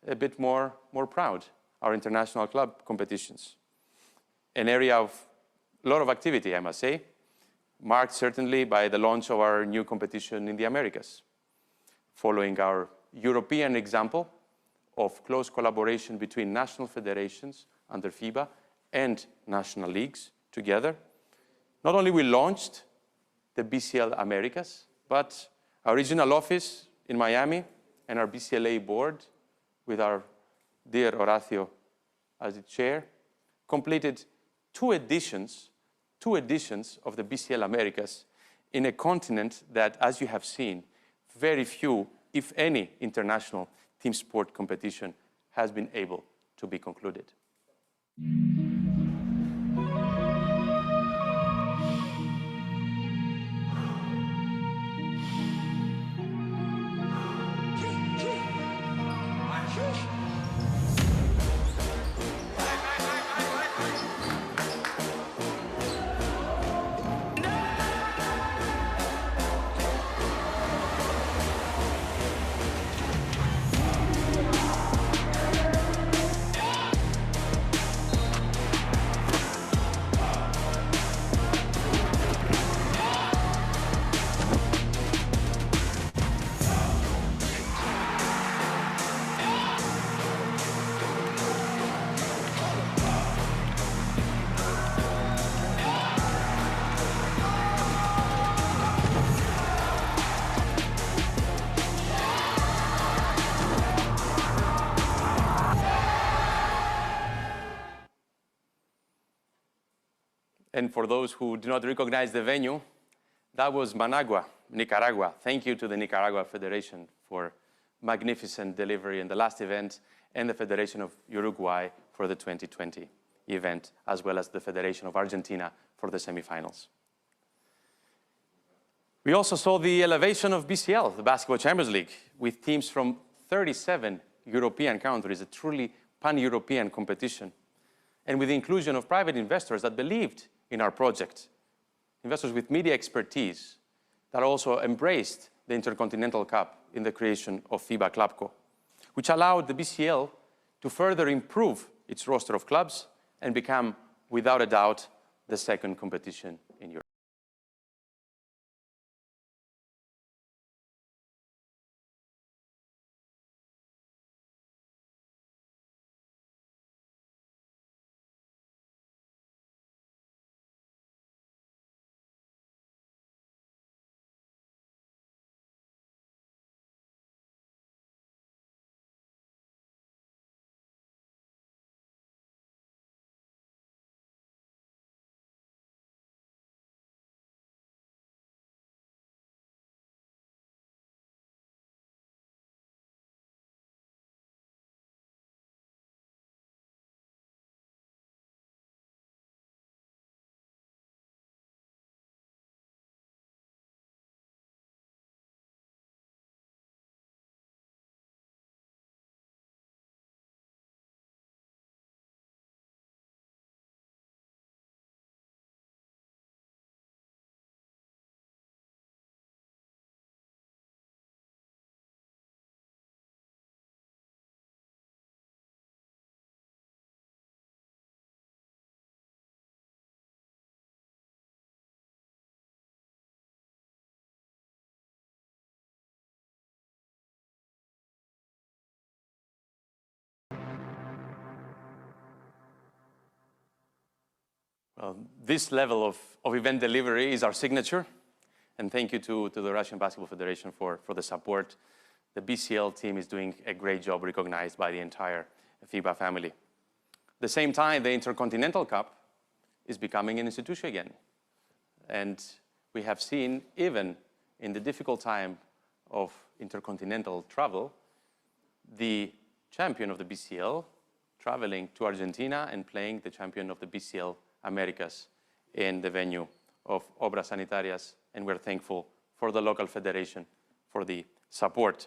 a bit more proud. Our international club competitions. An area of a lot of activity, I must say, marked certainly by the launch of our new competition in the Americas. Following our European example of close collaboration between national federations under FIBA and national leagues together, not only we launched the BCL Americas, but our regional office in Miami and our BCLA board, with our dear Horacio as the chair, completed two editions of the BCL Americas in a continent that, as you have seen, very few, if any, international team sport competition has been able to be concluded. And for those who do not recognize the venue, that was Managua, Nicaragua. Thank you to the Nicaragua Federation for magnificent delivery in the last event, and the Federation of Uruguay for the 2020 event, as well as the Federation of Argentina for the semifinals. We also saw the elevation of BCL, the Basketball Champions League, with teams from 37 European countries, a truly pan-European competition. And with the inclusion of private investors that believed in our project, investors with media expertise that also embraced the Intercontinental Cup in the creation of FIBA Clubco, which allowed the BCL to further improve its roster of clubs and become, without a doubt, the second competition in Europe. Well, this level of event delivery is our signature. And thank you to the Russian Basketball Federation for the support. The BCL team is doing a great job, recognized by the entire FIBA family. At the same time, the Intercontinental Cup is becoming an institution again. And we have seen, even in the difficult time of intercontinental travel, the champion of the BCL traveling to Argentina and playing the champion of the BCL Americas in the venue of Obras Sanitarias, and we're thankful for the local federation for the support.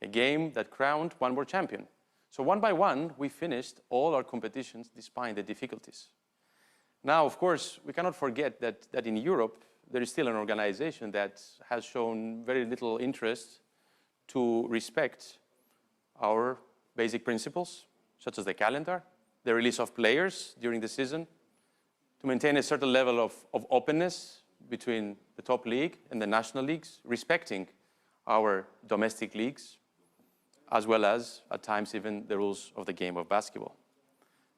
A game that crowned one more champion. So one by one, we finished all our competitions despite the difficulties. Now, of course, we cannot forget that in Europe, there is still an organization that has shown very little interest to respect our basic principles, such as the calendar, the release of players during the season, to maintain a certain level of openness between the top league and the national leagues, respecting our domestic leagues, as well as, at times, even the rules of the game of basketball.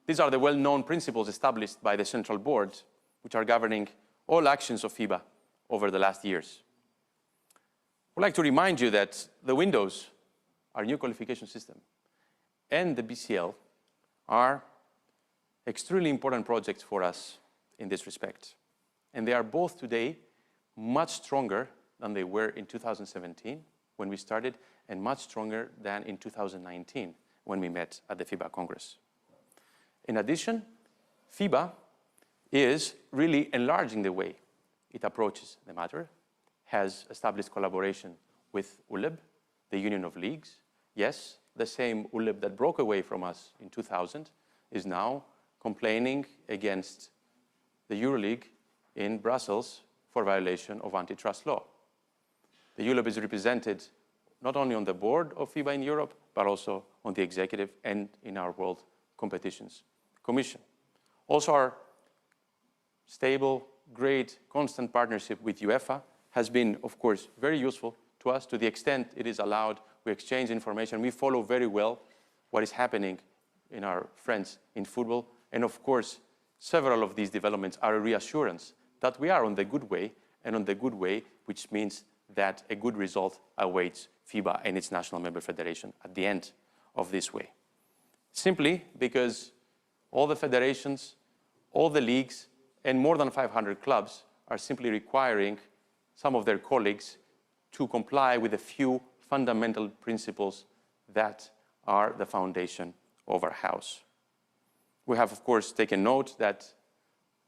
These are the well-known principles established by the Central Board, which are governing all actions of FIBA over the last years. I'd like to remind you that the windows, our new qualification system, and the BCL are extremely important projects for us in this respect. And they are both today much stronger than they were in 2017 when we started, and much stronger than in 2019 when we met at the FIBA Congress. In addition, FIBA is really enlarging the way it approaches the matter, has established collaboration with ULEB, the Union of Leagues. Yes, the same ULEB that broke away from us in 2000 is now complaining against the EuroLeague in Brussels for violation of antitrust law. The ULEB is represented not only on the board of FIBA in Europe, but also on the executive and in our World Competitions Commission. Also, our stable, great, constant partnership with UEFA has been, of course, very useful to us. To the extent it is allowed, we exchange information. We follow very well what is happening in our friends in football. And of course, several of these developments are a reassurance that we are on the good way, and on the good way, which means that a good result awaits FIBA and its national member federation at the end of this way. Simply because all the federations, all the leagues, and more than 500 clubs are simply requiring some of their colleagues to comply with a few fundamental principles that are the foundation of our house. We have, of course, taken note that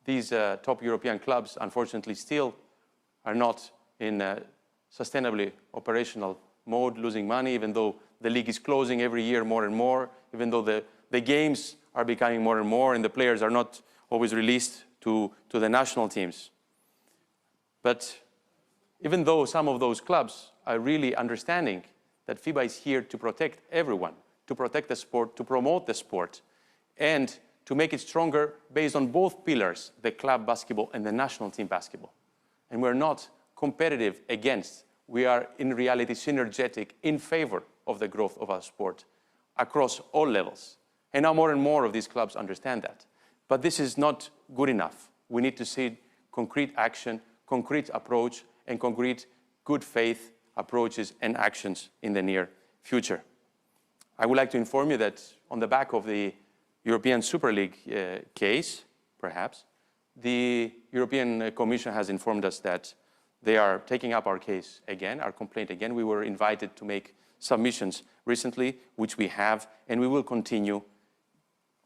these top European clubs, unfortunately, still are not in a sustainably operational mode, losing money, even though the league is closing every year more and more, even though the games are becoming more and more and the players are not always released to the national teams. But even though some of those clubs are really understanding that FIBA is here to protect everyone, to protect the sport, to promote the sport, and to make it stronger based on both pillars, the club basketball and the national team basketball. And we're not competitive against, we are in reality synergetic in favor of the growth of our sport across all levels. And now more and more of these clubs understand that. But this is not good enough. We need to see concrete action, concrete approach, and concrete good faith approaches and actions in the near future. I would like to inform you that on the back of the European Super League case, perhaps, the European Commission has informed us that they are taking up our case again, our complaint again. We were invited to make submissions recently, which we have, and we will continue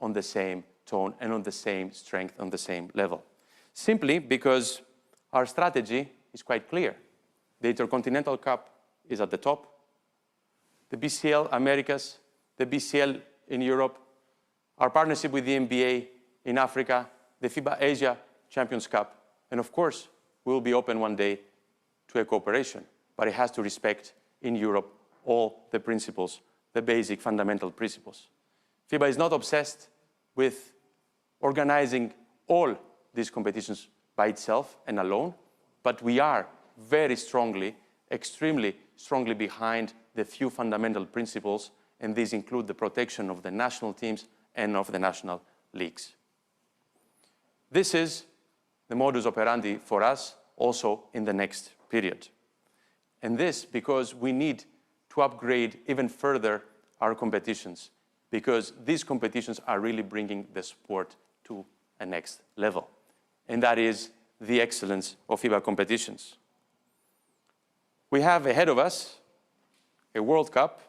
on the same tone and on the same strength, on the same level. Simply because our strategy is quite clear. The Intercontinental Cup is at the top. The BCL Americas, the BCL in Europe, our partnership with the NBA in Africa, the FIBA Asia Champions Cup, and of course, we'll be open one day to a cooperation, but it has to respect in Europe all the principles, the basic fundamental principles. FIBA is not obsessed with organizing all these competitions by itself and alone, but we are very strongly, extremely strongly behind the few fundamental principles, and these include the protection of the national teams and of the national leagues. This is the modus operandi for us also in the next period. And this because we need to upgrade even further our competitions, because these competitions are really bringing the sport to a next level. And that is the excellence of FIBA competitions. We have ahead of us a World Cup,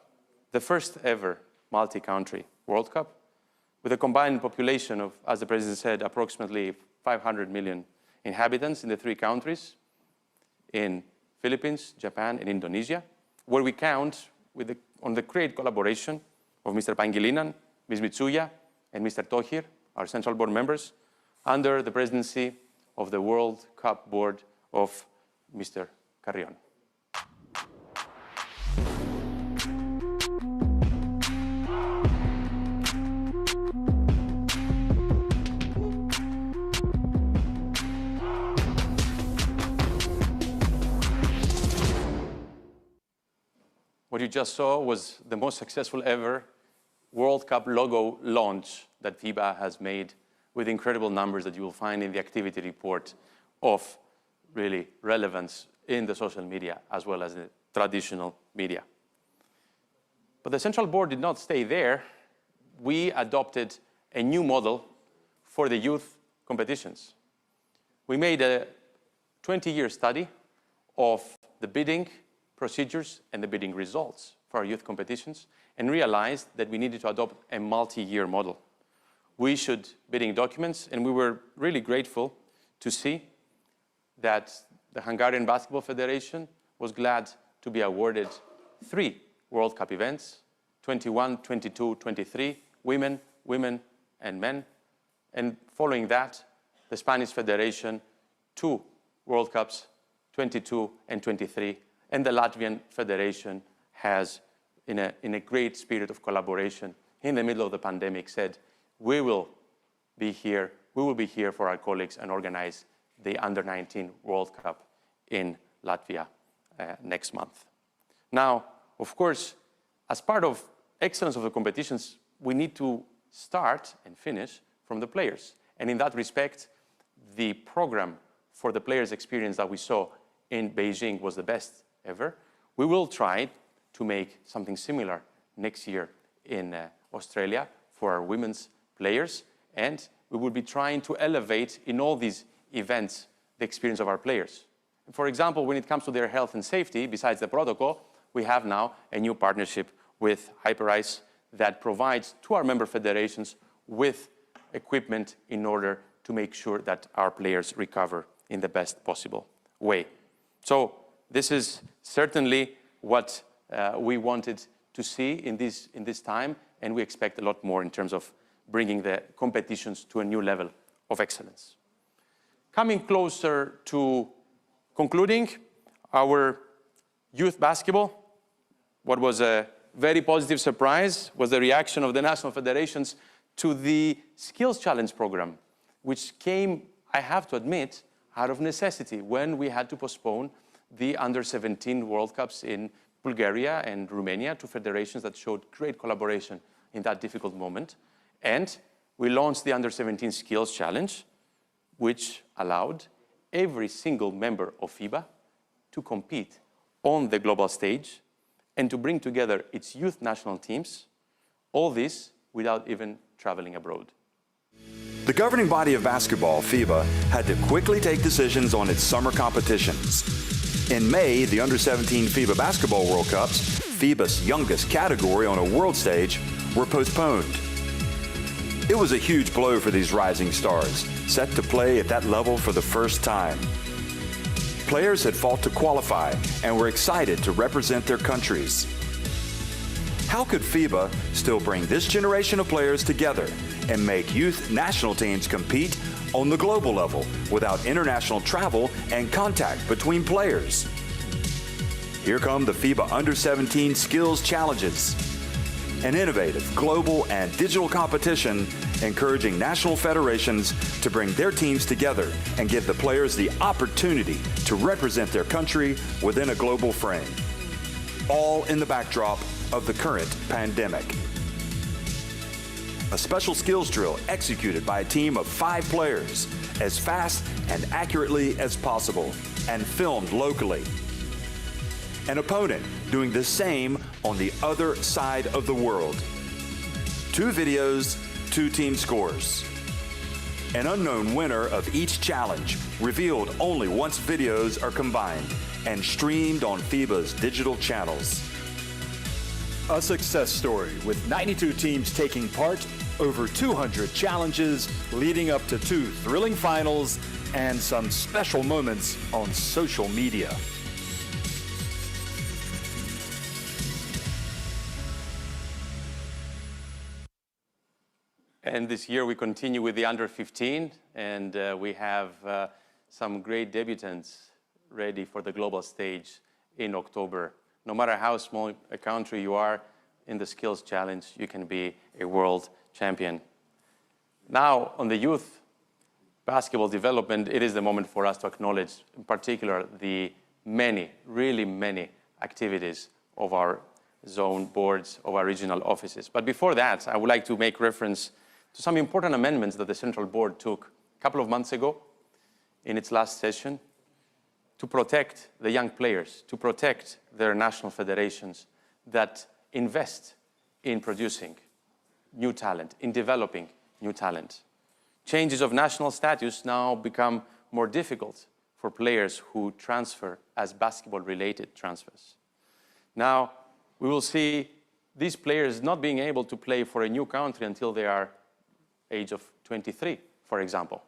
the first ever multi-country World Cup, with a combined population of, as the President said, approximately 500 million inhabitants in the three countries, in Philippines, Japan, and Indonesia, where we count on the great collaboration of Mr. Pangilinan, Ms. Mitsuya, and Mr. Tohir, our Central Board members, under the presidency of the World Cup Board of Mr. Carrion. What you just saw was the most successful ever World Cup logo launch that FIBA has made, with incredible numbers that you will find in the activity report of really relevance in the social media as well as the traditional media. But the Central Board did not stay there. We adopted a new model for the youth competitions. We made a 20-year study of the bidding procedures and the bidding results for our youth competitions and realized that we needed to adopt a multi-year model. We issued bidding documents, and we were really grateful to see that the Hungarian Basketball Federation was glad to be awarded 3 World Cup events, 21, 22, 23, women, and men. And following that, the Spanish Federation, 2 World Cups, 22 and 23, and the Latvian Federation has, in a great spirit of collaboration, in the middle of the pandemic, said, we will be here for our colleagues and organize the Under-19 World Cup in Latvia next month. Now, of course, as part of excellence of the competitions, we need to start and finish from the players. And in that respect, the program for the players' experience that we saw in Beijing was the best ever. We will try to make something similar next year in Australia for our women's players, and we will be trying to elevate in all these events the experience of our players. For example, when it comes to their health and safety, besides the protocol, we have now a new partnership with Hyperice that provides to our member federations with equipment in order to make sure that our players recover in the best possible way. So this is certainly what we wanted to see in this time, and we expect a lot more in terms of bringing the competitions to a new level of excellence. Coming closer to concluding our youth basketball, what was a very positive surprise was the reaction of the national federations to the Skills Challenge program, which came, I have to admit, out of necessity when we had to postpone the Under-17 World Cups in Bulgaria and Romania, two federations that showed great collaboration in that difficult moment. And we launched the Under-17 Skills Challenge, which allowed every single member of FIBA to compete on the global stage and to bring together its youth national teams, all this without even traveling abroad. The governing body of basketball, FIBA, had to quickly take decisions on its summer competitions. In May, the Under-17 FIBA Basketball World Cups, FIBA's youngest category on a world stage, were postponed. It was a huge blow for these rising stars, set to play at that level for the first time. Players had fought to qualify and were excited to represent their countries. How could FIBA still bring this generation of players together and make youth national teams compete on the global level without international travel and contact between players? Here come the FIBA Under-17 Skills Challenges, an innovative global and digital competition encouraging national federations to bring their teams together and give the players the opportunity to represent their country within a global frame, all in the backdrop of the current pandemic. A special skills drill executed by a team of 5 players as fast and accurately as possible and filmed locally. An opponent doing the same on the other side of the world. 2 videos, 2 team scores. An unknown winner of each challenge revealed only once videos are combined and streamed on FIBA's digital channels. A success story with 92 teams taking part, over 200 challenges leading up to 2 thrilling finals and some special moments on social media. And this year we continue with the Under-15, and we have some great debutants ready for the global stage in October. No matter how small a country you are in the Skills Challenge, you can be a world champion. Now, on the youth basketball development, it is the moment for us to acknowledge, in particular, the many, really many activities of our zone boards, of our regional offices. But before that, I would like to make reference to some important amendments that the Central Board took a couple of months ago in its last session to protect the young players, to protect their national federations that invest in producing new talent, in developing new talent. Changes of national status now become more difficult for players who transfer as basketball-related transfers. Now, we will see these players not being able to play for a new country until they are age of 23, for example.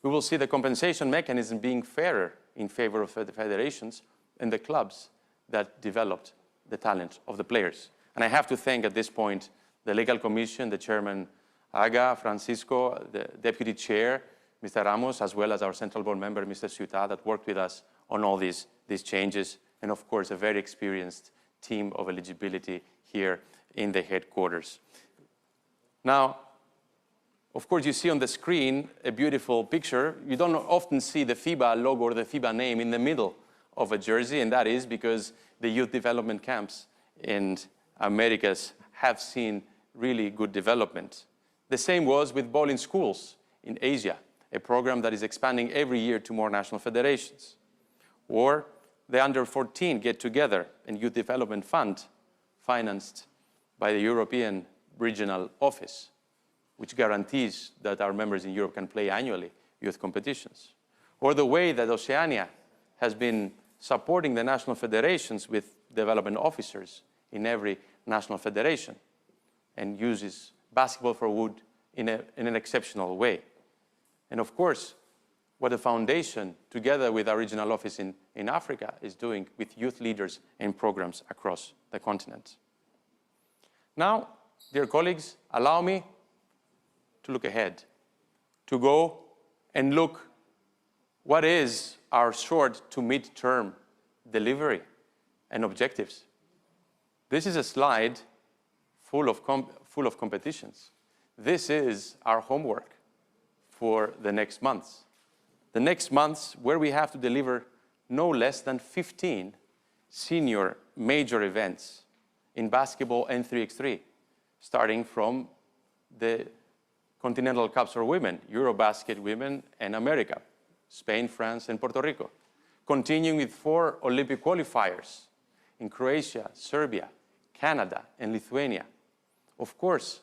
We will see the compensation mechanism being fairer in favor of the federations and the clubs that developed the talent of the players. And I have to thank at this point the Legal Commission, the Chairman Aga, Francisco, the Deputy Chair, Mr. Ramos, as well as our Central Board member, Mr. Ciutat, that worked with us on all these changes, and of course a very experienced team of eligibility here in the headquarters. Now, of course, you see on the screen a beautiful picture. You don't often see the FIBA logo or the FIBA name in the middle of a jersey, and that is because the youth development camps in Americas have seen really good development. The same was with bowling schools in Asia, a program that is expanding every year to more national federations. Or the Under-14 Get-Together and Youth Development Fund, financed by the European Regional Office, which guarantees that our members in Europe can play annually youth competitions. Or the way that Oceania has been supporting the national federations with development officers in every national federation and uses basketball for wood in an exceptional way. And of course, what the foundation, together with our regional office in Africa, is doing with youth leaders and programs across the continent. Now, dear colleagues, allow me to look ahead, to go and look what is our short to mid-term delivery and objectives. This is a slide full of competitions. This is our homework for the next months. The next months where we have to deliver no less than 15 senior major events in basketball and 3x3, starting from the Continental Cups for women, Eurobasket women and America, Spain, France, and Puerto Rico. Continuing with 4 Olympic qualifiers in Croatia, Serbia, Canada, and Lithuania. Of course,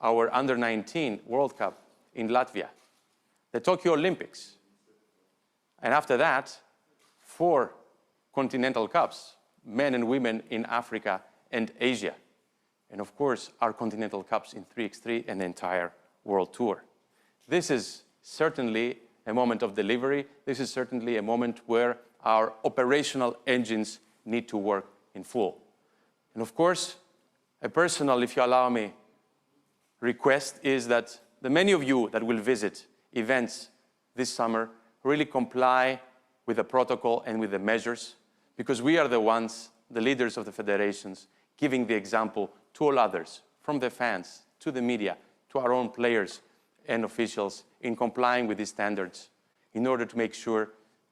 our Under-19 World Cup in Latvia, the Tokyo Olympics, and after that, 4 Continental Cups, men and women in Africa and Asia. And of course, our Continental Cups in 3x3 and the entire World Tour. This is certainly a moment of delivery. This is certainly a moment where our operational engines need to work in full. And of course, a personal, if you allow me, request is that the many of you that will visit events this summer really comply with the protocol and with the measures, because we are the ones, the leaders of the federations, giving the example to all others, from the fans, to the media, to our own players and officials, in complying with these standards, in order to make sure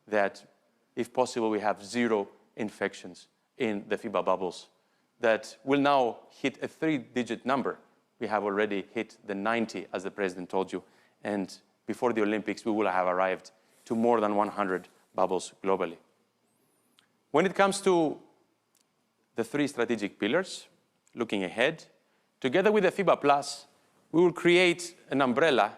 that, if possible, we have 0 infections in the FIBA bubbles. That will now hit a 3-digit number. We have already hit the 90, as the President told you, and before the Olympics, we will have arrived to more than 100 bubbles globally. When it comes to the 3 strategic pillars, looking ahead, together with the FIBA Plus, we will create an umbrella,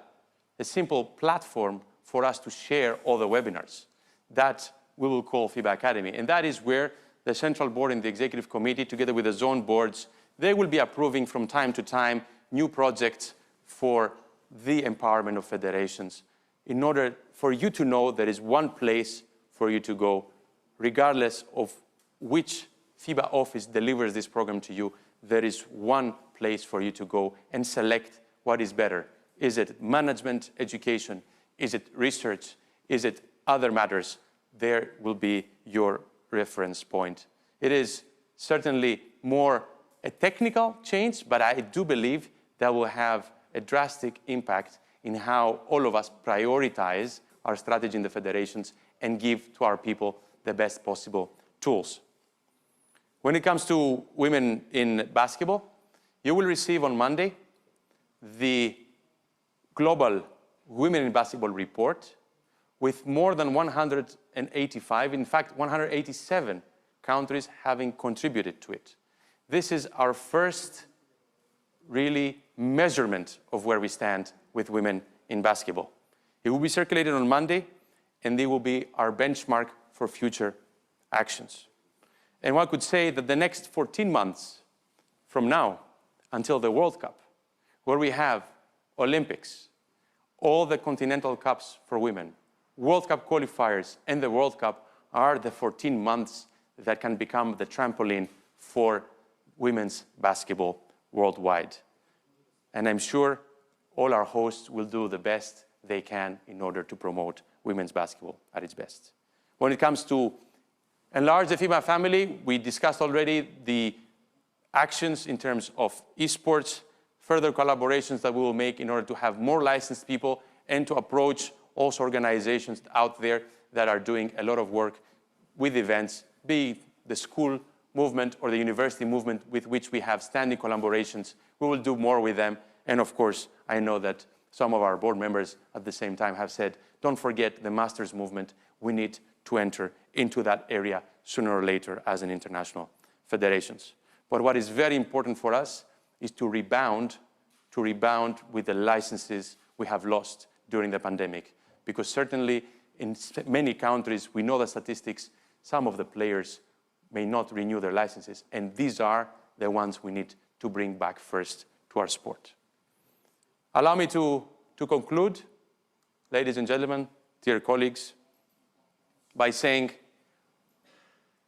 a simple platform for us to share all the webinars that we will call FIBA Academy. And that is where the Central Board and the Executive Committee, together with the zone boards, they will be approving from time to time new projects for the empowerment of federations, in order for you to know there is one place for you to go, regardless of which FIBA office delivers this program to you. There is one place for you to go and select what is better. Is it management, education? Is it research? Is it other matters? There will be your reference point. It is certainly more a technical change, but I do believe that will have a drastic impact in how all of us prioritize our strategy in the federations and give to our people the best possible tools. When it comes to women in basketball, you will receive on Monday the Global Women in Basketball report with more than 185, in fact, 187 countries having contributed to it. This is our first really measurement of where we stand with women in basketball. It will be circulated on Monday, and they will be our benchmark for future actions. And one could say that the next 14 months from now until the World Cup, where we have Olympics, all the Continental Cups for women, World Cup qualifiers, and the World Cup, are the 14 months that can become the trampoline for women's basketball worldwide. And I'm sure all our hosts will do the best they can in order to promote women's basketball at its best. When it comes to enlarge the FIBA family, we discussed already the actions in terms of esports, further collaborations that we will make in order to have more licensed people and to approach also organizations out there that are doing a lot of work with events, be it the school movement or the university movement with which we have standing collaborations. We will do more with them. And of course, I know that some of our board members at the same time have said, don't forget the masters movement. We need to enter into that area sooner or later as an international federations. But what is very important for us is to rebound with the licenses we have lost during the pandemic. Because certainly in many countries, we know the statistics, some of the players may not renew their licenses. And these are the ones we need to bring back first to our sport. Allow me to conclude, ladies and gentlemen, dear colleagues, by saying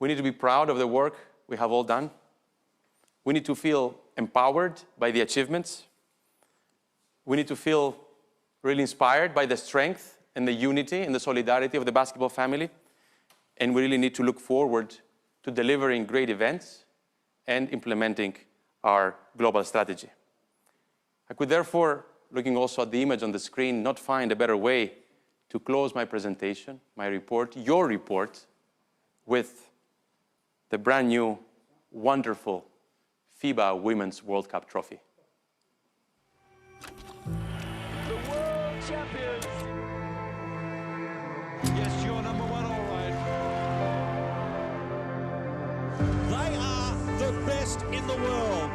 we need to be proud of the work we have all done. We need to feel empowered by the achievements. We need to feel really inspired by the strength and the unity and the solidarity of the basketball family. And we really need to look forward to delivering great events and implementing our global strategy. I could therefore, looking also at the image on the screen, not find a better way to close my presentation, my report, your report, with the brand new, wonderful FIBA Women's World Cup trophy. The world champions. Yes, you're number one, all right. They are the best in the world.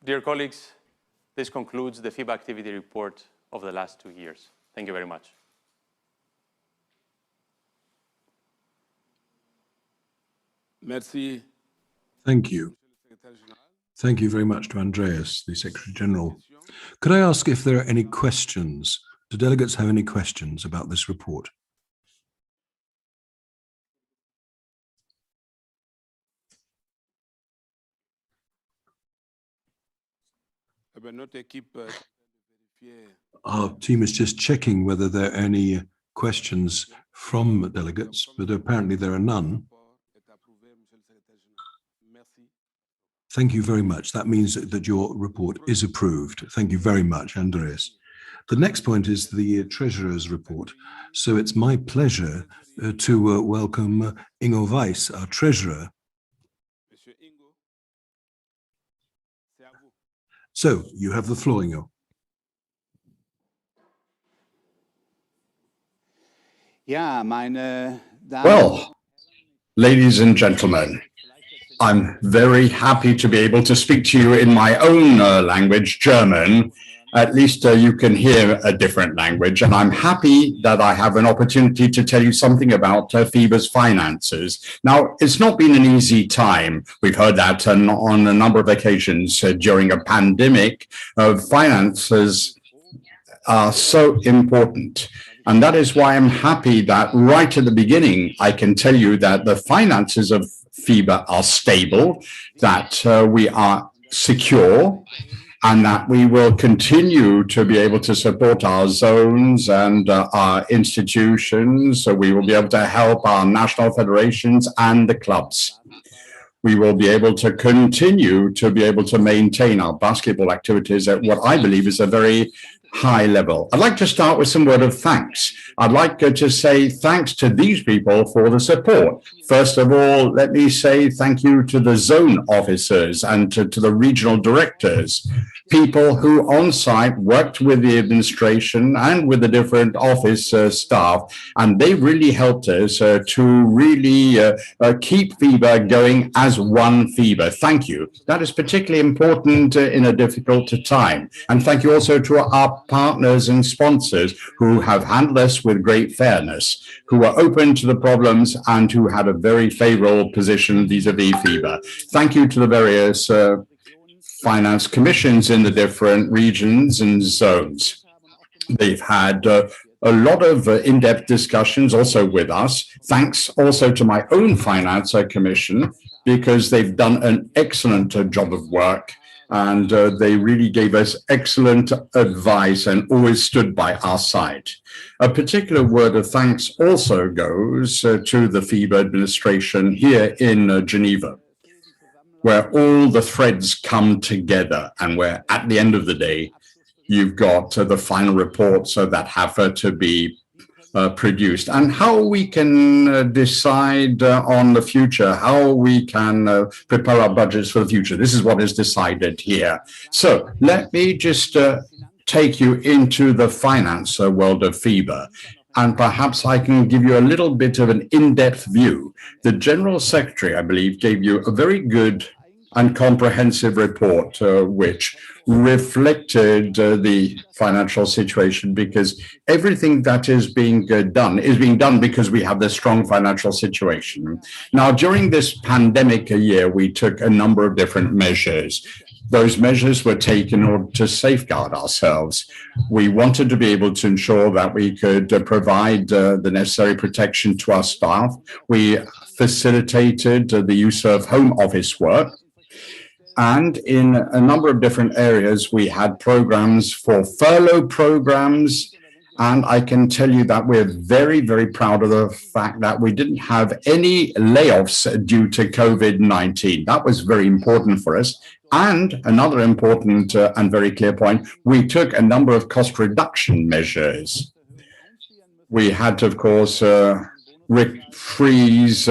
Dear colleagues, this concludes the FIBA activity report of the last 2 years. Thank you very much. Merci. Thank you. Thank you very much to Andreas, the Secretary General. Could I ask if there are any questions? Do delegates have any questions about this report? Our team is just checking whether there are any questions from delegates, but apparently there are none. Thank you very much. That means that your report is approved. Thank you very much, Andreas. The next point is the Treasurer's report. So it's my pleasure to welcome Ingo Weiss, our Treasurer. So you have the floor, Ingo. Well, ladies and gentlemen, I'm very happy to be able to speak to you in my own language, German. At least you can hear a different language, and I'm happy that I have an opportunity to tell you something about FIBA's finances. Now, it's not been an easy time. We've heard that on a number of occasions during a pandemic. Finances are so important. And that is why I'm happy that right at the beginning, I can tell you that the finances of FIBA are stable, that we are secure, and that we will continue to be able to support our zones and our institutions. So we will be able to help our national federations and the clubs. We will be able to continue to be able to maintain our basketball activities at what I believe is a very high level. I'd like to start with some word of thanks. I'd like to say thanks to these people for the support. First of all, let me say thank you to the zone officers and to the regional directors, people who on site worked with the administration and with the different office staff, and they really helped us to really keep FIBA going as one FIBA. Thank you. That is particularly important in a difficult time. And thank you also to our partners and sponsors who have handled us with great fairness, who were open to the problems and who had a very favorable position vis-a-vis FIBA. Thank you to the various finance commissions in the different regions and zones. They've had a lot of in-depth discussions also with us. Thanks also to my own finance commission, because they've done an excellent job of work, and they really gave us excellent advice and always stood by our side. A particular word of thanks also goes to the FIBA administration here in Geneva, where all the threads come together and where at the end of the day, you've got the final reports that have to be produced, and how we can decide on the future, how we can prepare our budgets for the future. This is what is decided here. So let me just take you into the finance world of FIBA, and perhaps I can give you a little bit of an in-depth view. The General Secretary, I believe, gave you a very good and comprehensive report, which reflected the financial situation, because everything that is being done because we have this strong financial situation. Now, during this pandemic year, we took a number of different measures. Those measures were taken in order to safeguard ourselves. We wanted to be able to ensure that we could provide the necessary protection to our staff. We facilitated the use of home office work. And in a number of different areas, we had programs for furlough programs. And I can tell you that we're very, very proud of the fact that we didn't have any layoffs due to COVID-19. That was very important for us. And another important and very clear point, we took a number of cost reduction measures. We had to, of course, freeze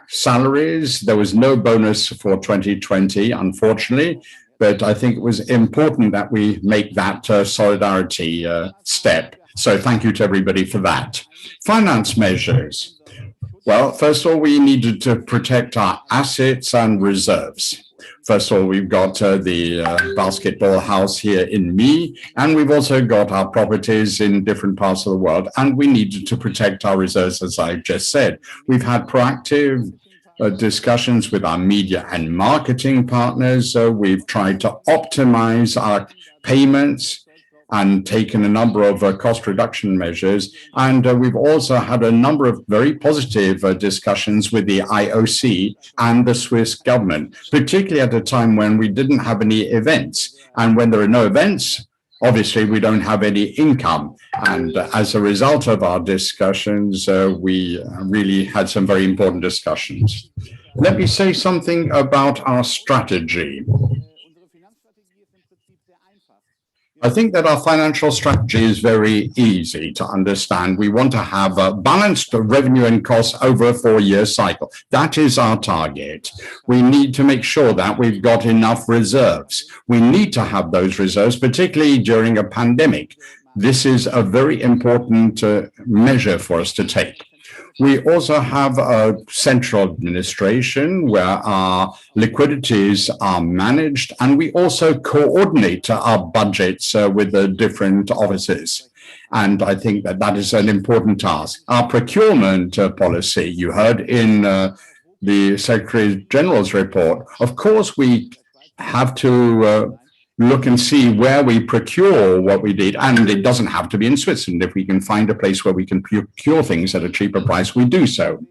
salaries. There was no bonus for 2020, unfortunately, but I think it was important that we make that solidarity step. So thank you to everybody for that. Finance measures. Well, first of all, we needed to protect our assets and reserves. First of all, we've got the basketball house here in Me, and we've also got our properties in different parts of the world, and we needed to protect our reserves, as I just said. We've had proactive discussions with our media and marketing partners. We've tried to optimize our payments and taken a number of cost reduction measures. And we've also had a number of very positive discussions with the IOC and the Swiss government, particularly at a time when we didn't have any events. And when there are no events, obviously we don't have any income. And as a result of our discussions, we really had some very important discussions. Let me say something about our strategy. I think that our financial strategy is very easy to understand. We want to have a balanced revenue and costs over a 4-year cycle. That is our target. We need to make sure that we've got enough reserves. We need to have those reserves, particularly during a pandemic. This is a very important measure for us to take. We also have a central administration where our liquidities are managed, and we also coordinate our budgets with the different offices. And I think that that is an important task. Our procurement policy, you heard in the Secretary General's report, of course, we have to look and see where we procure what we need. And it doesn't have to be in Switzerland. If we can find a place where we can procure things at a cheaper price, we do so.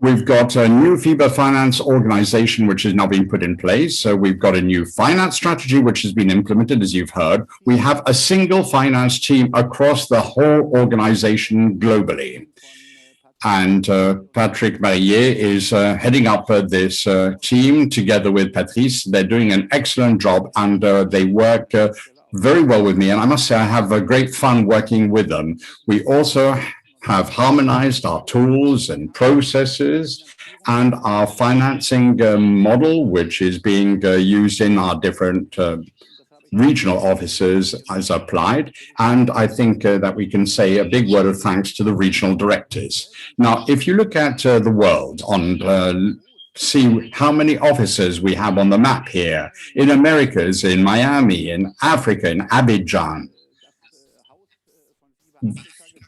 We've got a new FIBA finance organization, which is now being put in place. So we've got a new finance strategy, which has been implemented, as you've heard. We have a single finance team across the whole organization globally. And Patrick Marier is heading up this team together with Patrice. They're doing an excellent job, and they work very well with me. And I must say, I have a great fun working with them. We also have harmonized our tools and processes and our financing model, which is being used in our different regional offices as applied. And I think that we can say a big word of thanks to the regional directors. Now, if you look at the world on see how many offices we have on the map here, in Americas, in Miami, in Africa, in Abidjan.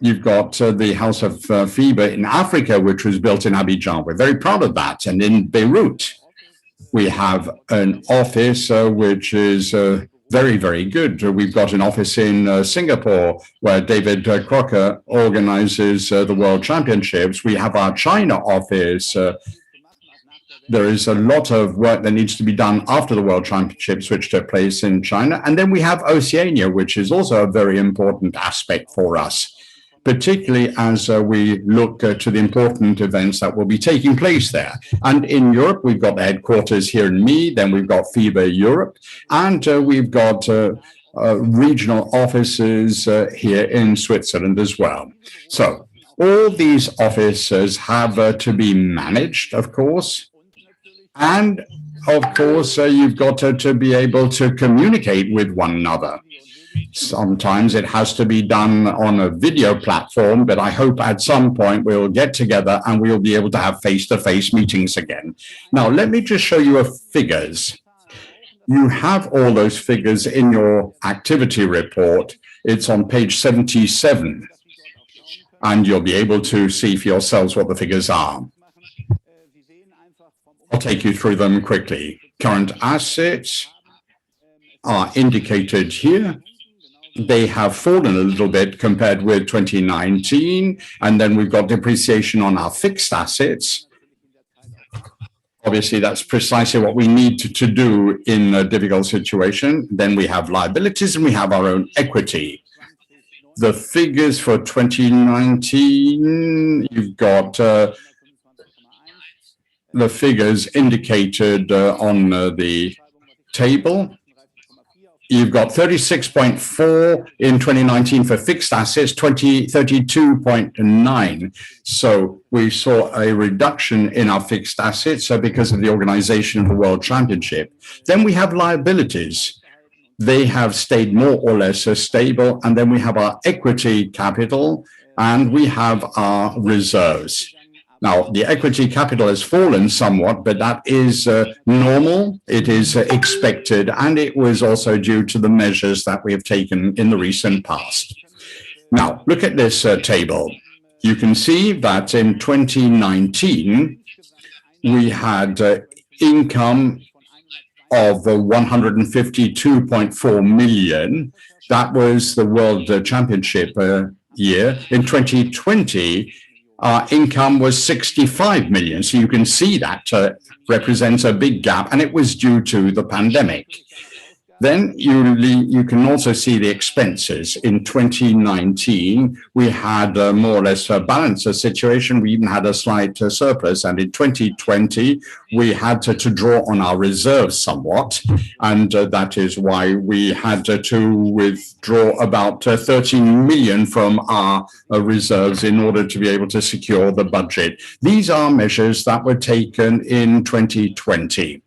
You've got the House of FIBA in Africa, which was built in Abidjan. We're very proud of that. And in Beirut, we have an office which is very, very good. We've got an office in Singapore where David Crocker organizes the World Championships. We have our China office. There is a lot of work that needs to be done after the World Championships, which took place in China. And then we have Oceania, which is also a very important aspect for us, particularly as we look to the important events that will be taking place there. And in Europe, we've got the headquarters here in Me, then we've got FIBA Europe, and we've got regional offices here in Switzerland as well. So all these offices have to be managed, of course, and of course you've got to be able to communicate with one another. Sometimes it has to be done on a video platform, but I hope at some point we'll get together and we'll be able to have face-to-face meetings again. Now, let me just show you figures. You have all those figures in your activity report. It's on page 77, and you'll be able to see for yourselves what the figures are. I'll take you through them quickly. Current assets are indicated here. They have fallen a little bit compared with 2019, and then we've got depreciation on our fixed assets. Obviously, that's precisely what we need to do in a difficult situation. Then we have liabilities and we have our own equity. The figures for 2019, you've got the figures indicated on the table. You've got 36.4 in 2019 for fixed assets, 32.9. So we saw a reduction in our fixed assets because of the organization of the World Championship. Then we have liabilities. They have stayed more or less stable. And then we have our equity capital and we have our reserves. Now, the equity capital has fallen somewhat, but that is normal. It is expected, and it was also due to the measures that we have taken in the recent past. Now, look at this table. You can see that in 2019, we had income of 152.4 million. That was the World Championship year. In 2020, our income was 65 million. So you can see that represents a big gap, and it was due to the pandemic. Then you can also see the expenses. In 2019, we had more or less a balanced situation. We even had a slight surplus. And in 2020, we had to draw on our reserves somewhat. And that is why we had to withdraw about 13 million from our reserves in order to be able to secure the budget. These are measures that were taken in 2020.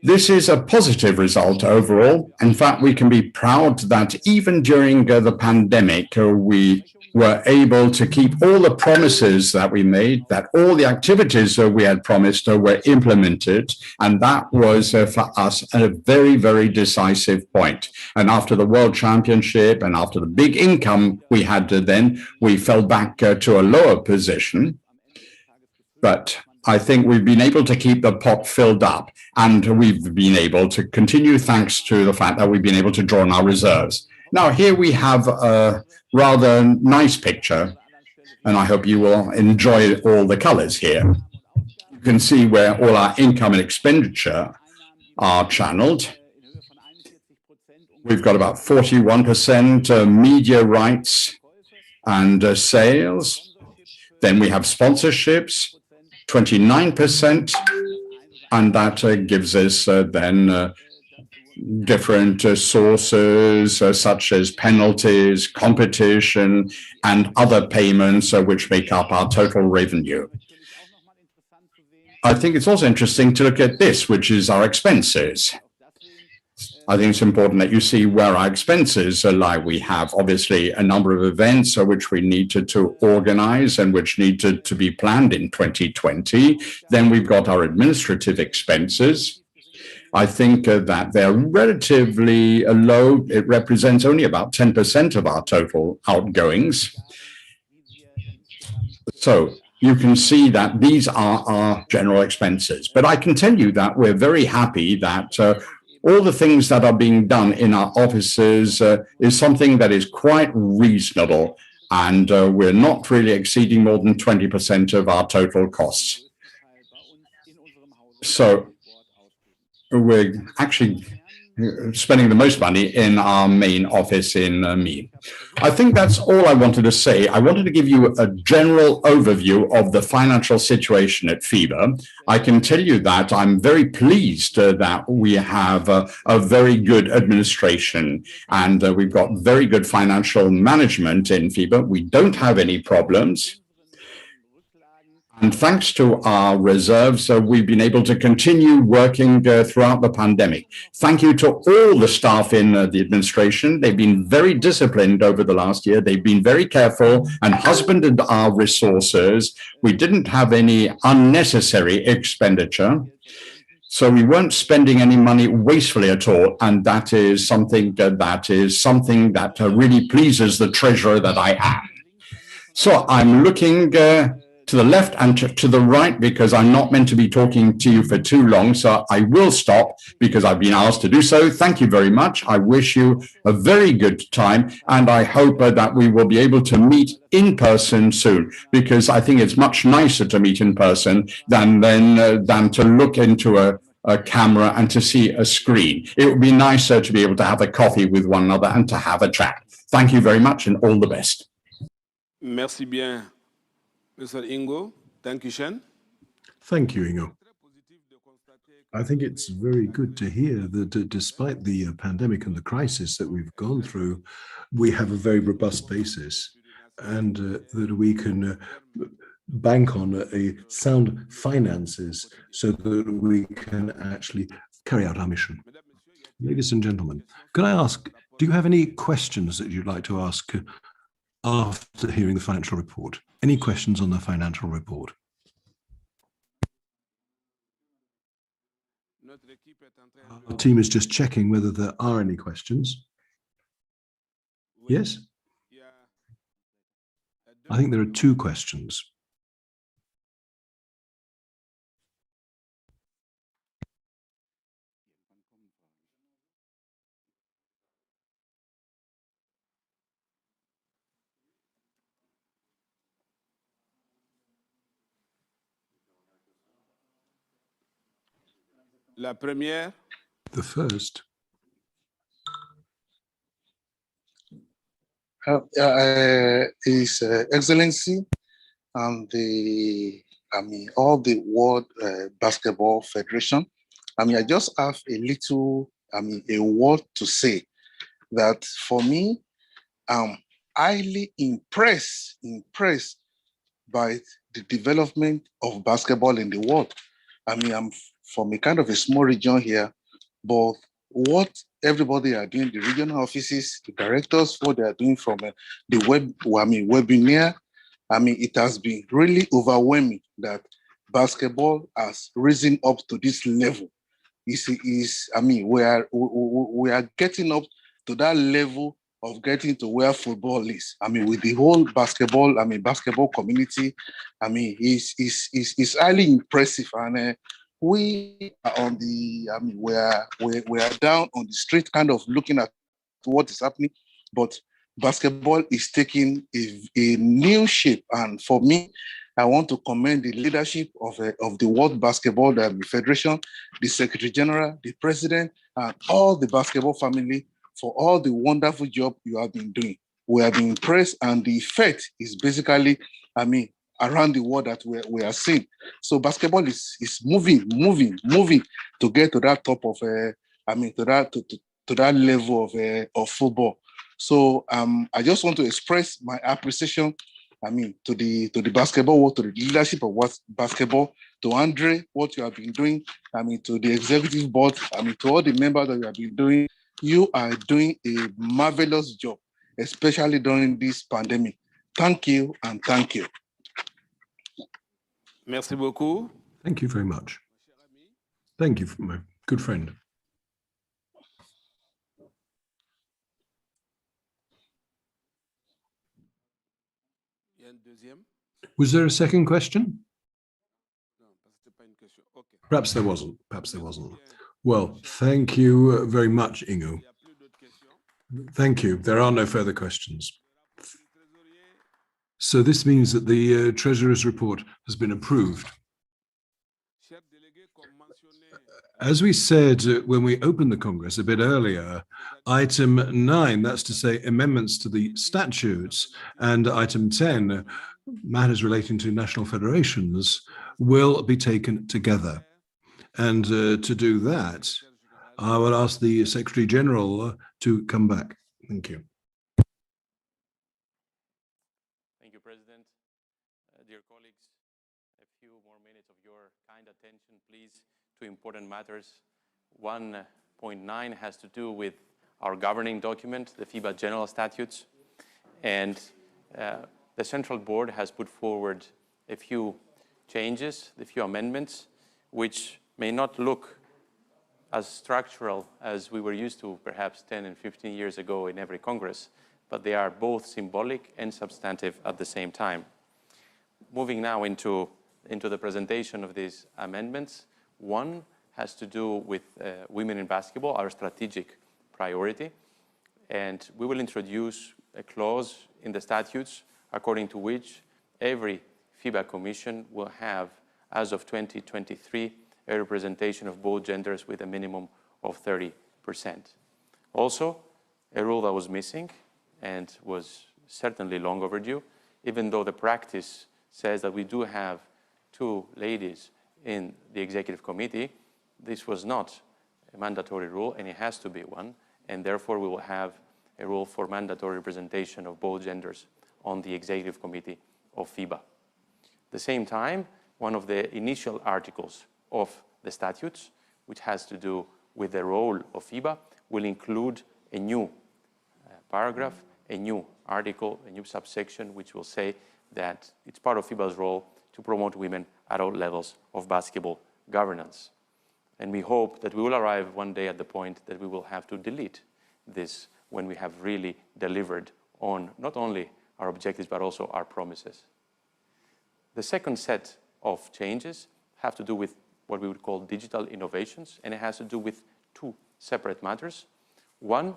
This is a positive result overall. In fact, we can be proud that even during the pandemic, we were able to keep all the promises that we made, that all the activities we had promised were implemented. And that was for us a very, very decisive point. And after the World Championship and after the big income we had then, we fell back to a lower position. But I think we've been able to keep the pot filled up, and we've been able to continue thanks to the fact that we've been able to draw on our reserves. Now, here we have a rather nice picture, and I hope you will enjoy all the colors here. You can see where all our income and expenditure are channeled. We've got about 41% media rights and sales. Then we have sponsorships, 29%, and that gives us then different sources such as penalties, competition, and other payments which make up our total revenue. I think it's also interesting to look at this, which is our expenses. I think it's important that you see where our expenses lie. We have obviously a number of events which we needed to organize and which needed to be planned in 2020. Then we've got our administrative expenses. I think that they're relatively low. It represents only about 10% of our total outgoings. So you can see that these are our general expenses. But I can tell you that we're very happy that all the things that are being done in our offices is something that is quite reasonable, and we're not really exceeding more than 20% of our total costs. So we're actually spending the most money in our main office in Mead. I think that's all I wanted to say. I wanted to give you a general overview of the financial situation at FIBA. I can tell you that I'm very pleased that we have a very good administration and we've got very good financial management in FIBA. We don't have any problems. And thanks to our reserves, we've been able to continue working throughout the pandemic. Thank you to all the staff in the administration. They've been very disciplined over the last year. They've been very careful and husbanded our resources. We didn't have any unnecessary expenditure. So we weren't spending any money wastefully at all. And that is something that really pleases the treasurer that I am. So I'm looking to the left and to the right because I'm not meant to be talking to you for too long. So I will stop because I've been asked to do so. Thank you very much. I wish you a very good time. And I hope that we will be able to meet in person soon, because I think it's much nicer to meet in person than to look into a camera and to see a screen. It would be nicer to be able to have a coffee with one another and to have a chat. Thank you very much and all the best. Merci bien, Mr. Ingo. Thank you, Shen. Thank you, Ingo. I think it's very good to hear that despite the pandemic and the crisis that we've gone through, we have a very robust basis and that we can bank on a sound finances so that we can actually carry out our mission. Ladies and gentlemen, can I ask, do you have any questions that you'd like to ask after hearing the financial report? Any questions on the financial report? Our team is just checking whether there are any questions. Yes? I think there are two questions. La première. The first. His Excellency and all the World Basketball Federation. I just have a little, a word to say that for me, I'm highly impressed by the development of basketball in the world. I'm from a kind of a small region here, but what everybody are doing, the regional offices, the directors, what they are doing from the webinar, it has been really overwhelming that basketball has risen up to this level. We are getting up to that level of getting to where football is. With the whole basketball community, it's highly impressive. And we are on the, we are down on the street, kind of looking at what is happening, but basketball is taking a new shape. And for me, I want to commend the leadership of the World Basketball Federation, the Secretary General, the President, and all the basketball family for all the wonderful job you have been doing. We have been impressed, and the effect is basically, around the world that we are seeing. So basketball is moving to get to that top of, to that level of football. So I just want to express my appreciation, to the basketball world, to the leadership of basketball, to Andre, what you have been doing, to the executive board, to all the members that you have been doing. You are doing a marvelous job, especially during this pandemic. Thank you and thank you. Merci beaucoup. Thank you very much. Thank you, my good friend. Was there a second question? Perhaps there wasn't. Perhaps there wasn't. Well, thank you very much, Ingo. Thank you. There are no further questions. So this means that the Treasurer's report has been approved. As we said when we opened the Congress a bit earlier, item 9, that's to say amendments to the statutes, and item 10, matters relating to national federations, will be taken together. And to do that, I will ask the Secretary General to come back. Thank you. Thank you, President. Dear colleagues, a few more minutes of your kind attention, please, to important matters. 1.9 has to do with our governing document, the FIBA General Statutes. And the Central Board has put forward a few changes, a few amendments, which may not look as structural as we were used to perhaps 10 and 15 years ago in every Congress, but they are both symbolic and substantive at the same time. Moving now into the presentation of these amendments, one has to do with women in basketball, our strategic priority, and we will introduce a clause in the statutes according to which every FIBA commission will have, as of 2023, a representation of both genders with a minimum of 30%. Also, a rule that was missing and was certainly long overdue, even though the practice says that we do have 2 ladies in the executive committee, this was not a mandatory rule, and it has to be one, and therefore we will have a rule for mandatory representation of both genders on the executive committee of FIBA. At the same time, one of the initial articles of the statutes, which has to do with the role of FIBA, will include a new paragraph, a new article, a new subsection, which will say that it's part of FIBA's role to promote women at all levels of basketball governance. And we hope that we will arrive one day at the point that we will have to delete this when we have really delivered on not only our objectives, but also our promises. The second set of changes have to do with what we would call digital innovations, and it has to do with 2 separate matters. One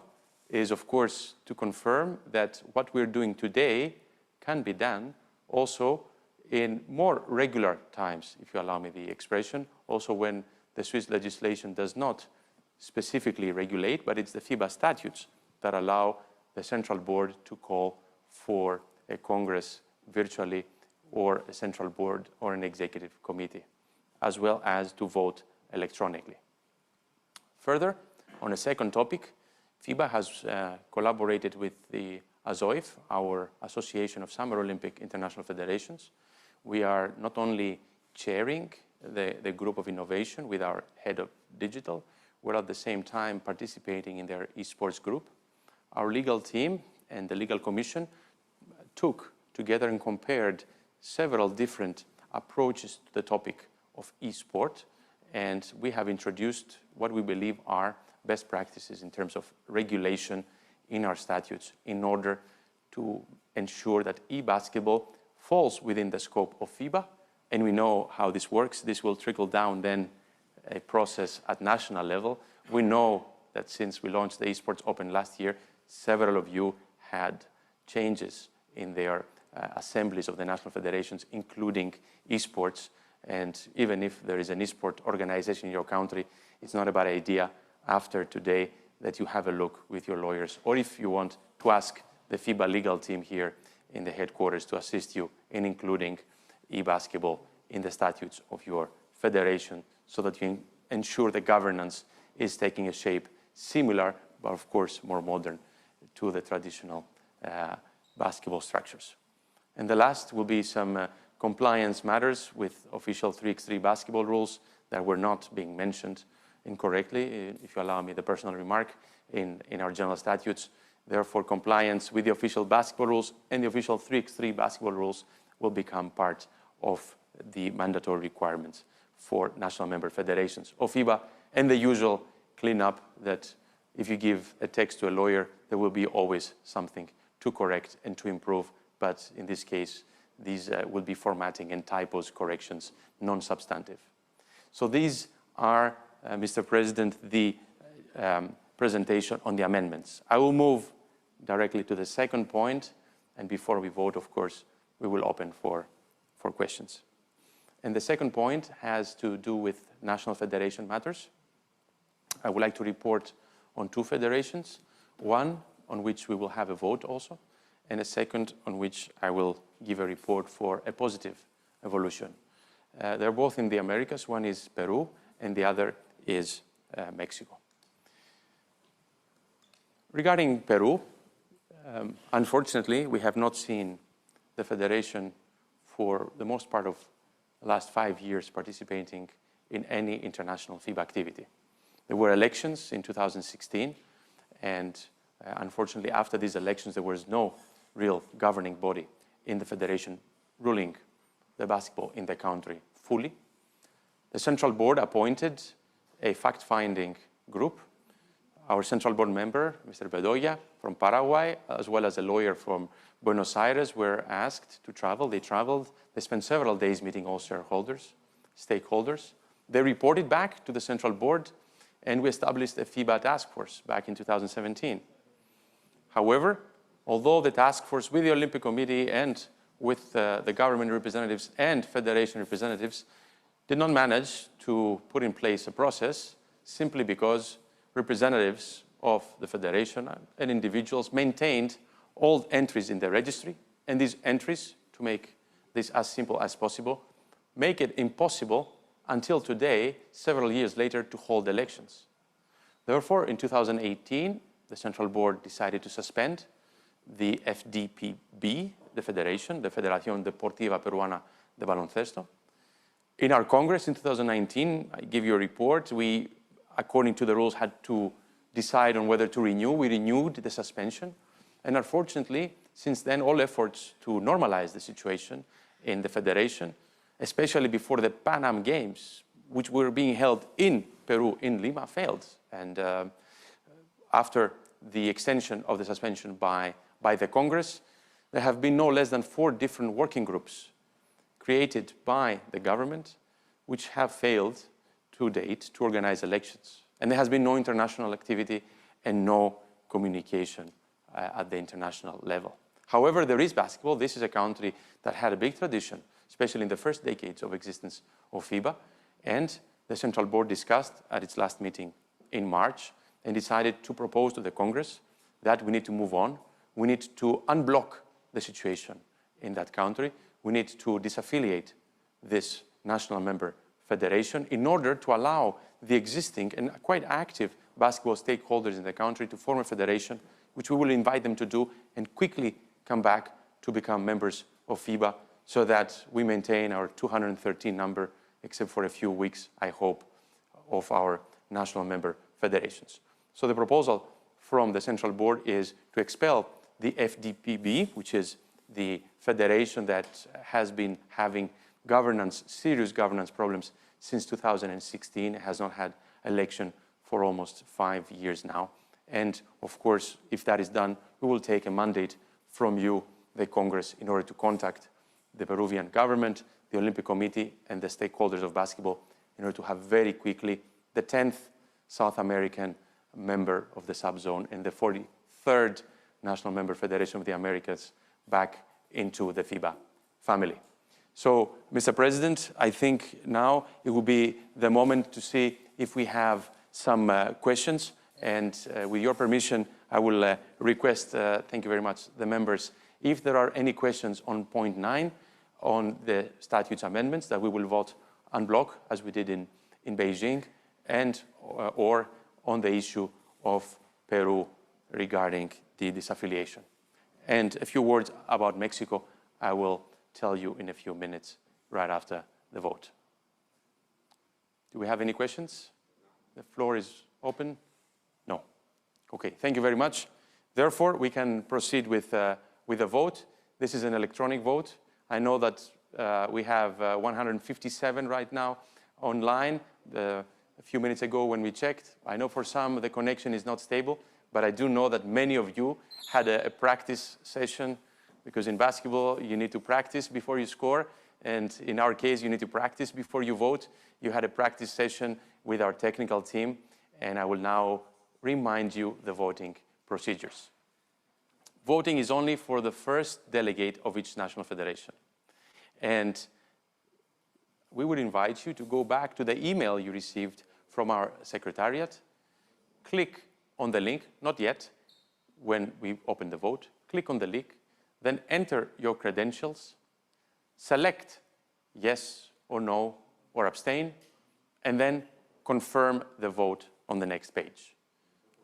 is, of course, to confirm that what we're doing today can be done also in more regular times, if you allow me the expression, also when the Swiss legislation does not specifically regulate, but it's the FIBA statutes that allow the Central Board to call for a Congress virtually, or a Central Board or an Executive Committee, as well as to vote electronically. Further, on a second topic, FIBA has collaborated with the ASOIF, our Association of Summer Olympic International Federations. We are not only chairing the group of innovation with our head of digital, we're at the same time participating in their esports group. Our legal team and the legal commission took together and compared several different approaches to the topic of esport, and we have introduced what we believe are best practices in terms of regulation in our statutes in order to ensure that e-basketball falls within the scope of FIBA, and we know how this works. This will trickle down then a process at national level. We know that since we launched the Esports Open last year, several of you had changes in their assemblies of the national federations, including esports. And even if there is an esport organization in your country, it's not a bad idea after today that you have a look with your lawyers, or if you want to ask the FIBA legal team here in the headquarters to assist you in including e-basketball in the statutes of your federation, so that you ensure the governance is taking a shape similar, but of course more modern, to the traditional basketball structures. And the last will be some compliance matters with official 3x3 basketball rules that were not being mentioned incorrectly, if you allow me the personal remark, in our general statutes. Therefore, compliance with the official basketball rules and the official 3x3 basketball rules will become part of the mandatory requirements for national member federations of FIBA, and the usual cleanup that if you give a text to a lawyer, there will be always something to correct and to improve. But in this case, these will be formatting and typos corrections, non-substantive. So these are, Mr. President, the presentation on the amendments. I will move directly to the second point, and before we vote, of course, we will open for questions. And the second point has to do with national federation matters. I would like to report on 2 federations, one on which we will have a vote also, and a second on which I will give a report for a positive evolution. They're both in the Americas. One is Peru, and the other is Mexico. Regarding Peru, unfortunately, we have not seen the federation for the most part of the last 5 years participating in any international FIBA activity. There were elections in 2016, and unfortunately, after these elections, there was no real governing body in the federation ruling the basketball in the country fully. The Central Board appointed a fact-finding group. Our Central Board member, Mr. Bedoya from Paraguay, as well as a lawyer from Buenos Aires, were asked to travel. They traveled. They spent several days meeting all shareholders, stakeholders. They reported back to the Central Board, and we established a FIBA task force back in 2017. However, although the task force with the Olympic Committee and with the government representatives and federation representatives did not manage to put in place a process simply because representatives of the federation and individuals maintained old entries in the registry, and these entries, to make this as simple as possible, make it impossible until today, several years later, to hold elections. Therefore, in 2018, the Central Board decided to suspend the FDPB, the federation, the Federación Deportiva Peruana de Baloncesto. In our Congress in 2019, I give you a report, we, according to the rules, had to decide on whether to renew. We renewed the suspension. And unfortunately, since then, all efforts to normalize the situation in the federation, especially before the Pan Am Games, which were being held in Peru, in Lima, failed. And after the extension of the suspension by the Congress, there have been no less than 4 different working groups created by the government, which have failed to date to organize elections. And there has been no international activity and no communication at the international level. However, there is basketball. This is a country that had a big tradition, especially in the first decades of existence of FIBA. And the Central Board discussed at its last meeting in March and decided to propose to the Congress that we need to move on. We need to unblock the situation in that country. We need to disaffiliate this national member federation in order to allow the existing and quite active basketball stakeholders in the country to form a federation, which we will invite them to do, and quickly come back to become members of FIBA so that we maintain our 213 number, except for a few weeks, I hope, of our national member federations. So the proposal from the Central Board is to expel the FDPB, which is the federation that has been having serious governance problems since 2016. It has not had election for almost 5 years now. And of course, if that is done, we will take a mandate from you, the Congress, in order to contact the Peruvian government, the Olympic Committee, and the stakeholders of basketball in order to have very quickly the 10th South American member of the subzone and the 43rd National Member Federation of the Americas back into the FIBA family. So, Mr. President, I think now it will be the moment to see if we have some questions. And with your permission, I will request, thank you very much, the members, if there are any questions on point 9 on the statutes amendments that we will vote en bloc, as we did in Beijing, and or on the issue of Peru regarding the disaffiliation. And a few words about Mexico, I will tell you in a few minutes right after the vote. Do we have any questions? The floor is open. No. Okay, thank you very much. Therefore, we can proceed with a vote. This is an electronic vote. I know that we have 157 right now online. A few minutes ago when we checked, I know for some the connection is not stable, but I do know that many of you had a practice session, because in basketball you need to practice before you score, and in our case you need to practice before you vote. You had a practice session with our technical team, and I will now remind you the voting procedures. Voting is only for the first delegate of each national federation. And we would invite you to go back to the email you received from our secretariat click on the link, not yet, when we open the vote, click on the link, then enter your credentials, select yes or no or abstain, and then confirm the vote on the next page.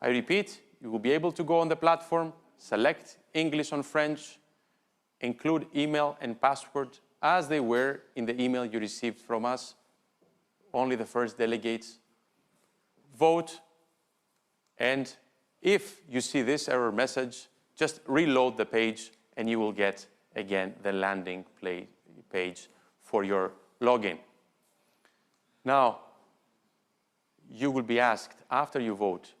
I repeat, you will be able to go on the platform, select English or French, include email and password as they were in the email you received from us, only the first delegates, vote, and if you see this error message, just reload the page and you will get, again, the landing page for your login. Now, you will be asked after you vote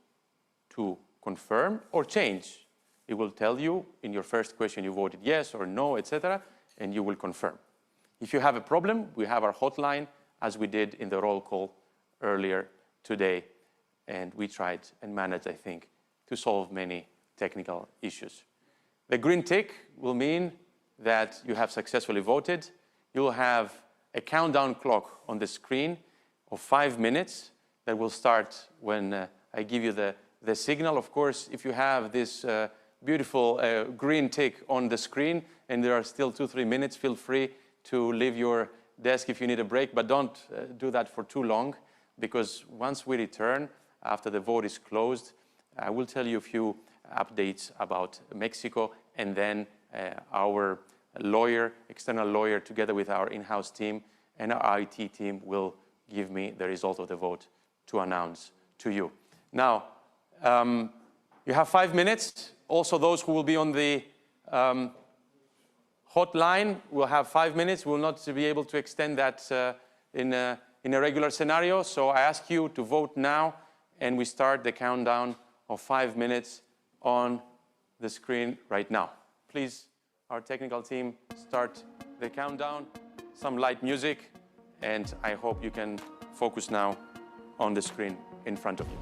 to confirm or change. It will tell you in your first question you voted yes or no, etc., and you will confirm. If you have a problem, we have our hotline, as we did in the roll call earlier today, and we tried and managed, I think, to solve many technical issues. The green tick will mean that you have successfully voted. You'll have a countdown clock on the screen of 5 minutes that will start when I give you the signal. Of course, if you have this beautiful green tick on the screen and there are still 2-3 minutes, feel free to leave your desk if you need a break, but don't do that for too long, because once we return, after the vote is closed, I will tell you a few updates about Mexico, and then our lawyer, external lawyer, together with our in-house team and our IT team will give me the result of the vote to announce to you. Now, you have 5 minutes. Also, those who will be on the hotline will have 5 minutes. We will not be able to extend that in a regular scenario. So I ask you to vote now, and we start the countdown of 5 minutes on the screen right now. Please, our technical team, start the countdown, some light music, and I hope you can focus now on the screen in front of you.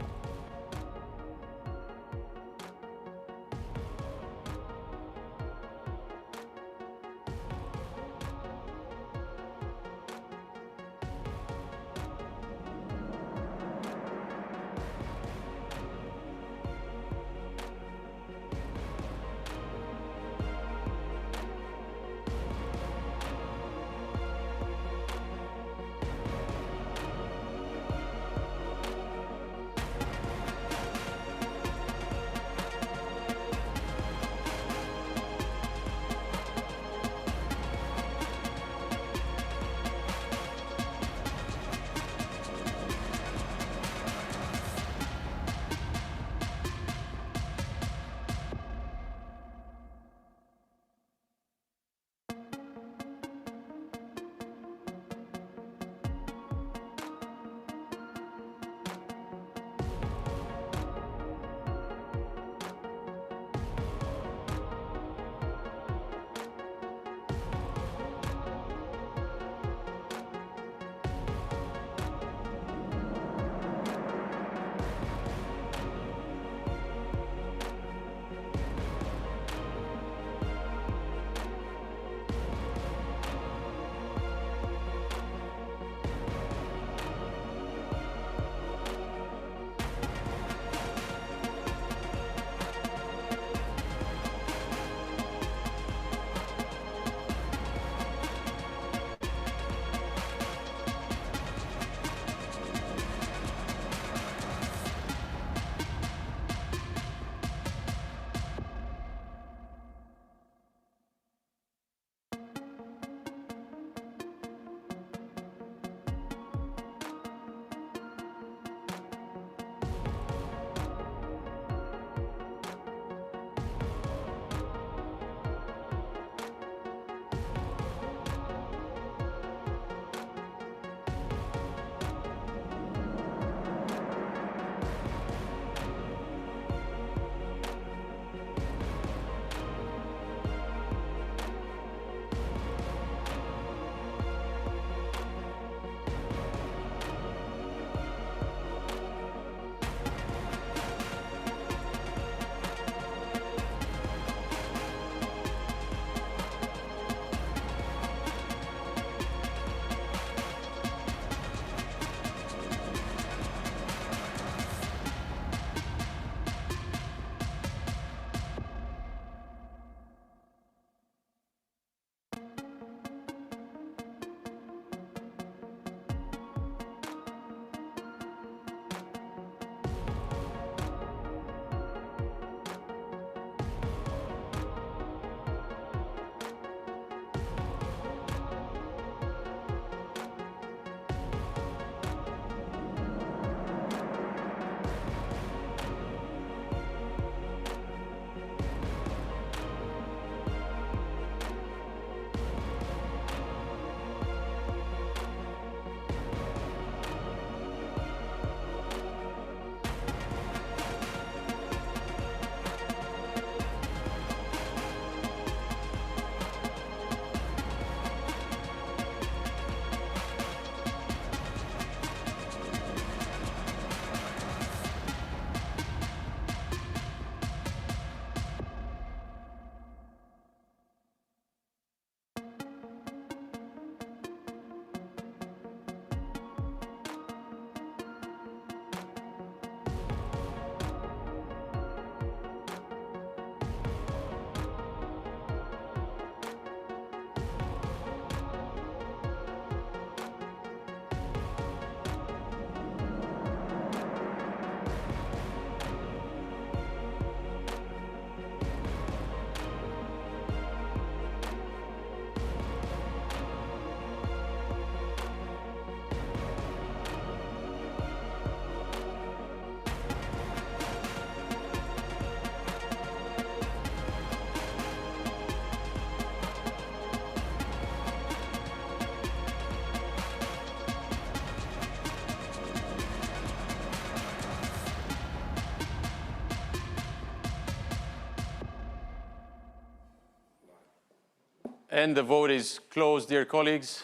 And the vote is closed, dear colleagues.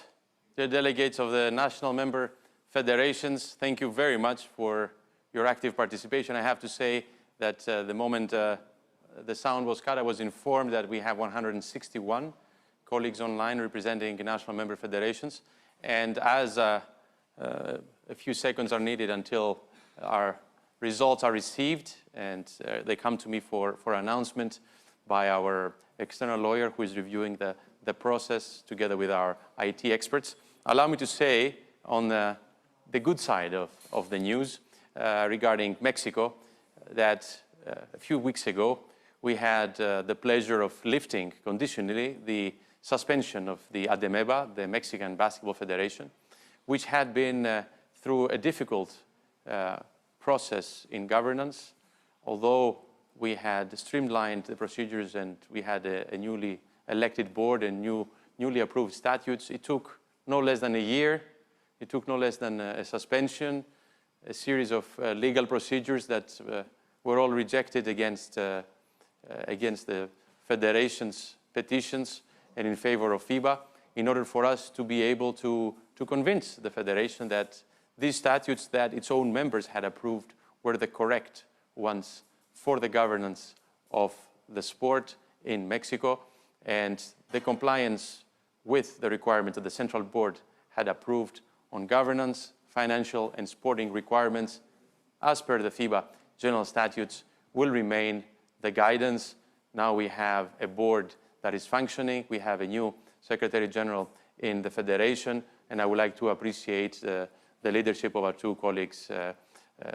Dear delegates of the national member federations, thank you very much for your active participation. I have to say that the moment the sound was cut, I was informed that we have 161 colleagues online representing national member federations. And as a few seconds are needed until our results are received and they come to me for announcement by our external lawyer who is reviewing the process together with our IT experts, allow me to say on the good side of the news regarding Mexico that a few weeks ago we had the pleasure of lifting conditionally the suspension of the ADEMEBA, the Mexican Basketball Federation, which had been through a difficult process in governance. Although we had streamlined the procedures and we had a newly elected board and newly approved statutes, it took no less than a year. It took no less than a suspension, a series of legal procedures that were all rejected against the federation's petitions and in favor of FIBA, in order for us to be able to convince the federation that these statutes that its own members had approved were the correct ones for the governance of the sport in Mexico, and the compliance with the requirements that the Central Board had approved on governance, financial, and sporting requirements as per the FIBA General Statutes will remain the guidance. Now we have a board that is functioning. We have a new Secretary General in the Federation, and I would like to appreciate the leadership of our two colleagues,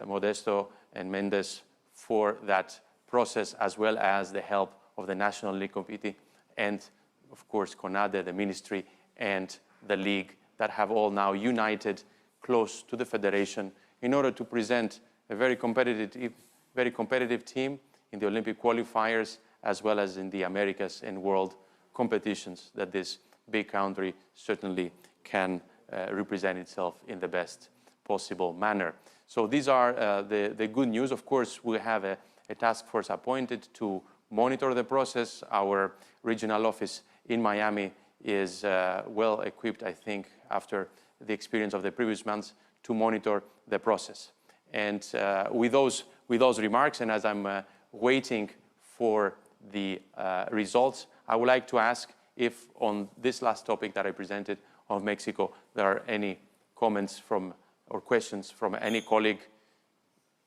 Modesto and Mendes, for that process, as well as the help of the National League Committee and, of course, CONADE, the ministry, and the league that have all now united close to the Federation in order to present a very competitive team in the Olympic qualifiers, as well as in the Americas and world competitions that this big country certainly can represent itself in the best possible manner. So these are the good news. Of course, we have a task force appointed to monitor the process. Our regional office in Miami is well equipped, I think, after the experience of the previous months, to monitor the process. And with those remarks, and as I'm waiting for the results, I would like to ask if on this last topic that I presented of Mexico, there are any comments from or questions from any colleague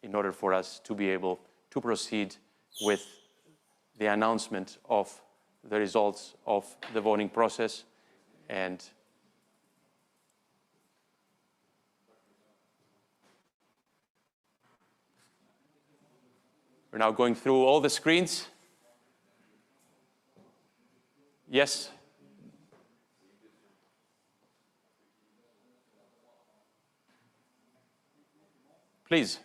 in order for us to be able to proceed with the announcement of the results of the voting process. And we're now going through all the screens. Yes? Please.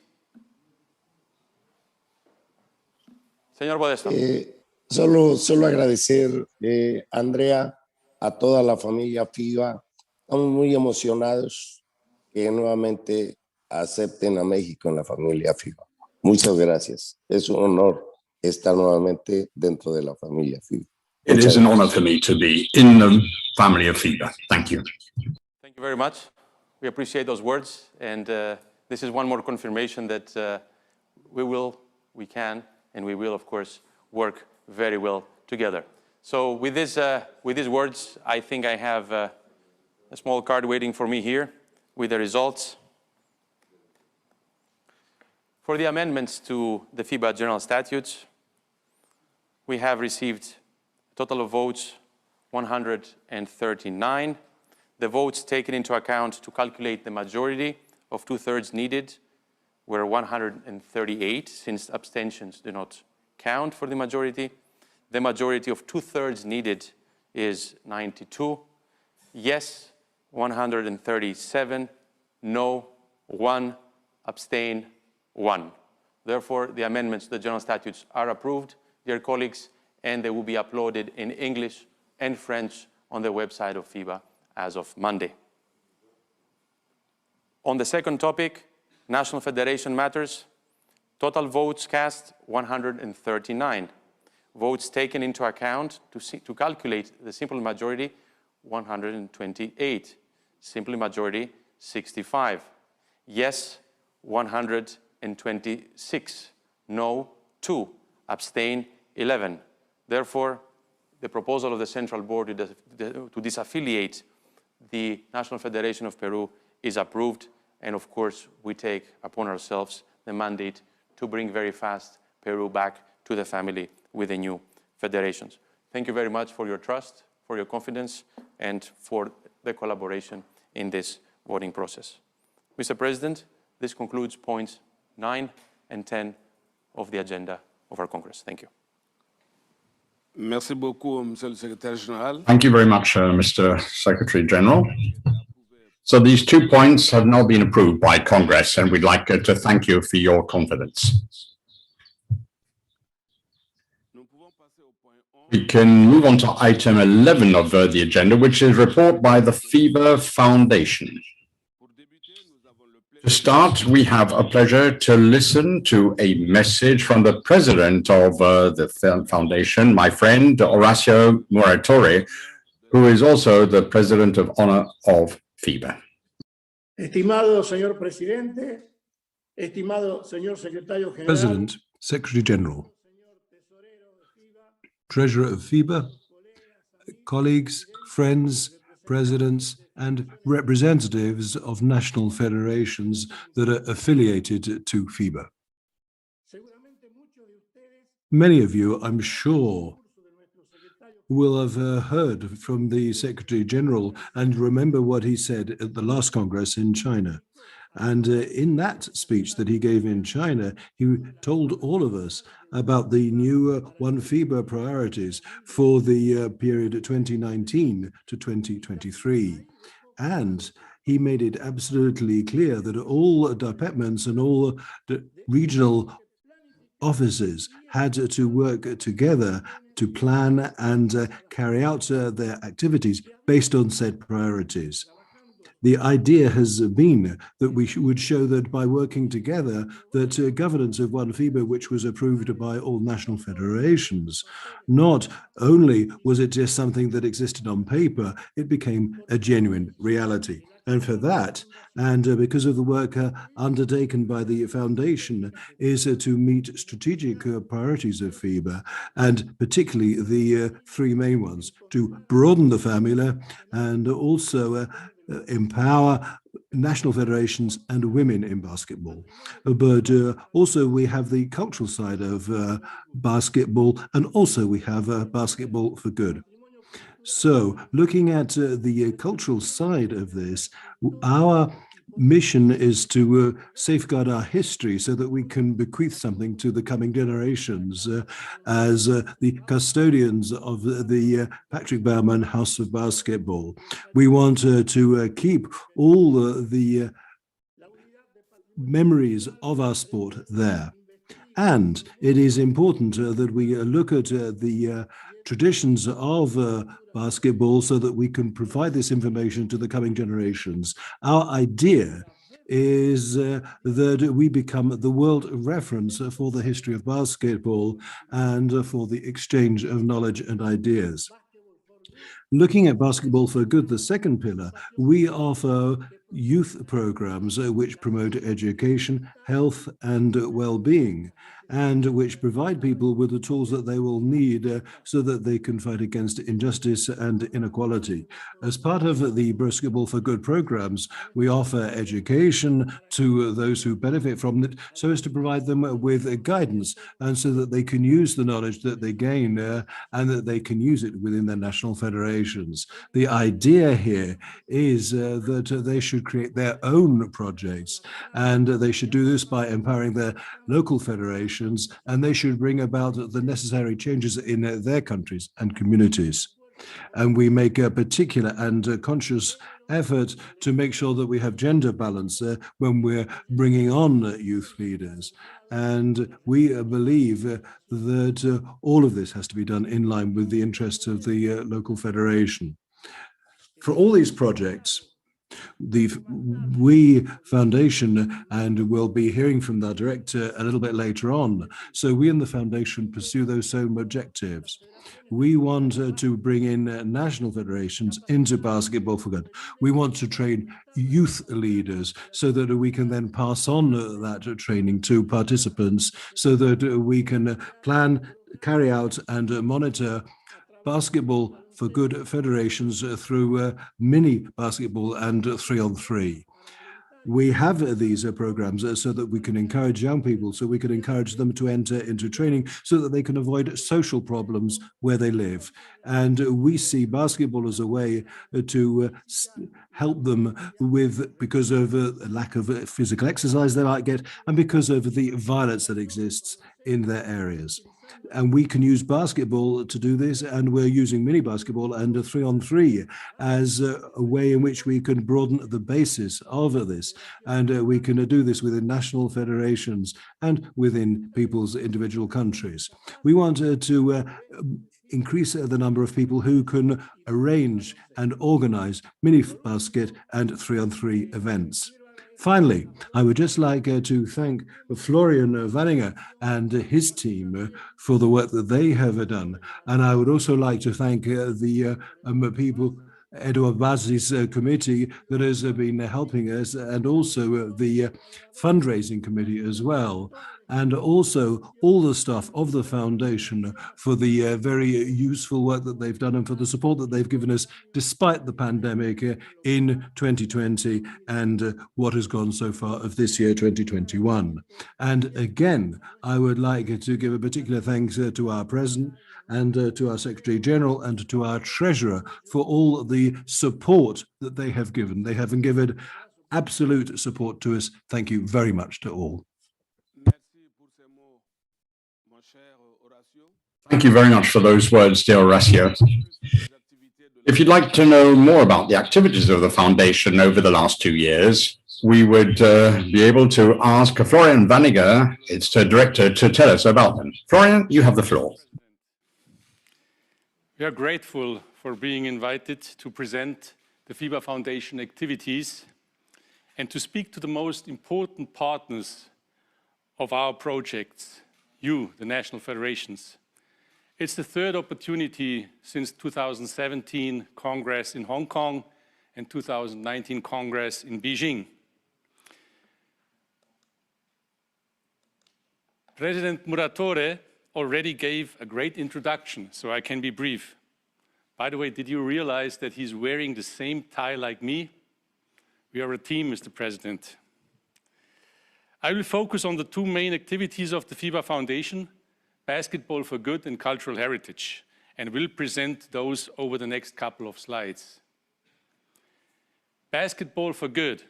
Señor Modesto. Solo agradecer, Andrea, a toda la familia FIBA. Estamos muy emocionados que nuevamente acepten a México en la familia FIBA. Muchas gracias. Es un honor estar nuevamente dentro de la familia FIBA. It is an honor for me to be in the family of FIBA. Thank you. Thank you very much. We appreciate those words. And this is one more confirmation that we can, and we will, of course, work very well together. So with these words, I think I have a small card waiting for me here with the results. For the amendments to the FIBA General Statutes, we have received a total of votes 139. The votes taken into account to calculate the majority of 2/3 needed were 138, since abstentions do not count for the majority. The majority of 2/3 needed is 92. Yes, 137. No, 1. Abstain, 1. Therefore, the amendments to the General Statutes are approved, dear colleagues, and they will be uploaded in English and French on the website of FIBA as of Monday. On the second topic, National Federation matters, total votes cast 139. Votes taken into account to calculate the simple majority, 128. Simple majority, 65. Yes, 126. No, 2. Abstain, 11. Therefore, the proposal of the Central Board to disaffiliate the National Federation of Peru is approved. And of course, we take upon ourselves the mandate to bring very fast Peru back to the family with the new federations. Thank you very much for your trust, for your confidence, and for the collaboration in this voting process. Mr. President, this concludes points 9 and 10 of the agenda of our Congress. Thank you. Merci beaucoup, Monsieur le Secrétaire Général. Thank you very much, Mr. Secretary General. So these 2 points have now been approved by Congress, and we'd like to thank you for your confidence. We can move on to item 11 of the agenda, which is report by the FIBA Foundation. To start, we have a pleasure to listen to a message from the president of the foundation, my friend Horacio Muratore, who is also the president of honor of FIBA. Estimado señor presidente, estimado señor secretario general. President, Secretary General, Treasurer of FIBA, colleagues, friends, presidents, and representatives of national federations that are affiliated to FIBA. Many of you, I'm sure, will have heard from the Secretary General and remember what he said at the last Congress in China. And in that speech that he gave in China, he told all of us about the new One FIBA priorities for the period 2019 to 2023. And he made it absolutely clear that all departments and all the regional offices had to work together to plan and carry out their activities based on said priorities. The idea has been that we would show that by working together, that governance of One FIBA, which was approved by all national federations, not only was it just something that existed on paper, it became a genuine reality. And for that, and because of the work undertaken by the foundation, is to meet strategic priorities of FIBA, and particularly the 3 main ones, to broaden the family and also empower national federations and women in basketball. But also we have the cultural side of basketball, and also we have basketball for good. So looking at the cultural side of this, our mission is to safeguard our history so that we can bequeath something to the coming generations as the custodians of the Patrick Baumann House of Basketball. We want to keep all the memories of our sport there. And it is important that we look at the traditions of basketball so that we can provide this information to the coming generations. Our idea is that we become the world reference for the history of basketball and for the exchange of knowledge and ideas. Looking at Basketball for Good, the second pillar, we offer youth programs which promote education, health, and well-being, and which provide people with the tools that they will need so that they can fight against injustice and inequality. As part of the Basketball for Good programs, we offer education to those who benefit from it so as to provide them with guidance and so that they can use the knowledge that they gain and that they can use it within their national federations. The idea here is that they should create their own projects, and they should do this by empowering their local federations, and they should bring about the necessary changes in their countries and communities. And we make a particular and conscious effort to make sure that we have gender balance when we're bringing on youth leaders. And we believe that all of this has to be done in line with the interests of the local federation. For all these projects, The We Foundation, and we'll be hearing from the director a little bit later on. So we in the Foundation pursue those same objectives. We want to bring in national federations into basketball for good. We want to train youth leaders so that we can then pass on that training to participants so that we can plan, carry out and monitor basketball for good federations through mini basketball and 3-on-3. We have these programs so that we can encourage young people, so we can encourage them to enter into training so that they can avoid social problems where they live. And we see basketball as a way to help them with, because of a lack of physical exercise they might get, and because of the violence that exists in their areas. And we can use basketball to do this, and we're using mini basketball and 3-on-3 as a way in which we can broaden the basis of this. And we can do this within national federations and within people's individual countries. We want to increase the number of people who can arrange and organize mini basket and 3-on-3 events. Finally, I would just like to thank Florian Wanninger and his team for the work that they have done. And I would also like to thank the people, Eduard Bazi's committee that has been helping us, and also the fundraising committee as well. And also all the staff of the foundation for the very useful work that they've done and for the support that they've given us despite the pandemic in 2020 and what has gone so far of this year, 2021. And again, I would like to give a particular thanks to our president and to our Secretary General and to our Treasurer for all the support that they have given. They have given absolute support to us. Thank you very much to all. Thank you very much for those words, dear Horacio. If you'd like to know more about the activities of the Foundation over the last 2 years, we would be able to ask Florian Wanninger, its director, to tell us about them. Florian, you have the floor. We are grateful for being invited to present the FIBA Foundation activities and to speak to the most important partners of our projects, you, the national federations. It's the third opportunity since 2017 Congress in Hong Kong and 2019 Congress in Beijing. President Muratore already gave a great introduction, so I can be brief. By the way, did you realize that he's wearing the same tie like me? We are a team, Mr. President. I will focus on the two main activities of the FIBA Foundation, Basketball for Good and Cultural Heritage, and will present those over the next couple of slides. Basketball for Good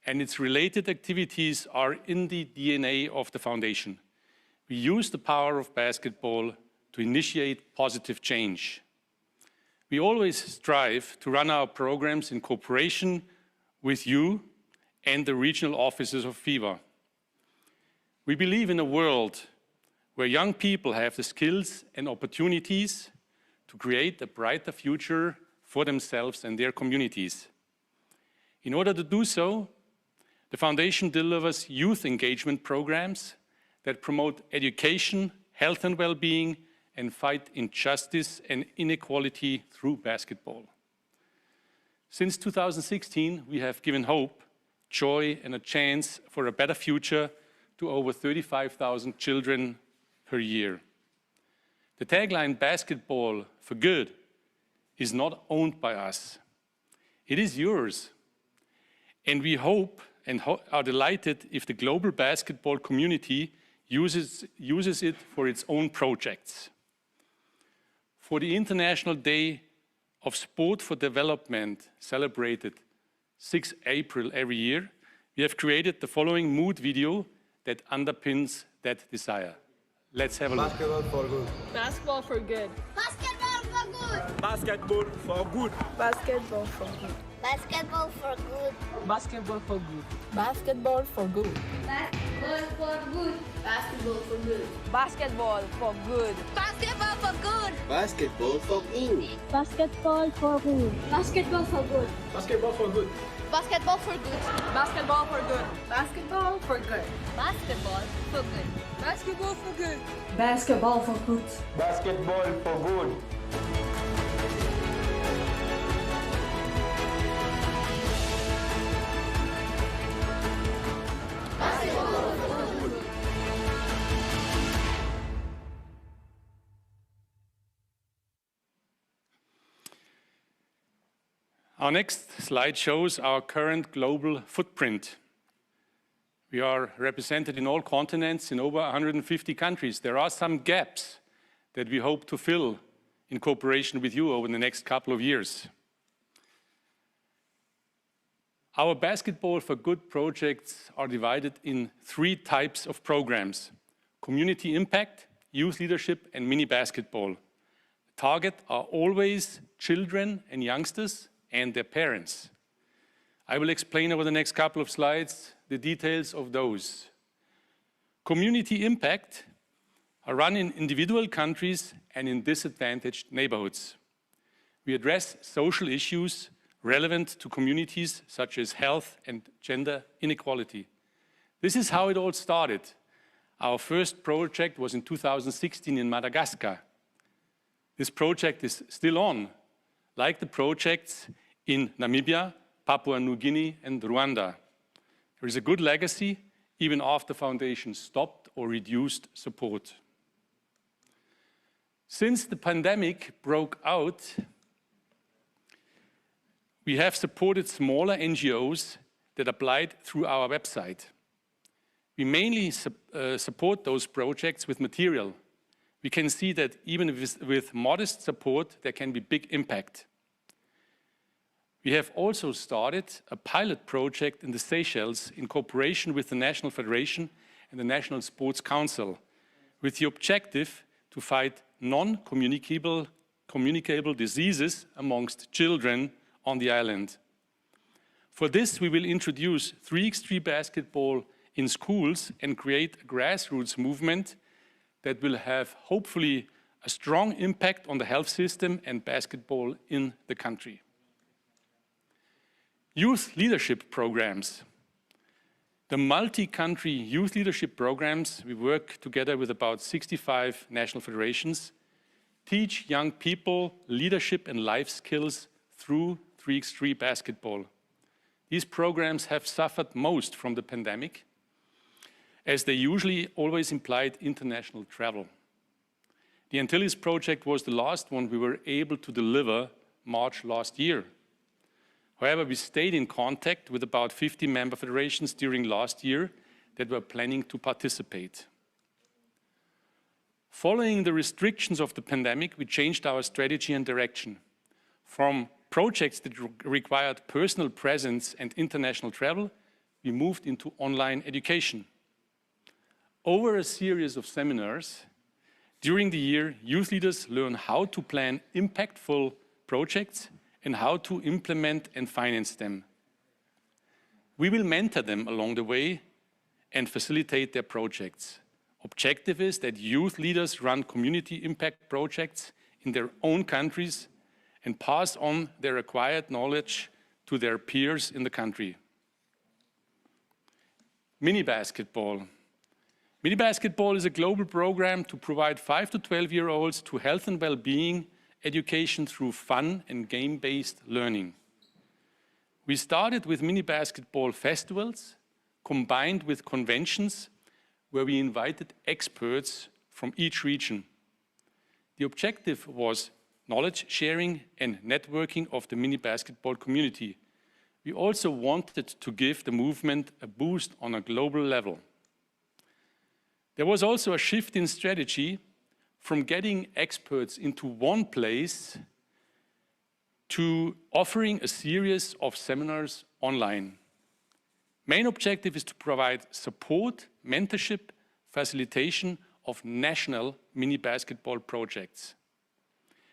and its related activities are in the DNA of the Foundation. We use the power of basketball to initiate positive change. We always strive to run our programs in cooperation with you and the regional offices of FIBA. We believe in a world where young people have the skills and opportunities to create a brighter future for themselves and their communities. In order to do so, the Foundation delivers youth engagement programs that promote education, health and well-being, and fight injustice and inequality through basketball. Since 2016, we have given hope, joy, and a chance for a better future to over 35,000 children per year. The tagline Basketball for Good is not owned by us. It is yours. And we hope and are delighted if the global basketball community uses it for its own projects. For the International Day of Sport for Development, celebrated 6 April every year, we have created the following mood video that underpins that desire. Let's have a look. Basketball for good. Basketball for good. Basketball for good. Basketball for good. Basketball for good. Basketball for good. Basketball for good. Basketball for good. Basketball for good. Basketball for good. Basketball for good. Basketball for good. Basketball for good. Basketball for good. Basketball for good. Basketball for good. Basketball for good. Basketball for good. Basketball for good. Basketball for good. Basketball for good. Basketball for good. Basketball for good. Our next slide shows our current global footprint. We are represented in all continents in over 150 countries. There are some gaps that we hope to fill in cooperation with you over the next couple of years. Our Basketball for Good projects are divided in 3 types of programs: community impact, youth leadership, and mini basketball. The target are always children and youngsters and their parents. I will explain over the next couple of slides the details of those. Community impact are run in individual countries and in disadvantaged neighborhoods. We address social issues relevant to communities such as health and gender inequality. This is how it all started. Our first project was in 2016 in Madagascar. This project is still on, like the projects in Namibia, Papua New Guinea, and Rwanda. There is a good legacy, even after foundations stopped or reduced support. Since the pandemic broke out, we have supported smaller NGOs that applied through our website. We mainly support those projects with material. We can see that even with modest support, there can be big impact. We have also started a pilot project in the Seychelles in cooperation with the National Federation and the National Sports Council, with the objective to fight non-communicable diseases amongst children on the island. For this, we will introduce 3x3 basketball in schools and create a grassroots movement that will have, hopefully, a strong impact on the health system and basketball in the country. Youth leadership programs. The multi-country youth leadership programs, we work together with about 65 national federations, teach young people leadership and life skills through 3x3 basketball. These programs have suffered most from the pandemic, as they usually always implied international travel. The Antilles project was the last one we were able to deliver March last year. However, we stayed in contact with about 50 member federations during last year that were planning to participate. Following the restrictions of the pandemic, we changed our strategy and direction. From projects that required personal presence and international travel, we moved into online education. Over a series of seminars, during the year, youth leaders learn how to plan impactful projects and how to implement and finance them. We will mentor them along the way and facilitate their projects. Objective is that youth leaders run community impact projects in their own countries and pass on their acquired knowledge to their peers in the country. Mini basketball. Mini basketball is a global program to provide 5 to 12-year-olds to health and well-being education through fun and game-based learning. We started with mini basketball festivals combined with conventions where we invited experts from each region. The objective was knowledge sharing and networking of the mini basketball community. We also wanted to give the movement a boost on a global level. There was also a shift in strategy from getting experts into one place to offering a series of seminars online. Main objective is to provide support, mentorship, facilitation of national mini basketball projects.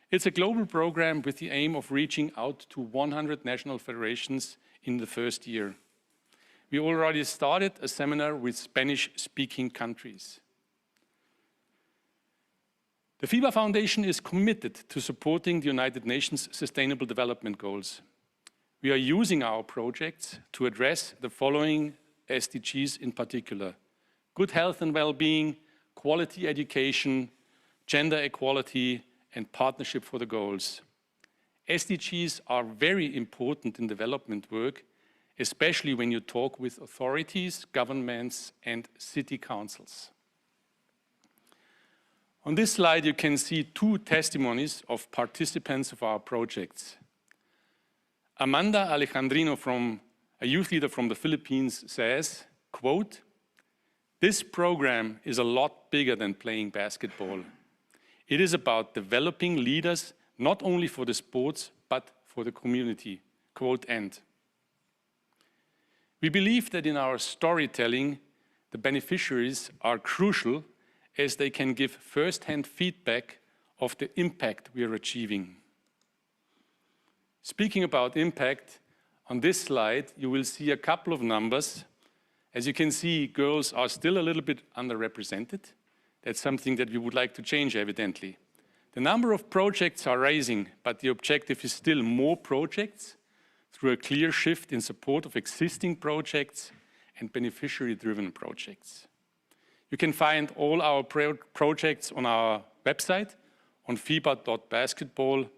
It's a global program with the aim of reaching out to 100 national federations in the first year. We already started a seminar with Spanish-speaking countries. The FIBA Foundation is committed to supporting the United Nations Sustainable Development Goals. We are using our projects to address the following SDGs in particular: good health and well-being, quality education, gender equality, and partnership for the goals. SDGs are very important in development work, especially when you talk with authorities, governments, and city councils. On this slide, you can see two testimonies of participants of our projects. Amanda Alejandrino, a youth leader from the Philippines, says, quote, "This program is a lot bigger than playing basketball. It is about developing leaders not only for the sports, but for the community," quote end. We believe that in our storytelling, the beneficiaries are crucial as they can give first-hand feedback of the impact we are achieving. Speaking about impact, on this slide, you will see a couple of numbers. As you can see, girls are still a little bit underrepresented. That's something that we would like to change, evidently. The number of projects are rising, but the objective is still more projects through a clear shift in support of existing projects and beneficiary-driven projects. You can find all our projects on our website, on fiba.basketball,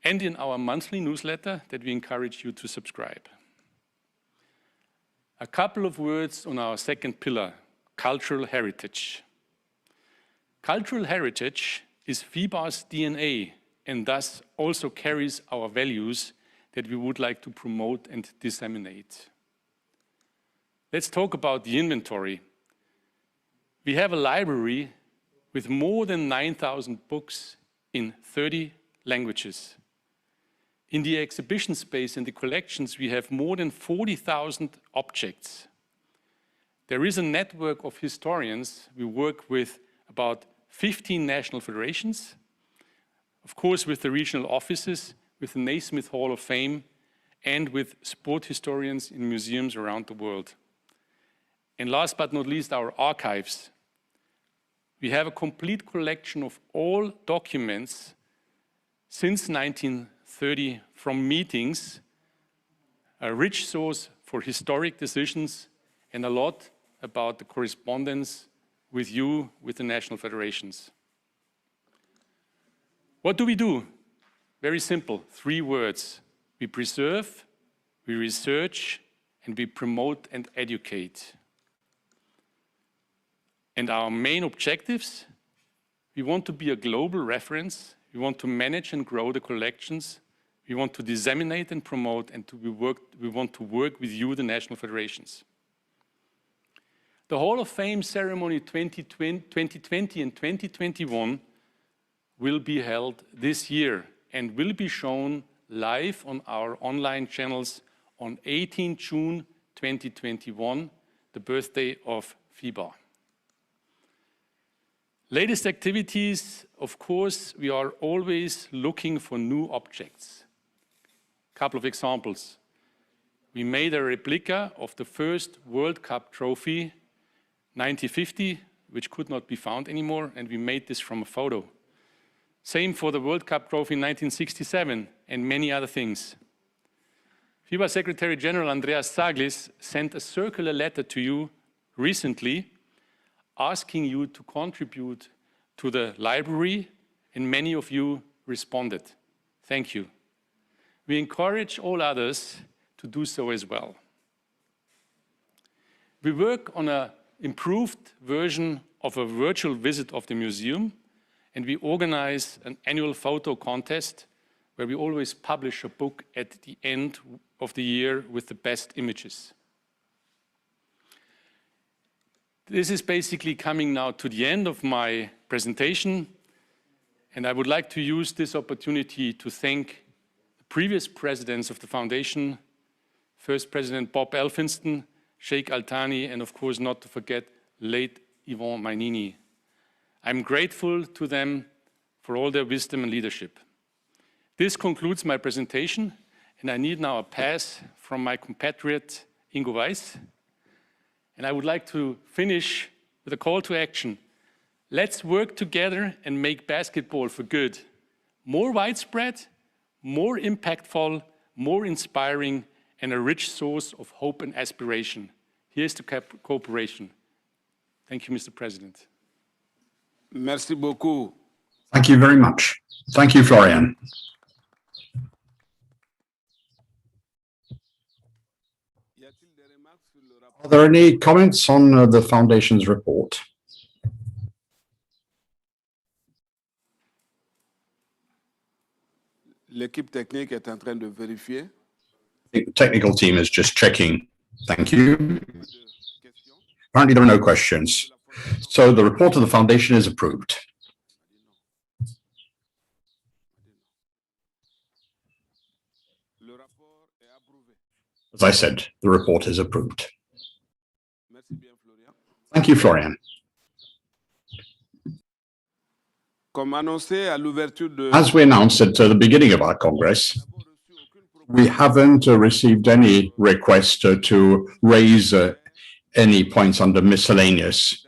and in our monthly newsletter that we encourage you to subscribe. A couple of words on our second pillar, cultural heritage. Cultural heritage is FIBA's DNA and thus also carries our values that we would like to promote and disseminate. Let's talk about the inventory. We have a library with more than 9,000 books in 30 languages. In the exhibition space and the collections, we have more than 40,000 objects. There is a network of historians. We work with about 15 national federations, of course with the regional offices, with the Naismith Hall of Fame, and with sport historians in museums around the world. And last but not least, our archives. We have a complete collection of all documents since 1930 from meetings, a rich source for historic decisions, and a lot about the correspondence with you, with the national federations. What do we do? Very simple, 3 words. We preserve, we research, and we promote and educate. And our main objectives, we want to be a global reference, we want to manage and grow the collections, we want to disseminate and promote, and we want to work with you, the national federations. The Hall of Fame ceremony 2020 and 2021 will be held this year and will be shown live on our online channels on 18 June 2021, the birthday of FIBA. Latest activities, of course, we are always looking for new objects. A couple of examples. We made a replica of the first World Cup trophy, 1950, which could not be found anymore, and we made this from a photo. Same for the World Cup trophy in 1967, and many other things. FIBA Secretary General Andreas Saglis sent a circular letter to you recently, asking you to contribute to the library, and many of you responded. Thank you. We encourage all others to do so as well. We work on an improved version of a virtual visit of the museum, and we organize an annual photo contest where we always publish a book at the end of the year with the best images. This is basically coming now to the end of my presentation, and I would like to use this opportunity to thank the previous presidents of the foundation, first President Bob Elphinston, Sheikh Al-Thani, and of course not to forget late Yvonne Mainini. I'm grateful to them for all their wisdom and leadership. This concludes my presentation, And I need now a pass from my compatriot Ingo Weiss. And I would like to finish with a call to action. Let's work together and make basketball for good more widespread, more impactful, more inspiring, and a rich source of hope and aspiration. Here's to cooperation. Thank you, Mr. President. Merci beaucoup. Thank you very much. Thank you, Florian. Are there any comments on the Foundation's report? L'équipe technique est en train de vérifier. The technical team is just checking. Thank you. Apparently there are no questions. So the report of the Foundation is approved. As I said, the report is approved. Thank you, Florian. As we announced at the beginning of our Congress, we haven't received any request to raise any points under miscellaneous.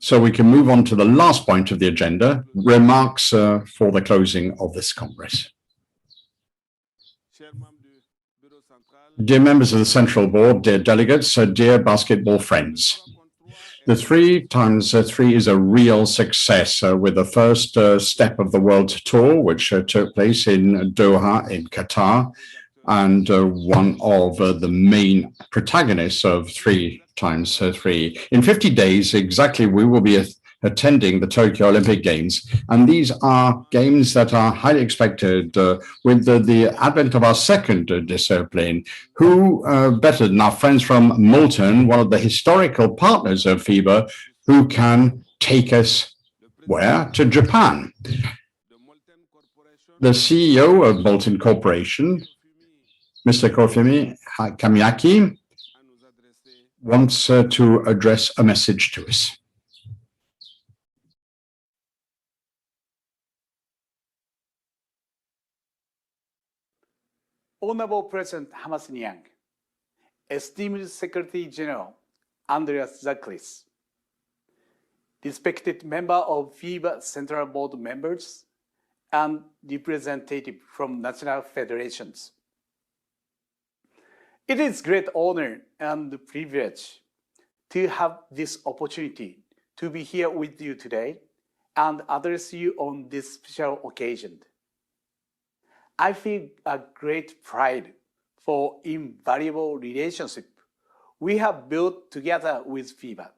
So we can move on to the last point of the agenda, remarks for the closing of this Congress. Dear members of the Central Board, dear delegates, dear basketball friends, the 3x3 is a real success with the first step of the World Tour, which took place in Doha in Qatar, and one of the main protagonists of 3x3. In 50 days exactly, we will be attending the Tokyo Olympic Games, and these are games that are highly expected with the advent of our second discipline. Who better than our friends from Molten, one of the historical partners of FIBA, who can take us where? To Japan. The CEO of Molten Corporation, Mr. Kofumi Kamiaki, wants to address a message to us. Honorable President Hamas Nyang, esteemed Secretary General Andreas Zaklis, respected member of FIBA Central Board members, and representative from national federations. It is great honor and privilege to have this opportunity to be here with you today and address you on this special occasion. I feel a great pride for invaluable relationship we have built together with FIBA.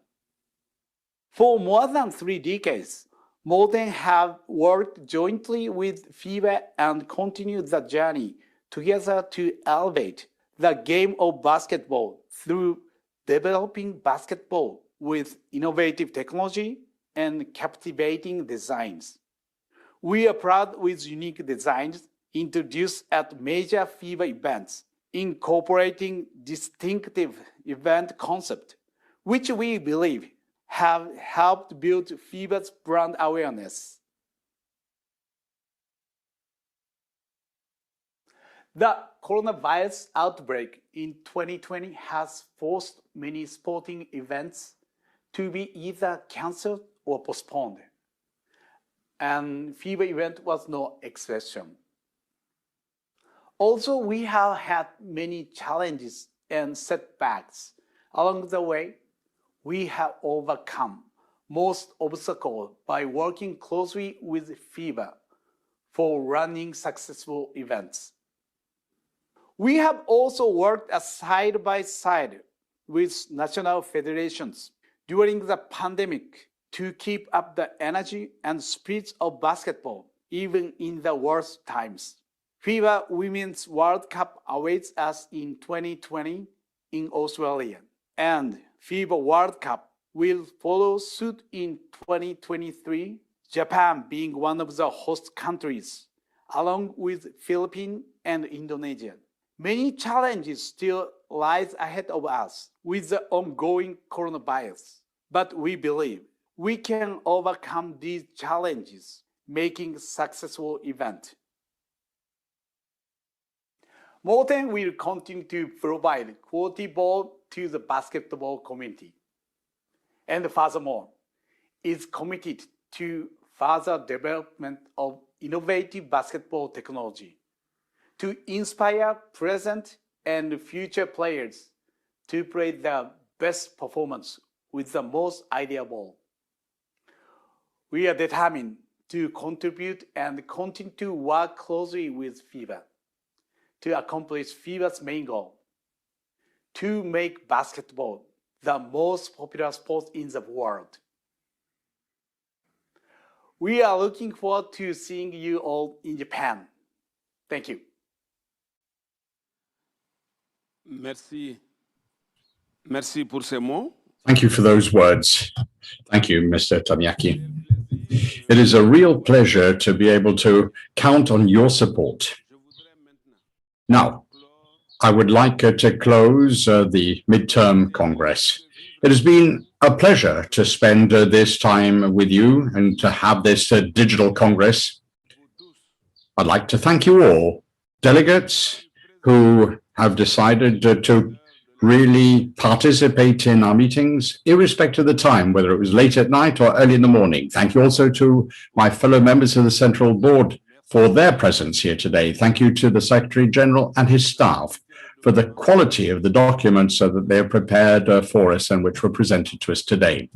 For more than 3 decades, Molten have worked jointly with FIBA and continue the journey together to elevate the game of basketball through developing basketball with innovative technology and captivating designs. We are proud with unique designs introduced at major FIBA events, incorporating distinctive event concept, which we believe have helped build FIBA's brand awareness. The coronavirus outbreak in 2020 has forced many sporting events to be either canceled or postponed, and FIBA event was no exception. Also, we have had many challenges and setbacks. Along the way, we have overcome most obstacles by working closely with FIBA for running successful events. We have also worked side by side with national federations during the pandemic to keep up the energy and spirit of basketball, even in the worst times. FIBA Women's World Cup awaits us in 2020 in Australia, and FIBA World Cup will follow suit in 2023, Japan being one of the host countries, along with Philippines and Indonesia. Many challenges still lie ahead of us with the ongoing coronavirus, but we believe we can overcome these challenges, making a successful event. Morten will continue to provide quality ball to the basketball community. And furthermore, is committed to further development of innovative basketball technology to inspire present and future players to play their best performance with the most ideal ball. We are determined to contribute and continue to work closely with FIBA to accomplish FIBA's main goal, to make basketball the most popular sport in the world. We are looking forward to seeing you all in Japan. Thank you. Merci. Merci pour ces mots. Thank you for those words. Thank you, Mr. Tamiaki. It is a real pleasure to be able to count on your support. Now, I would like to close the Mid-Term Congress. It has been a pleasure to spend this time with you and to have this digital Congress. I'd like to thank you all, delegates who have decided to really participate in our meetings, irrespective of the time, whether it was late at night or early in the morning. Thank you also to my fellow members of the Central Board for their presence here today. Thank you to the Secretary General and his staff for the quality of the documents that they have prepared for us and which were presented to us today.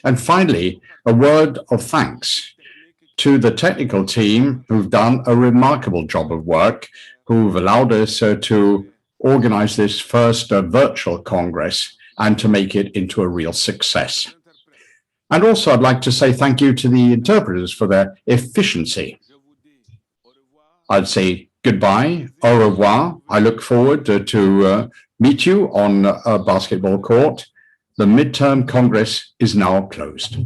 And finally, a word of thanks to the technical team who've done a remarkable job of work, who've allowed us to organize this first virtual Congress and to make it into a real success. And also, I'd like to say thank you to the interpreters for their efficiency. I'd say goodbye, au revoir. I look forward to meet you on a basketball court. The Mid-Term Congress is now closed.